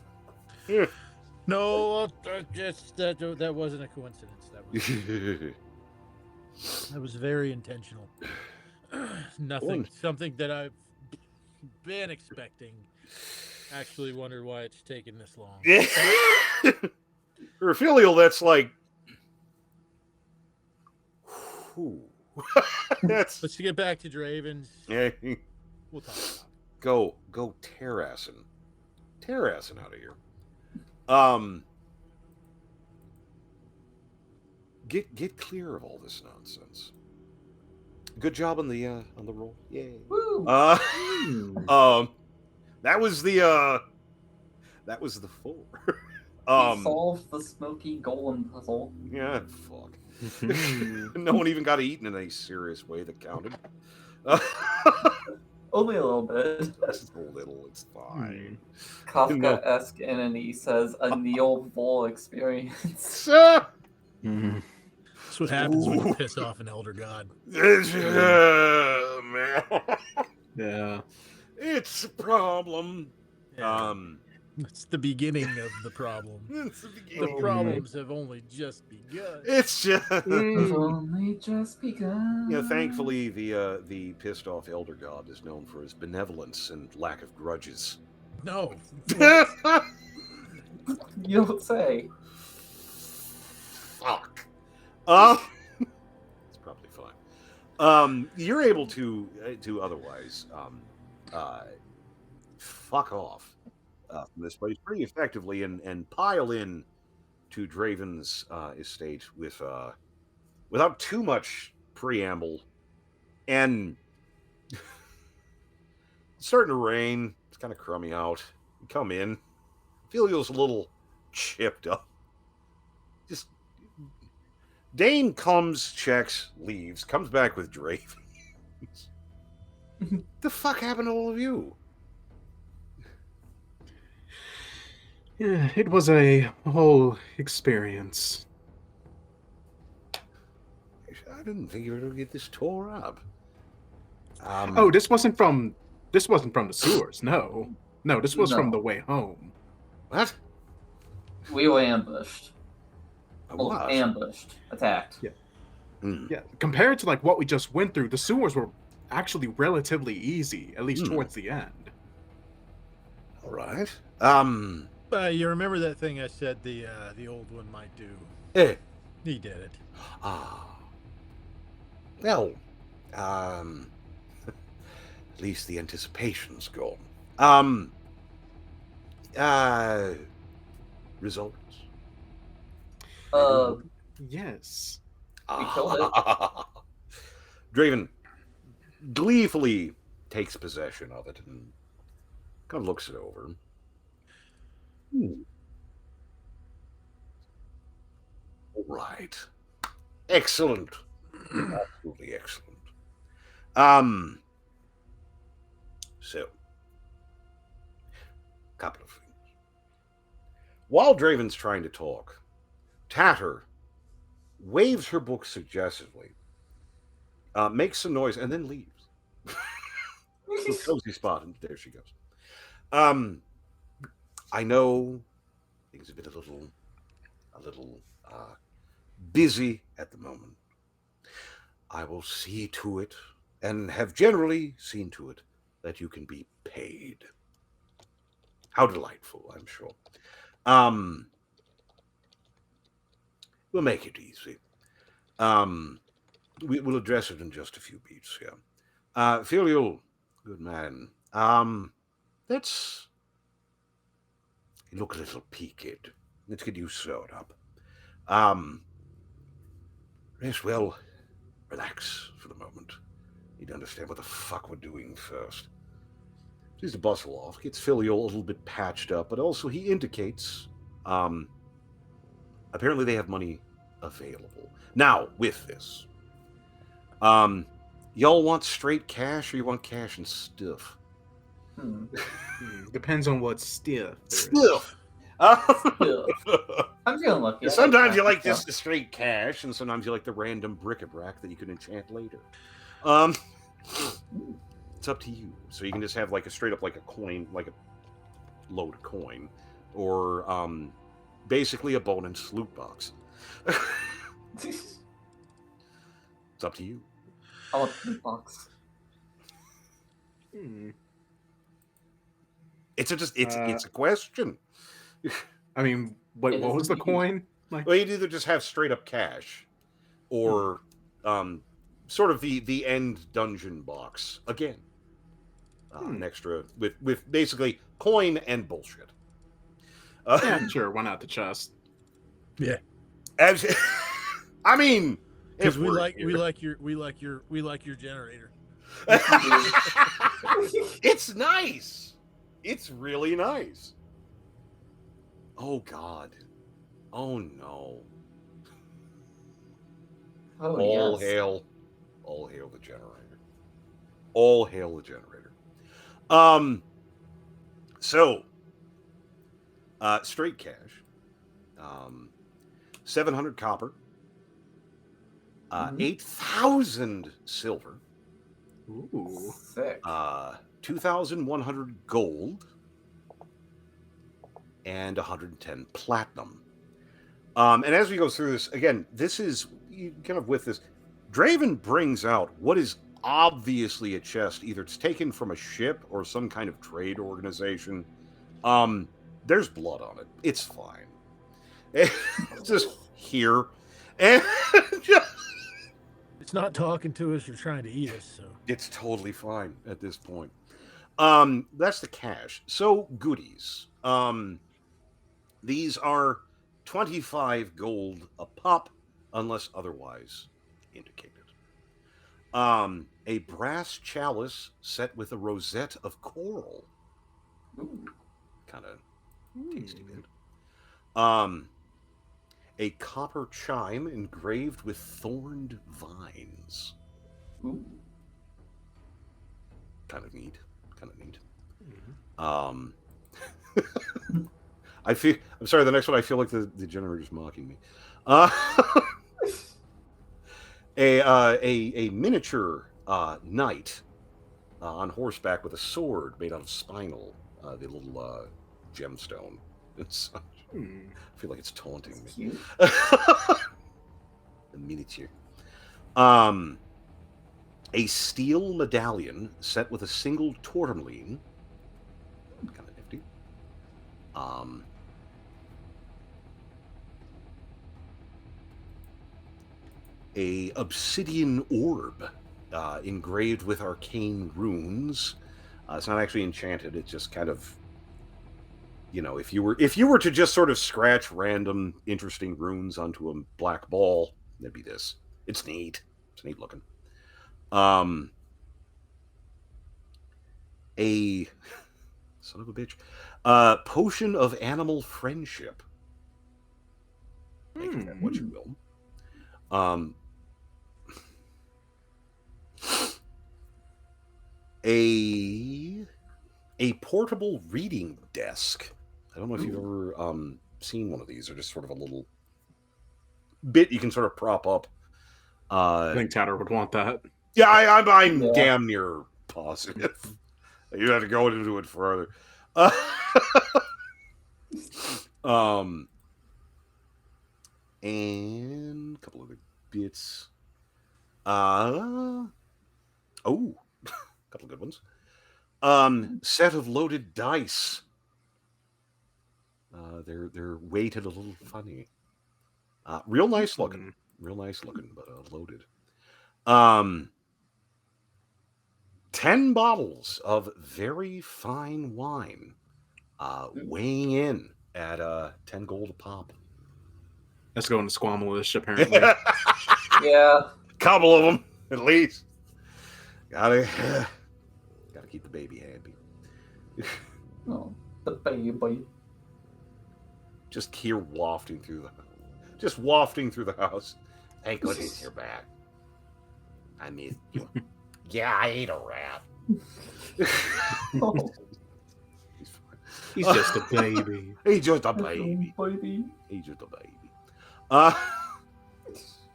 No, that wasn't a coincidence. That was very intentional. Something that I've been expecting. Actually, wonder why it's taken this long. For Filial, that's like, Let's get back to Dravens. Yeah. We'll talk about it. Go terrassing out of here. Get clear of all this nonsense. Good job on the roll. Yay. Woo! That was the 4. We solved the smoky golem puzzle. Yeah, fuck. No one even got eaten in a serious way that counted. Only a little bit. Just a little. It's fine. Kafka-esque enemy says a Neil Bull experience. Mm. That's what happens when you piss off an elder god. Man. Yeah. It's a problem. Yeah. It's the beginning of the problem. It's the The beginning. problems have only just begun. It's just We've only just begun. you know, thankfully the pissed off elder god is known for his benevolence and lack of grudges. No. You don't say. Fuck. It's probably fine. You're able to otherwise fuck off from this place pretty effectively and pile in to Draven's estate with without too much preamble. And it's starting to rain. It's kind of crummy out. You come in. Filial's a little chipped up. Just Dane comes, checks, leaves, comes back with Draven. The fuck happened to all of you? Yeah, it was a whole experience. I didn't think you were going to get this tore up. Oh, this wasn't from the sewers. No, this was from the way home. What? We were ambushed. What? Ambushed. Attacked. Yeah. Yeah. Compared to like what we just went through, the sewers were actually relatively easy, at least towards the end. All right. You remember that thing I said the old one might do? Eh. He did it. Well, at least the anticipation's gone. Results. Yes. We killed it. Draven gleefully takes possession of it and kind of looks it over. All right. Excellent. Absolutely excellent. So, couple of things. While Draven's trying to talk, Tatter waves her book suggestively, makes some noise, and then leaves. So cozy spot, and there she goes. I know things have been a little busy at the moment. I will see to it, and have generally seen to it, that you can be paid. How delightful, I'm sure. We'll make it easy. We'll address it in just a few beats here. Filial, good man. Let's look a little peaked. Let's get you sewed up. Rest well, relax for the moment. Need to understand what the fuck we're doing first. Sees the bustle off, gets Filial a little bit patched up, but also he indicates apparently they have money available. Now, with this, y'all want straight cash or you want cash and stuff? Depends on what stiff. Stuff. I'm feeling lucky. Sometimes you like just the straight cash, and sometimes you like the random bric-a-brac that you can enchant later. It's up to you. So you can just have like a straight up like a coin, like a load coin, or basically a bonus loot box. It's up to you. I want the loot box. It's a question. I mean, what was the coin? Like, well, you'd either just have straight up cash, or sort of the end dungeon box again. An extra with basically coin and bullshit. Yeah, sure. Why not the chest? Yeah. I mean, because we like your generator. It's nice. It's really nice. Oh God. Oh no. Oh, all yes. hail the generator. All hail the generator. So straight cash, 700 copper, 8,000 silver, Ooh. Sick. 2,100 gold, and 110 platinum. And as we go through this, again, this is kind of with this. Draven brings out what is obviously a chest. Either it's taken from a ship or some kind of trade organization. There's blood on it. It's fine. It's just here. And It's not talking to us or trying to eat us, so it's totally fine at this point. That's the cash. So goodies. These are 25 gold a pop, unless otherwise indicated. A brass chalice set with a rosette of coral. Kind of tasty bit. A copper chime engraved with thorned vines. Ooh. Kind of neat. I feel. I'm sorry. The next one, I feel like the generator's mocking me. A miniature knight on horseback with a sword made out of spinel. The little gemstone. It's. I feel like it's taunting me. Cute. The miniature. A steel medallion set with a single tourmaline. Kind of nifty. A obsidian orb engraved with arcane runes. It's not actually enchanted. It's just kind of, if you were to just sort of scratch random interesting runes onto a black ball, that'd be this. It's neat. It's neat looking. A son of a bitch. Potion of animal friendship. Make of that what you will. A portable reading desk. I don't know if you've ever seen one of these, or just sort of a little bit you can sort of prop up. I think Tatter would want that. Yeah, I'm damn near positive. You have to go into it further. And a couple other bits. A couple good ones. Set of loaded dice. They're weighted a little funny. Real nice looking, but loaded. 10 bottles of very fine wine, weighing in at 10 gold a pop. That's going to Squamalish, apparently. Yeah. Couple of them, at least. Gotta keep the baby happy. Oh, the baby. Just here wafting through the house. Thank goodness you're back. I missed you. Yeah, I ate a rat. Oh, He's just a baby. He's just a baby. baby. He's just a baby.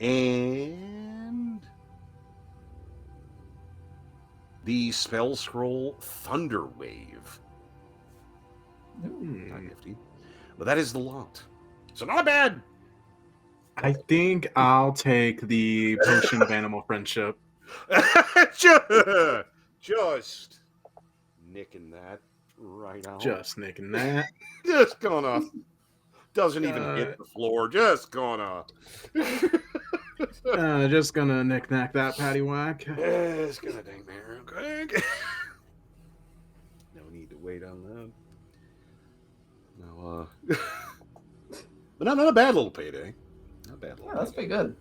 And the spell scroll Thunder Wave. Not nifty. But that is the lot. So not bad. I think I'll take the potion of animal friendship. Just nicking that right out. Just nicking that. Just gonna. Doesn't even hit the floor. Just gonna. Just gonna knick-knack that paddywhack. Just gonna dang there real quick. No need to wait on that. No, but not a bad little payday. Not bad. Yeah, that's pretty good.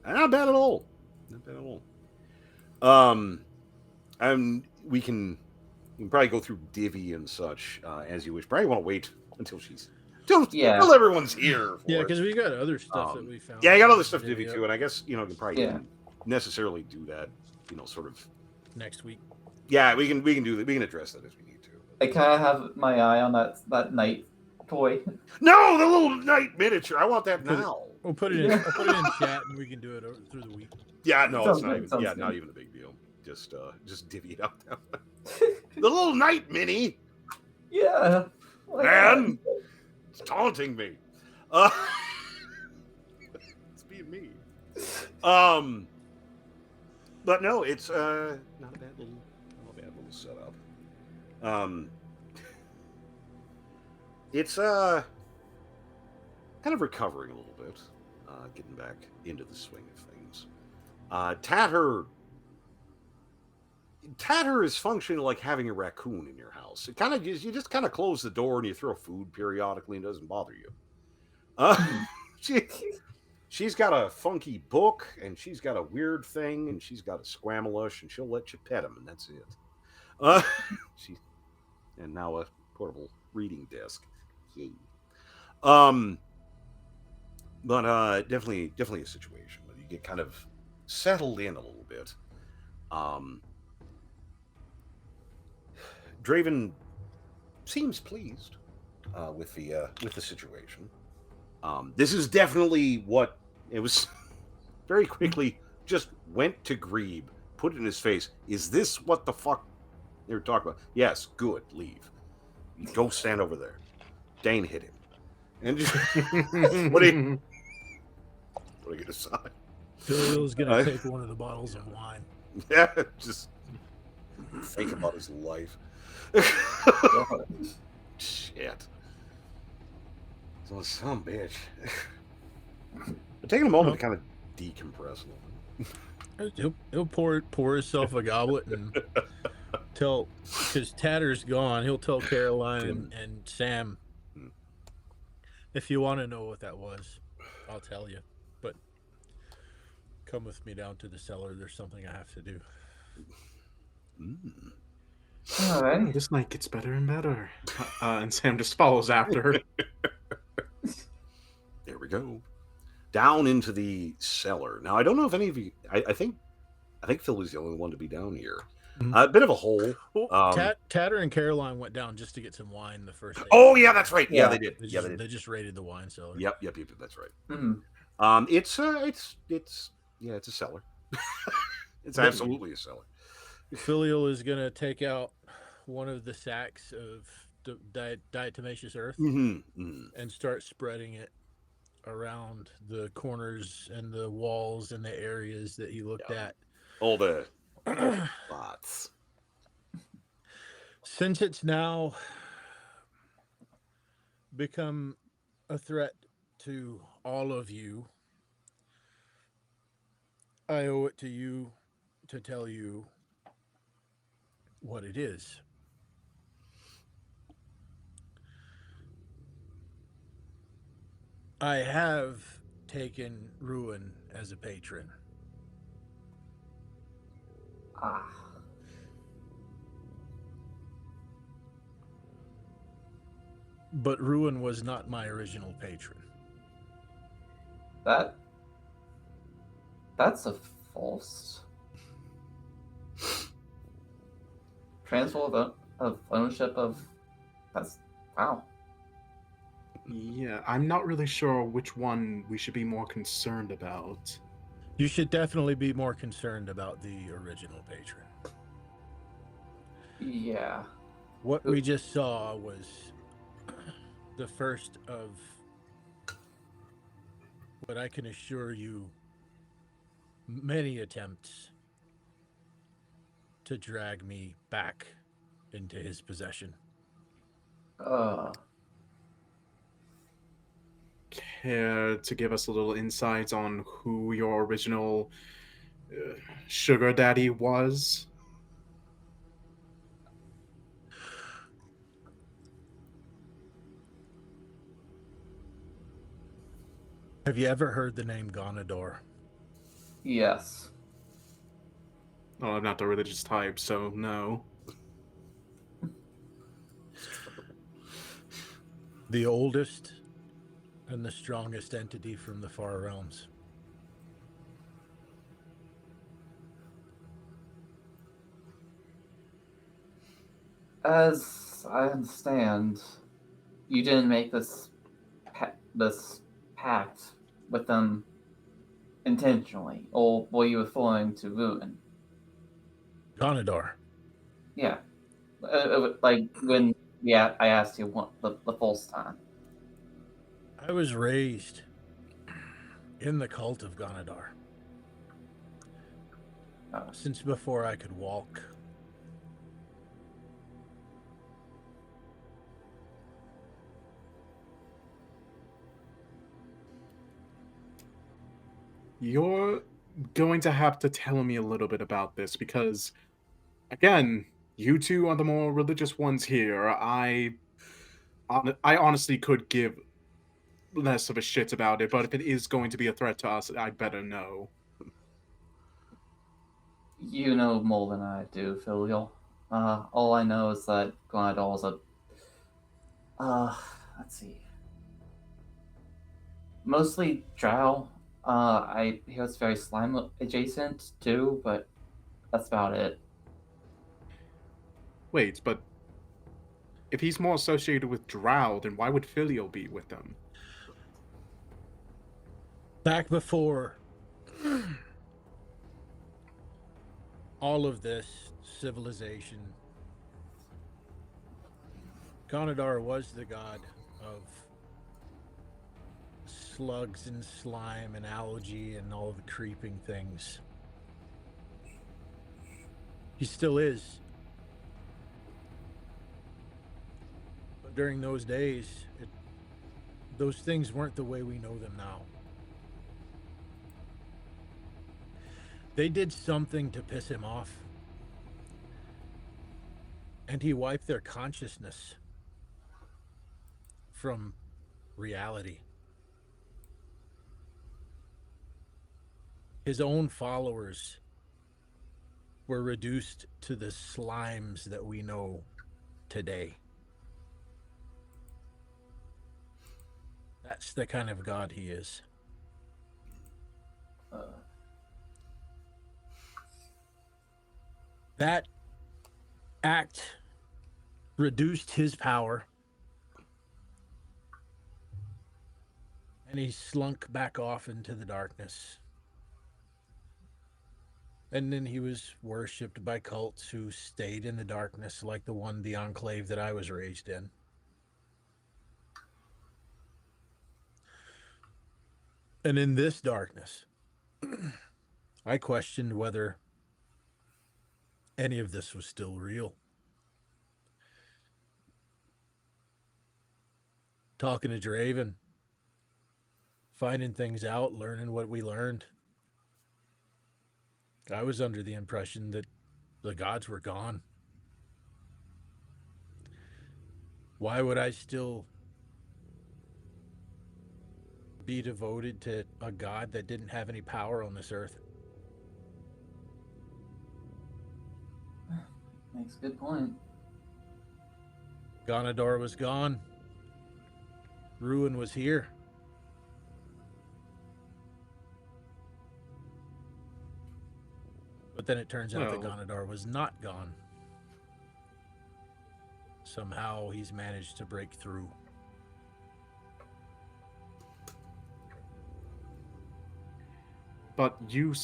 Not bad at all. Not bad at all. And we can probably go through Divvy and such as you wish. Probably want to wait until till everyone's here. Yeah, because we got other stuff that we found. Yeah, I got other stuff Divvy too, and I guess you can probably Yeah. necessarily do that. Sort of next week. Yeah, we can do that. We can address that if we need to. I kind of have my eye on that knight toy. No, the little knight miniature. I want that Put it- now. We'll put it in. I'll put it in chat, and we can do it through the week. Yeah, no, Sounds it's not good, even. sounds Yeah, good. not even a big deal. Just divvy it up. The little knight mini, Yeah. Why man, not? it's taunting me. It's being me. But no, it's not a bad little setup. It's kind of recovering a little bit, getting back into the swing of things. Tatter is functioning like having a raccoon in your house. It kind of you just kind of close the door and you throw food periodically and it doesn't bother you. She's got a funky book and she's got a weird thing and she's got a squamelush and she'll let you pet him and that's it. She and now a portable reading desk. Yay. But definitely a situation where you get kind of settled in a little bit. Draven seems pleased with the situation. This is definitely what it was. Very quickly, just went to Grebe, put it in his face. Is this what the fuck they were talking about? Yes, good. Leave. Go stand over there. Dane hit him. And just, what do you decide? Phil's gonna take one of the bottles of wine. Yeah, just think about his life. Shit. So some bitch. But taking a moment to kind of decompress a little bit. He'll pour himself a goblet and tell, because Tatter's gone. He'll tell Caroline and Sam, if you want to know what that was, I'll tell you. But come with me down to the cellar. There's something I have to do. All right. This night gets better and better. And Sam just follows after. There we go. Down into the cellar. Now I don't know if any of you. I think Phil was the only one to be down here. A bit of a hole. Well, Tatter and Caroline went down just to get some wine the first day. Oh yeah, that's right. Yeah, they did. They just raided the wine cellar. Yep. That's right. Mm-hmm. It's a cellar. It's absolutely a cellar. Filial is gonna take out one of the sacks of diatomaceous earth and start spreading it around the corners and the walls and the areas that he looked at. All the spots. Since it's now become a threat to all of you, I owe it to you to tell you what it is. I have taken Ruin as a patron. But Ruin was not my original patron. That's a false transfer of ownership of. That's wow. Yeah, I'm not really sure which one we should be more concerned about. You should definitely be more concerned about the original patron. Yeah. What we just saw was the first of what I can assure you many attempts to drag me back into his possession. Care to give us a little insight on who your original sugar daddy was? Have you ever heard the name Gonador? Yes. Oh, I'm not the religious type, so no. The oldest and the strongest entity from the far realms. As I understand, you didn't make this pact with them intentionally, or were you referring to ruin? Ganadar. Yeah, like when I asked you the first time. I was raised in the cult of Ganadar since before I could walk. You're going to have to tell me a little bit about this because, again, you two are the more religious ones here. I honestly could give less of a shit about it, but if it is going to be a threat to us, I better know. You know more than I do, Filial. All I know is that Glidol is a let's see, mostly drow. I hear it's very slime adjacent too, but that's about it. Wait, but if he's more associated with Drow, then why would Filial be with them? Back before all of this civilization, Ganadar was the god of slugs and slime and algae and all the creeping things. He still is. But during those days, those things weren't the way we know them now. They did something to piss him off. And he wiped their consciousness from reality. His own followers were reduced to the slimes that we know today. That's the kind of god he is. That act reduced his power, and he slunk back off into the darkness. And then he was worshipped by cults who stayed in the darkness, like the enclave that I was raised in. And in this darkness, I questioned whether any of this was still real. Talking to Draven, finding things out, learning what we learned. I was under the impression that the gods were gone. Why would I still be devoted to a god that didn't have any power on this earth? Makes a good point. Ganador was gone. Ruin was here. But then it turns out that Ganador was not gone. Somehow he's managed to break through. But you...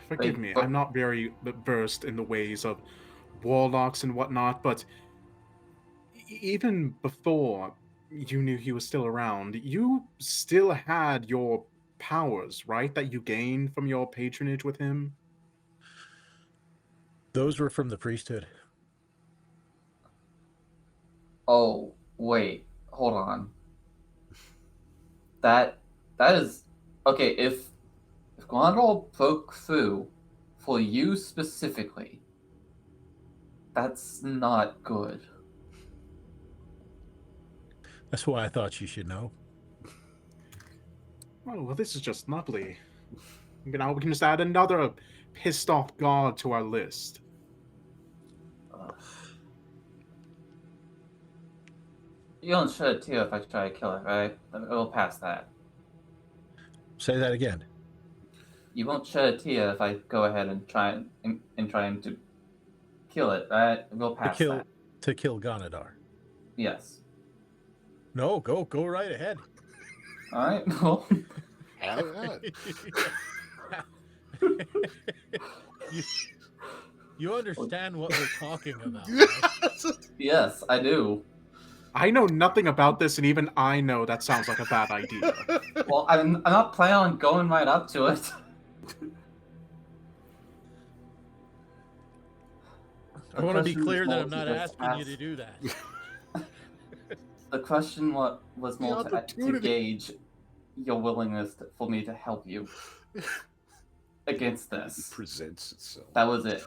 Forgive me, I'm not very versed in the ways of warlocks and whatnot, but even before you knew he was still around, you still had your powers, right? That you gained from your patronage with him? Those were from the priesthood. Oh, wait. Hold on. That is okay, if Gondor broke through for you specifically, that's not good. That's why I thought you should know. Oh, well, this is just lovely. Now we can just add another pissed off god to our list. You don't shed a tear if I try to kill it, right? It'll pass that. Say that again. You won't shed a tear if I go ahead and try and do. kill it. We'll pass that. To kill Ganadar. Yes. No, go right ahead. All right. Well, Have that. You understand what we're talking about, right? yes, I do. I know nothing about this, and even I know that sounds like a bad idea. Well, I'm not planning on going right up to it. I want to be question clear was that more I'm not to just asking you ask- to do that. The question was more to opportunity. gauge your willingness for me to help you against It this. presents itself. That was it.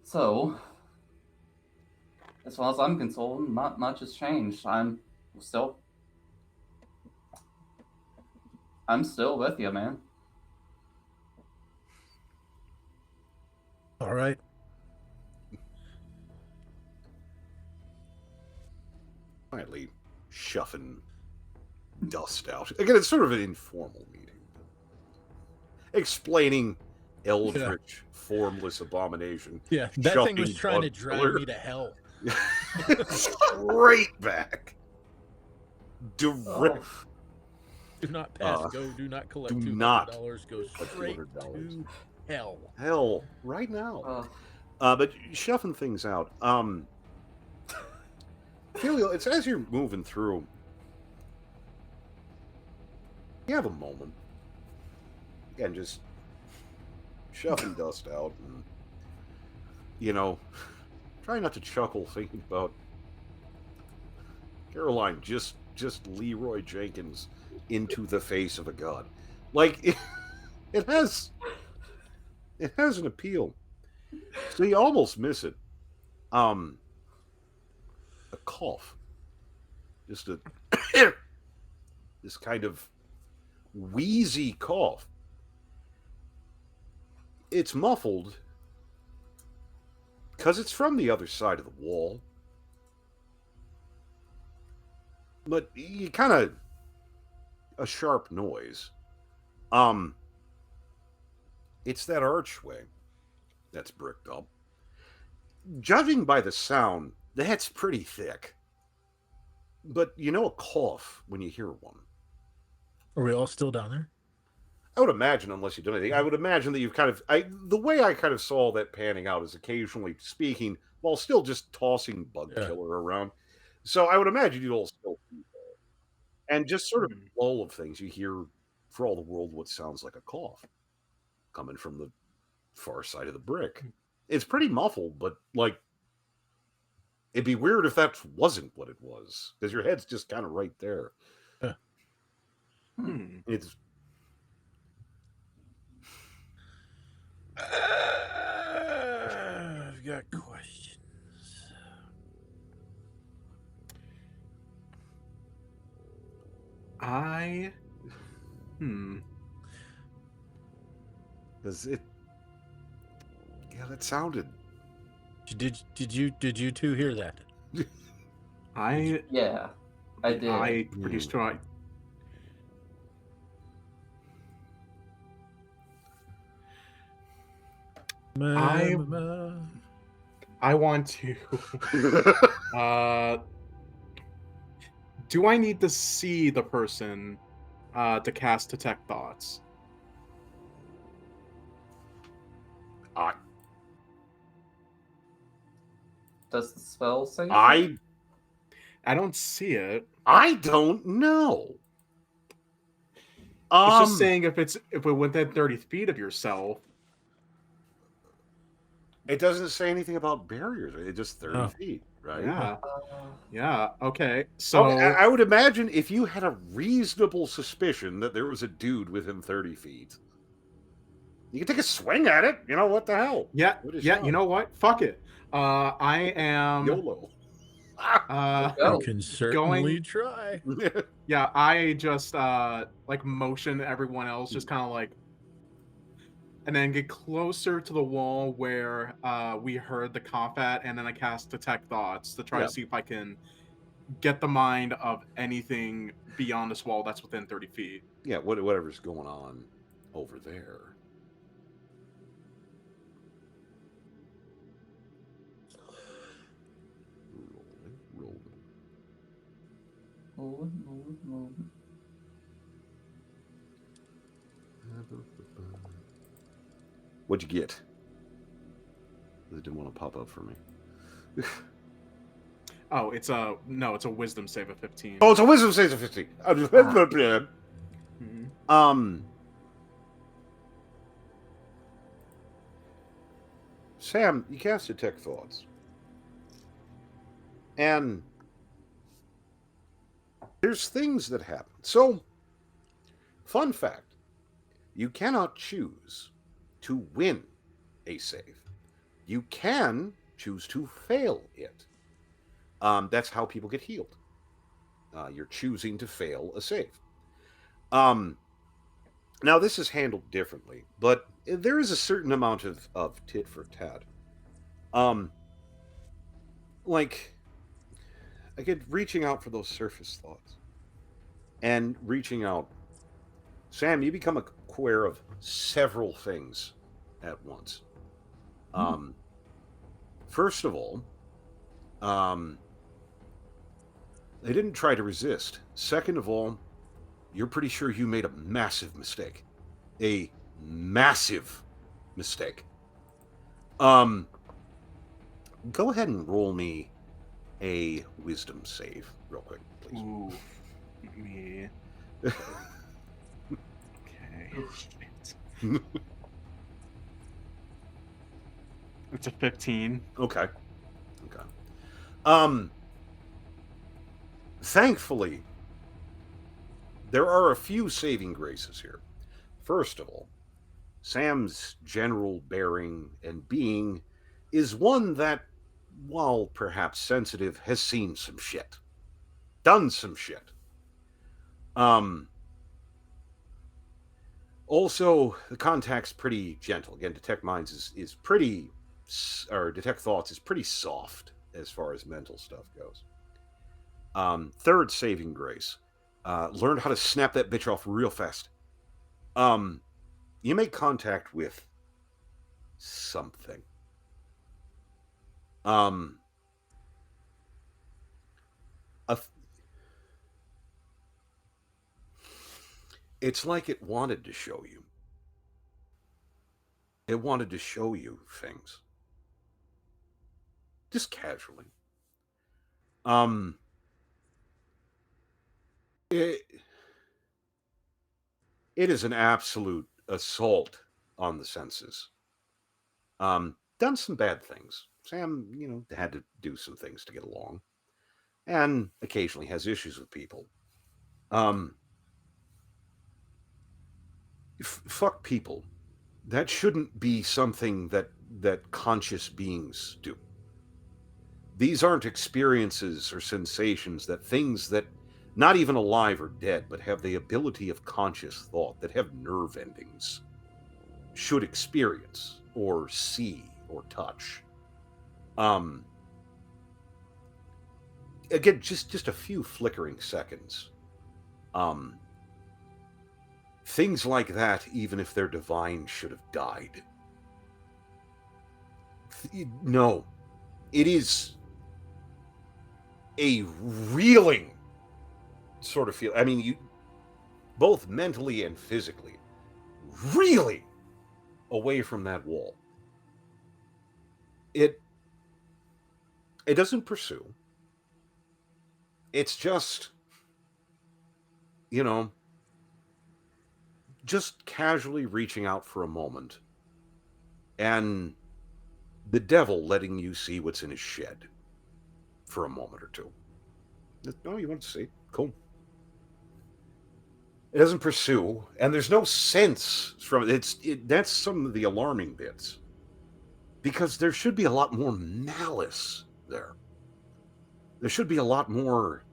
So, as far as I'm concerned, not much has changed. I'm still with you, man. All right. Quietly shuffling dust out. Again, it's sort of an informal meeting. Eldritch, formless abomination. Yeah, that thing Shocking was trying to bug drag killer. me to hell. Straight back. Direct. Oh, Do not pass go. Do not collect do $200. not Go straight $200. to hell. Hell, right now. oh. But shuffling things out. Filio, it's as you're moving through. You have a moment. Again, just shuffling dust out, and try not to chuckle thinking about Caroline just Leroy Jenkins into the face of a god. Like it has an appeal. So you almost miss it. A cough. Just a this kind of wheezy cough. It's muffled because it's from the other side of the wall. But you kind of a sharp noise. It's that archway that's bricked up. Judging by the sound, that's pretty thick. But a cough when you hear one. Are we all still down there? I would imagine, unless you do anything, I would imagine that you've the way I kind of saw that panning out is occasionally speaking while still just tossing bug killer around. So I would imagine you'd all still be there. And just sort of lull of things, you hear, for all the world, what sounds like a cough coming from the far side of the brick. It's pretty muffled, but it'd be weird if that wasn't what it was, because your head's just kind of right there. It's I've got questions. Does it? Yeah, that sounded. Did you two hear that? Yeah, I did. I pretty sure I want to. Do I need to see the person to cast Detect Thoughts? Does the spell say? I don't see it. I don't know. It's just saying if we're within 30 feet of yourself. It doesn't say anything about barriers. It's just 30 feet, right? Yeah. Yeah. Okay. So I would imagine if you had a reasonable suspicion that there was a dude within 30 feet, you could take a swing at it. What the hell? Yeah. Yeah. You know what? Fuck it. I am YOLO. You can certainly try. Yeah. I just motion everyone else, just kind of and then get closer to the wall where we heard the cough at, and then I cast Detect Thoughts to try to see if I can get the mind of anything beyond this wall that's within 30 feet. Yeah, whatever's going on over there. What'd you get? It didn't want to pop up for me. Oh, it's a wisdom save of 15. Oh, it's a wisdom save of 15. Mhm. Sam, you cast Detect Thoughts. And there's things that happen. So, fun fact, you cannot choose to win a save. You can choose to fail it. That's how people get healed. You're choosing to fail a save. Now, this is handled differently, but there is a certain amount of tit for tat. Like, again, reaching out for those surface thoughts. And reaching out. Sam, you become aware of several things at once. First of all, they didn't try to resist. Second of all, you're pretty sure you made a massive mistake. A massive mistake. Go ahead and roll me a wisdom save real quick, please. Ooh. Yeah. Okay. It's a 15. Okay. Thankfully, there are a few saving graces here. First of all, Sam's general bearing and being is one that, while perhaps sensitive, has seen some shit. Done some shit. Also, the contact's pretty gentle. Again, Detect Minds is pretty, or Detect Thoughts is pretty soft as far as mental stuff goes. Third saving grace. Learn how to snap that bitch off real fast. You make contact with something. It's like it wanted to show you. It wanted to show you things. Just casually. It is an absolute assault on the senses. Done some bad things. Sam, had to do some things to get along. And occasionally has issues with people. Fuck people. That shouldn't be something that conscious beings do. These aren't experiences or sensations that things that not even alive or dead, but have the ability of conscious thought, that have nerve endings, should experience or see or touch. Again, just a few flickering seconds. Things like that, even if they're divine, should have died. No, it is a reeling sort of feel. I mean, you both mentally and physically reeling away from that wall. It doesn't pursue. It's just, just casually reaching out for a moment, and the devil letting you see what's in his shed for a moment or two. No, you want to see? Cool. It doesn't pursue, and there's no sense from it. That's some of the alarming bits, because there should be a lot more malice there. There should be a lot more.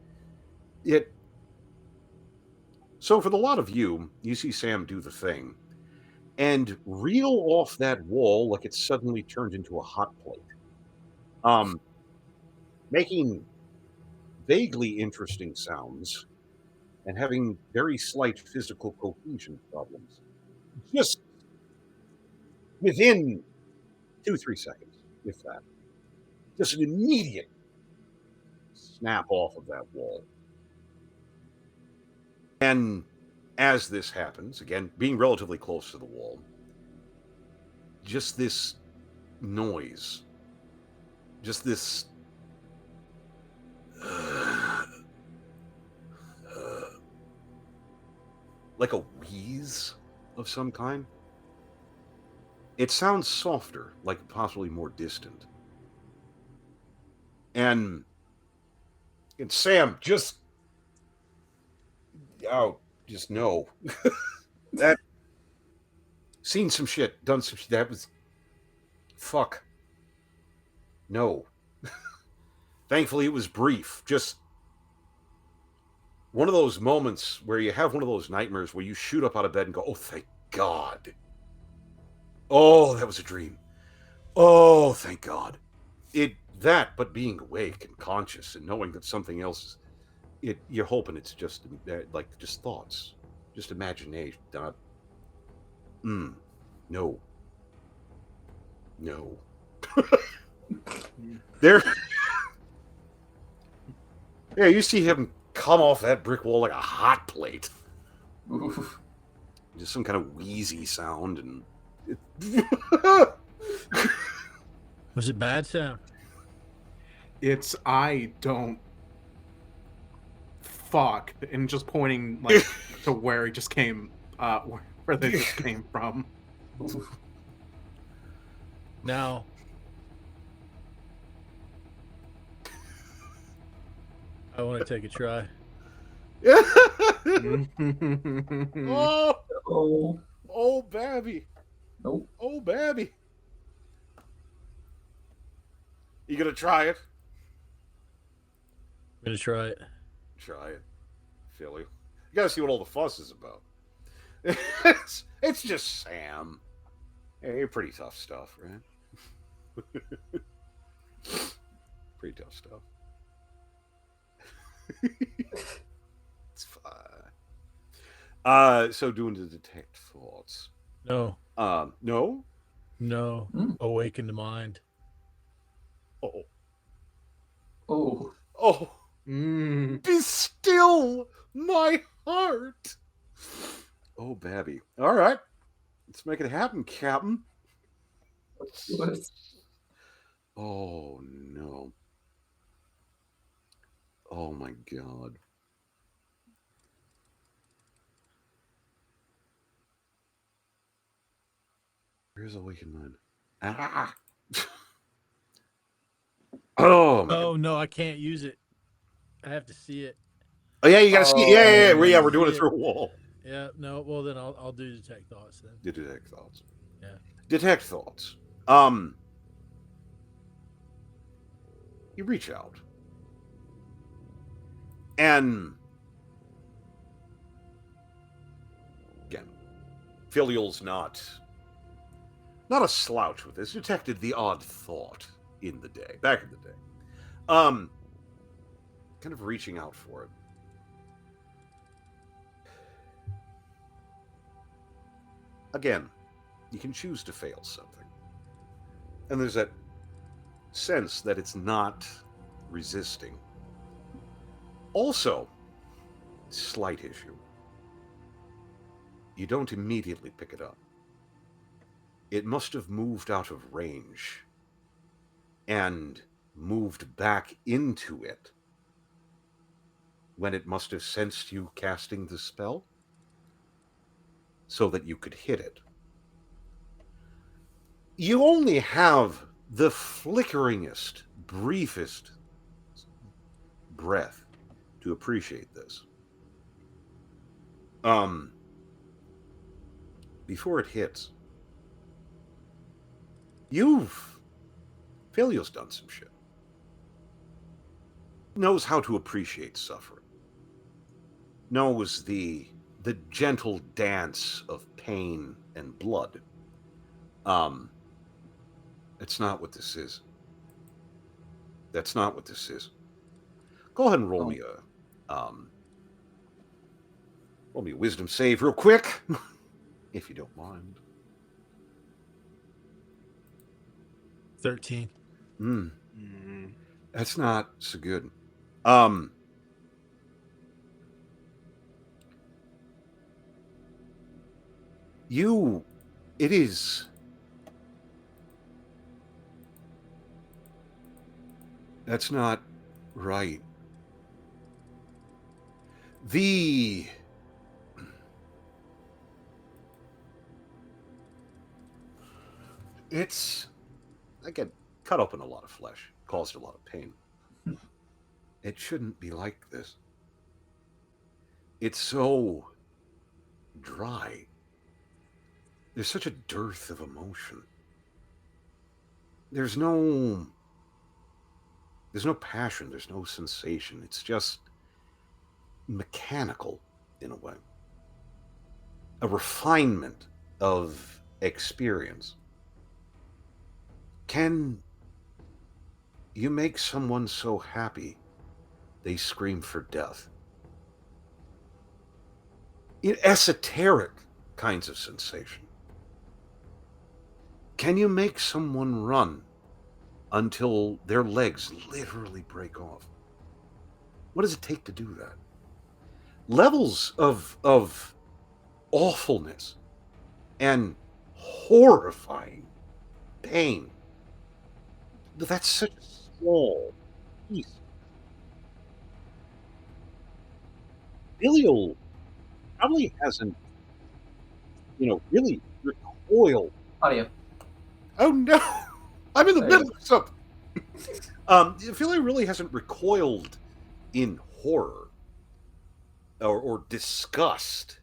So for the lot of you see Sam do the thing and reel off that wall like it suddenly turned into a hot plate, making vaguely interesting sounds and having very slight physical cohesion problems. Just within 2-3 seconds, if that. Just an immediate snap off of that wall. And as this happens, again, being relatively close to the wall, just this noise, just this like a wheeze of some kind. It sounds softer, like possibly more distant. And Sam, just know that seen some shit, done some shit. That was fuck. No. Thankfully, it was brief. Just one of those moments where you have one of those nightmares where you shoot up out of bed and go, "Oh, thank God. Oh, that was a dream. Oh, thank God." But being awake and conscious and knowing that something else is, you're hoping it's just like just thoughts, just imagination. No. There. Yeah, you see him come off that brick wall like a hot plate. Oof. Just some kind of wheezy sound, and Was it bad, Sam? It's I don't fuck, and just pointing like to where he just came, where they just came from. Now, I want to take a try. Oh, Babby. Nope. Oh, Babby. You gonna try it? I'm gonna try it. Try it, Philly. You gotta see what all the fuss is about. It's just Sam. Hey, pretty tough stuff, right? Pretty tough stuff. It's fine. So doing the detect thoughts. No. No? No. Awaken the mind. Oh. Oh. Oh. Be still, my heart. Oh, Babby. All right. Let's make it happen, Captain. Oh, no. Oh, my God. Where's Awakened Mind? Ah! Oh, my Oh God. no, I can't use it. I have to see it. Oh, yeah, you gotta see it. Yeah. We're doing it See through a wall. Yeah, no, well then I'll do detect thoughts then. Detect thoughts. Yeah. Detect thoughts. You reach out. And again, Filial's not a slouch with this. Detected the odd thought in the day, back in the day. Kind of reaching out for it. Again, you can choose to fail something. And there's that sense that it's not resisting. Also, slight issue. You don't immediately pick it up. It must have moved out of range and moved back into it when it must have sensed you casting the spell so that you could hit it. You only have the flickeringest, briefest breath to appreciate this. Before it hits, Filial's done some shit. Knows how to appreciate suffering. Knows the gentle dance of pain and blood. That's not what this is. That's not what this is. Go ahead and roll me a wisdom save real quick, if you don't mind. 13. That's not so good. It is. That's not right. I get cut open a lot of flesh, caused a lot of pain. It shouldn't be like this. It's so dry. There's such a dearth of emotion. There's no passion, there's no sensation. It's just mechanical in a way. A refinement of experience. Can you make someone so happy they scream for death? Esoteric kinds of sensation. Can you make someone run until their legs literally break off? What does it take to do that? Levels of awfulness and horrifying pain. That's such a small piece. Belial probably hasn't, really recoiled. Audio. Oh no! I'm in the There middle you of something. Philly really hasn't recoiled in horror or disgust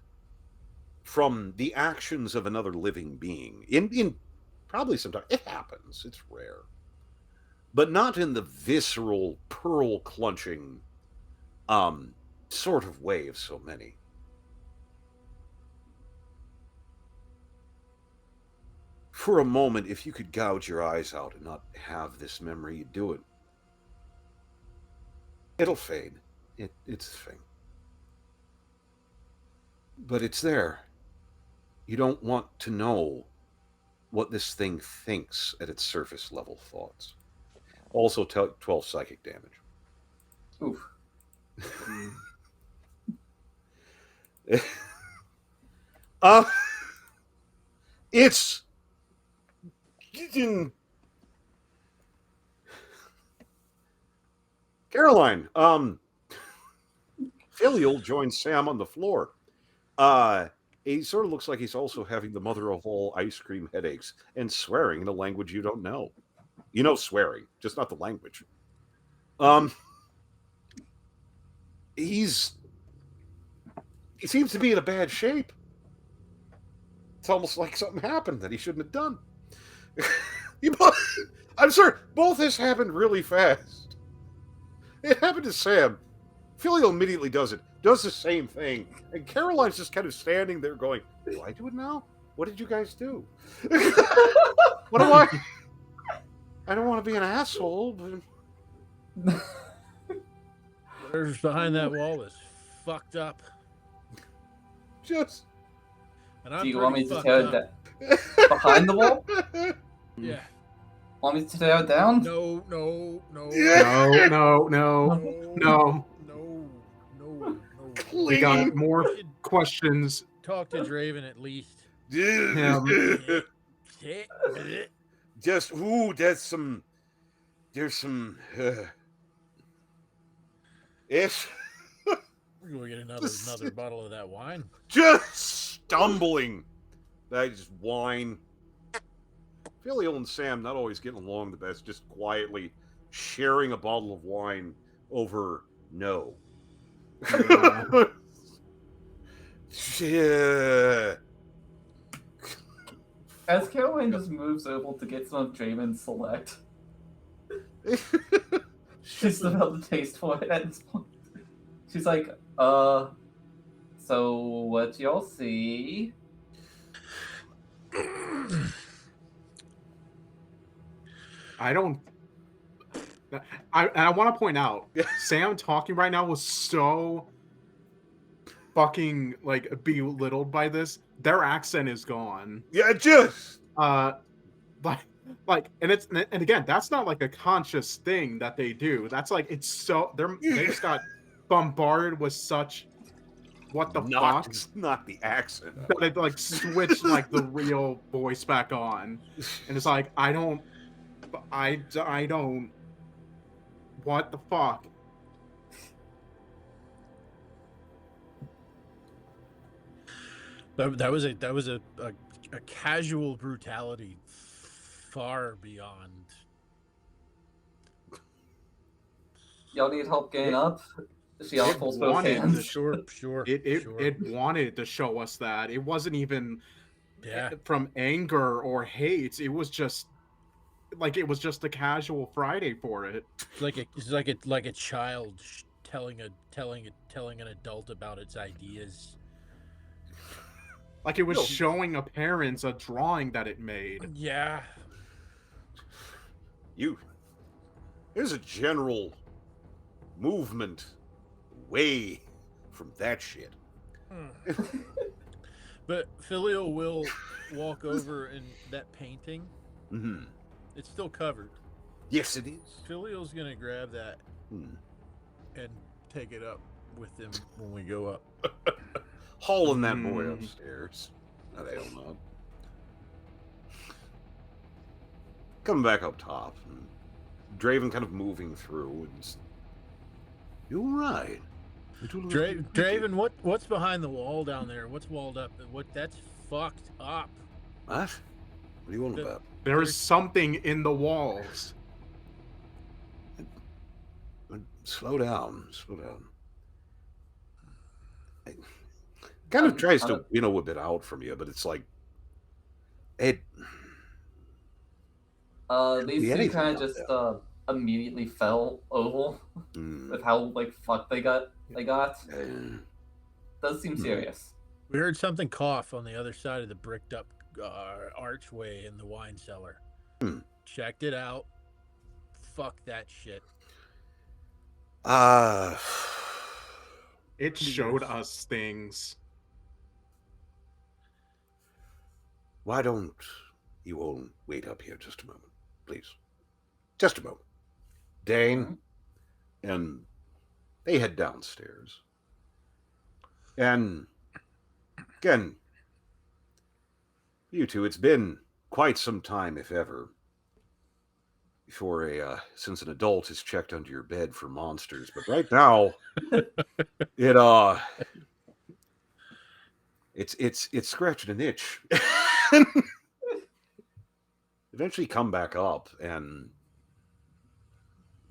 from the actions of another living being. In probably sometimes it happens. It's rare, but not in the visceral, pearl clutching, sort of way of so many. For a moment, if you could gouge your eyes out and not have this memory, you'd do it. It'll fade. It's a thing. But it's there. You don't want to know what this thing thinks at its surface level thoughts. Also, 12 psychic damage. Oof. It's Caroline. Filial joins Sam on the floor. He sort of looks like he's also having the mother of all ice cream headaches and swearing in a language you don't know. You know swearing, just not the language. He seems to be in a bad shape. It's almost like something happened that he shouldn't have done. I'm sorry, both this happened really fast. It happened to Sam. Filio immediately does the same thing. And Caroline's just kind of standing there going, do I do it now? What did you guys do? What do I? I don't want to be an asshole, but... Whatever's behind that wall is fucked up. Just... And I'm Do you want me to fucked tear up. that behind the wall? Yeah. Want me to tear it down? No. No, no, no, no. We got more questions. Talk to Draven at least. Just there's some if We're gonna get another bottle of that wine. just stumbling. That is wine. Filio and Sam not always getting along the best, just quietly sharing a bottle of wine over no. Yeah. As Caroline just moves over to get some of Draven's select, she's about to taste for it at this point. She's like, so what y'all see? I want to point out, Sam talking right now was so fucking belittled by this. Their accent is gone. Yeah, just and again, that's not like a conscious thing that they do. That's like it's so they just got bombarded with such what the not, fuck? not the accent. But it like switched like the real voice back on, and it's like I don't. What the fuck? That was a casual brutality far beyond. Y'all need help getting up? She It holds both wanted hands. to Sure. It wanted to show us that. It wasn't even Yeah. from anger or hate. It was just a casual Friday for it. It's like a child telling an adult about its ideas. Like it was No. showing a parent a drawing that it made. Yeah. There's a general movement away from that shit. But Filio will walk over and that painting. Mm-hmm. It's still covered. Yes, it is. Filio's gonna grab that and take it up with him when we go up. Hauling that boy upstairs. No, they don't know. Coming back up top. And Draven kind of moving through. And you all right? Draven, what's behind the wall down there? What's walled up? That's fucked up. What? What are you on about? There is something in the walls. Slow down. Slow down. It kind of tries to winnow a bit out from you, but it's like it. These two kind of just immediately fell over with how like fucked they got. Does seem serious. We heard something cough on the other side of the bricked up archway in the wine cellar. Checked it out. Fuck that shit. It showed us things. Why don't you all wait up here just a moment, please? Just a moment. Dane, and they head downstairs. And again, you two, it's been quite some time, if ever, before since an adult has checked under your bed for monsters. But right now, it's scratching an itch. Eventually come back up, and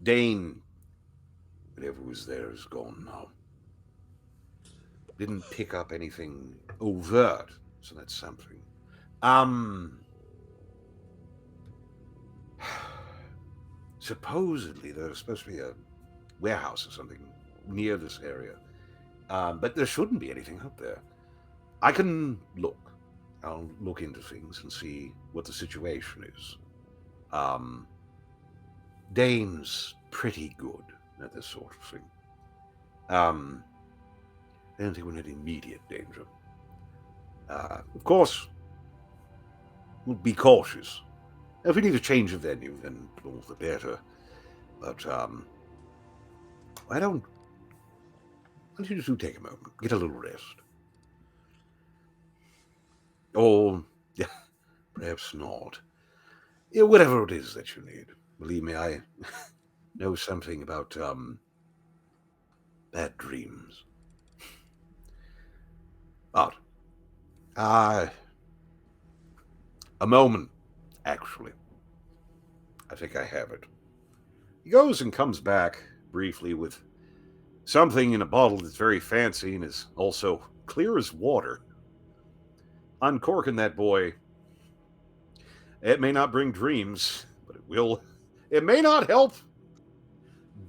Dane, whatever was there, is gone now. Didn't pick up anything overt, so that's something. Supposedly there's supposed to be a warehouse or something near this area, but there shouldn't be anything up there. I can look. I'll look into things and see what the situation is. Dane's pretty good at this sort of thing. I don't think we're in immediate danger. Of course, we'll be cautious. If we need to change a venue, then all the better. But why don't you two take a moment, get a little rest? Or, yeah, perhaps not. Yeah, whatever it is that you need. Believe me, I know something about bad dreams. But a moment, actually. I think I have it. He goes and comes back briefly with something in a bottle that's very fancy and is also clear as water. Uncorking that boy. It may not bring dreams, but it will. It may not help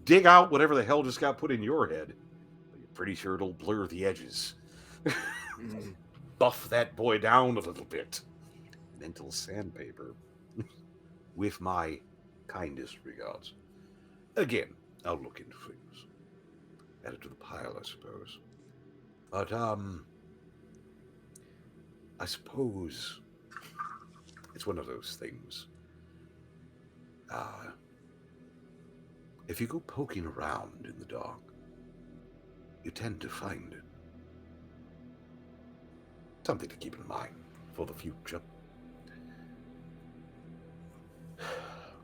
dig out whatever the hell just got put in your head. But you're pretty sure it'll blur the edges. Buff that boy down a little bit. Mental sandpaper. With my kindest regards. Again, I'll look into things. Add it to the pile, I suppose. But, I suppose it's one of those things. If you go poking around in the dark, you tend to find it. something to keep in mind for the future.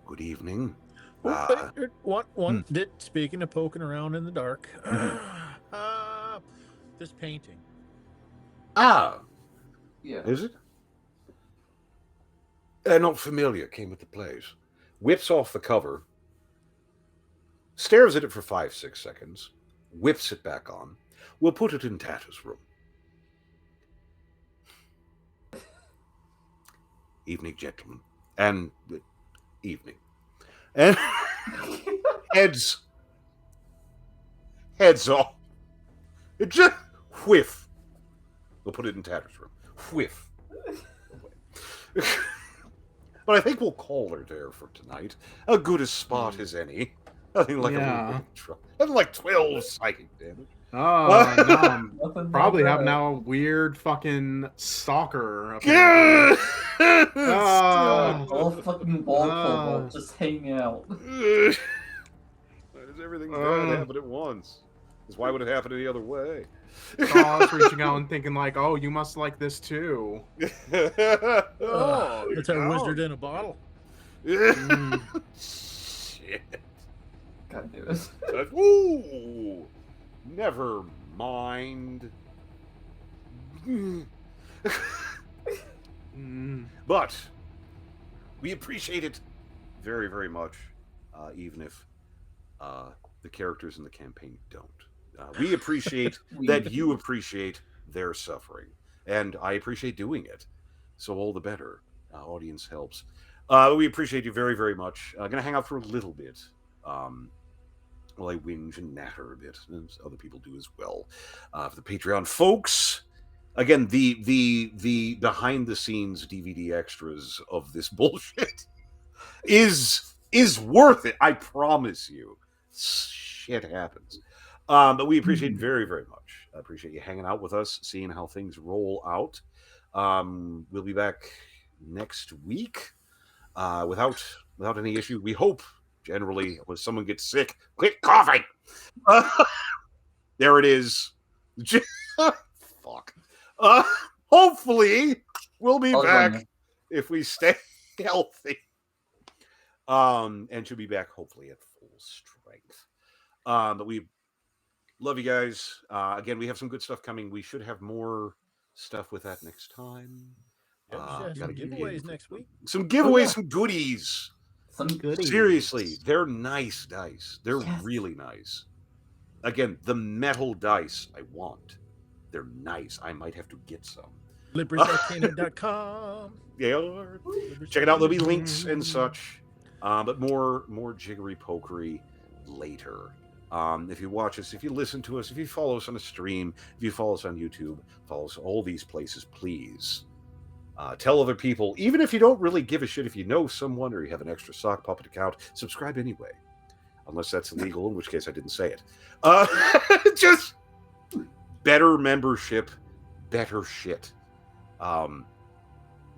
Good evening. Speaking of poking around in the dark, this painting. Ah, Yeah. is it? Not familiar. Came with the plays. Whips off the cover, stares at it for 5-6 seconds, whips it back on. We'll put it in Tata's room. Evening, gentlemen. And evening. And heads off. It just whiff. We'll put it in Tata's room. Whiff. But I think we'll call her there for tonight. A good a spot as any. Nothing like a little bit of trouble. Nothing like 12 psychic damage. Oh, no, I'm Nothing probably like have that. now a weird fucking stalker. Yeah! All fucking wall kobolds just hanging out. Why does everything bad happen at once? Because why would it happen any other way? Claws reaching out and thinking like, "Oh, you must like this too." Oh, That's our wizard in a bottle. Shit. God damn it. Ooh, never mind. But we appreciate it very, very much, even if the characters in the campaign don't. We appreciate that you appreciate their suffering, and I appreciate doing it. So all the better. Audience helps. We appreciate you very, very much. Gonna hang out for a little bit. While I whinge and natter a bit, as other people do as well. For the Patreon folks, again, the behind the scenes DVD extras of this bullshit is worth it. I promise you. Shit happens. But we appreciate it very, very much. I appreciate you hanging out with us, seeing how things roll out. We'll be back next week without any issue. We hope, generally, when someone gets sick, quit coughing. There it is. Fuck. Hopefully, we'll be back if we stay healthy. And she'll be back hopefully at full strength. But we love you guys. Again, we have some good stuff coming. We should have more stuff with that next time. Some giveaways next week. Some giveaways, some goodies. Some goodies. Seriously, they're nice dice. They're really nice. Again, the metal dice I want. They're nice. I might have to get some. LibrisArcana.com. Yeah, check it out. There'll be links and such. But more jiggery pokery later. If you watch us, if you listen to us, if you follow us on a stream, if you follow us on YouTube, follow us all these places, please. Tell other people, even if you don't really give a shit, if you know someone or you have an extra sock puppet account, subscribe anyway. Unless that's illegal, in which case I didn't say it. Just better membership, better shit.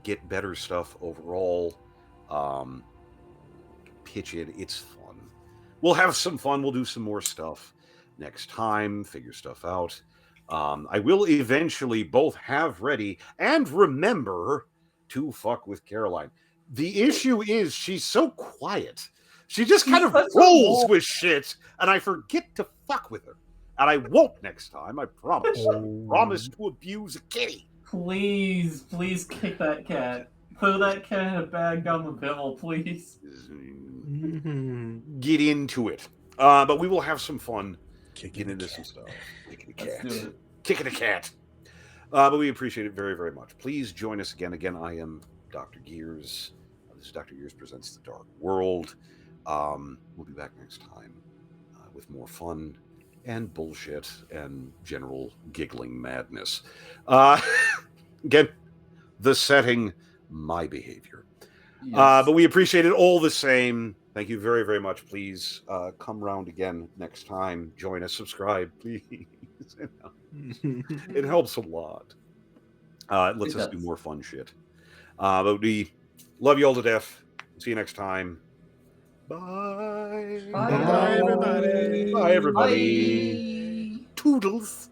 Get better stuff overall. Pitch it. It's fun. We'll have some fun. We'll do some more stuff next time, figure stuff out. I will eventually both have ready and remember to fuck with Caroline. The issue is she's so quiet. She just kind of rolls with shit, and I forget to fuck with her. And I won't next time, I promise. I promise to abuse a kitty. Please kick that cat. Throw that cat in a bag down the bill, please. Get into it. But we will have some fun. Get into some stuff. Kicking a cat. Kicking a cat. But we appreciate it very, very much. Please join us again. Again, I am Dr. Gears. This is Dr. Gears Presents The Dark World. We'll be back next time with more fun and bullshit and general giggling madness. Again, the setting, my behavior. Yes. But we appreciate it all the same. Thank you very, very much. Please come round again next time. Join us. Subscribe, please. It helps a lot. It lets us do more fun shit. But we love you all to death. See you next time. Bye. Bye, everybody. Bye, everybody. Bye. Toodles.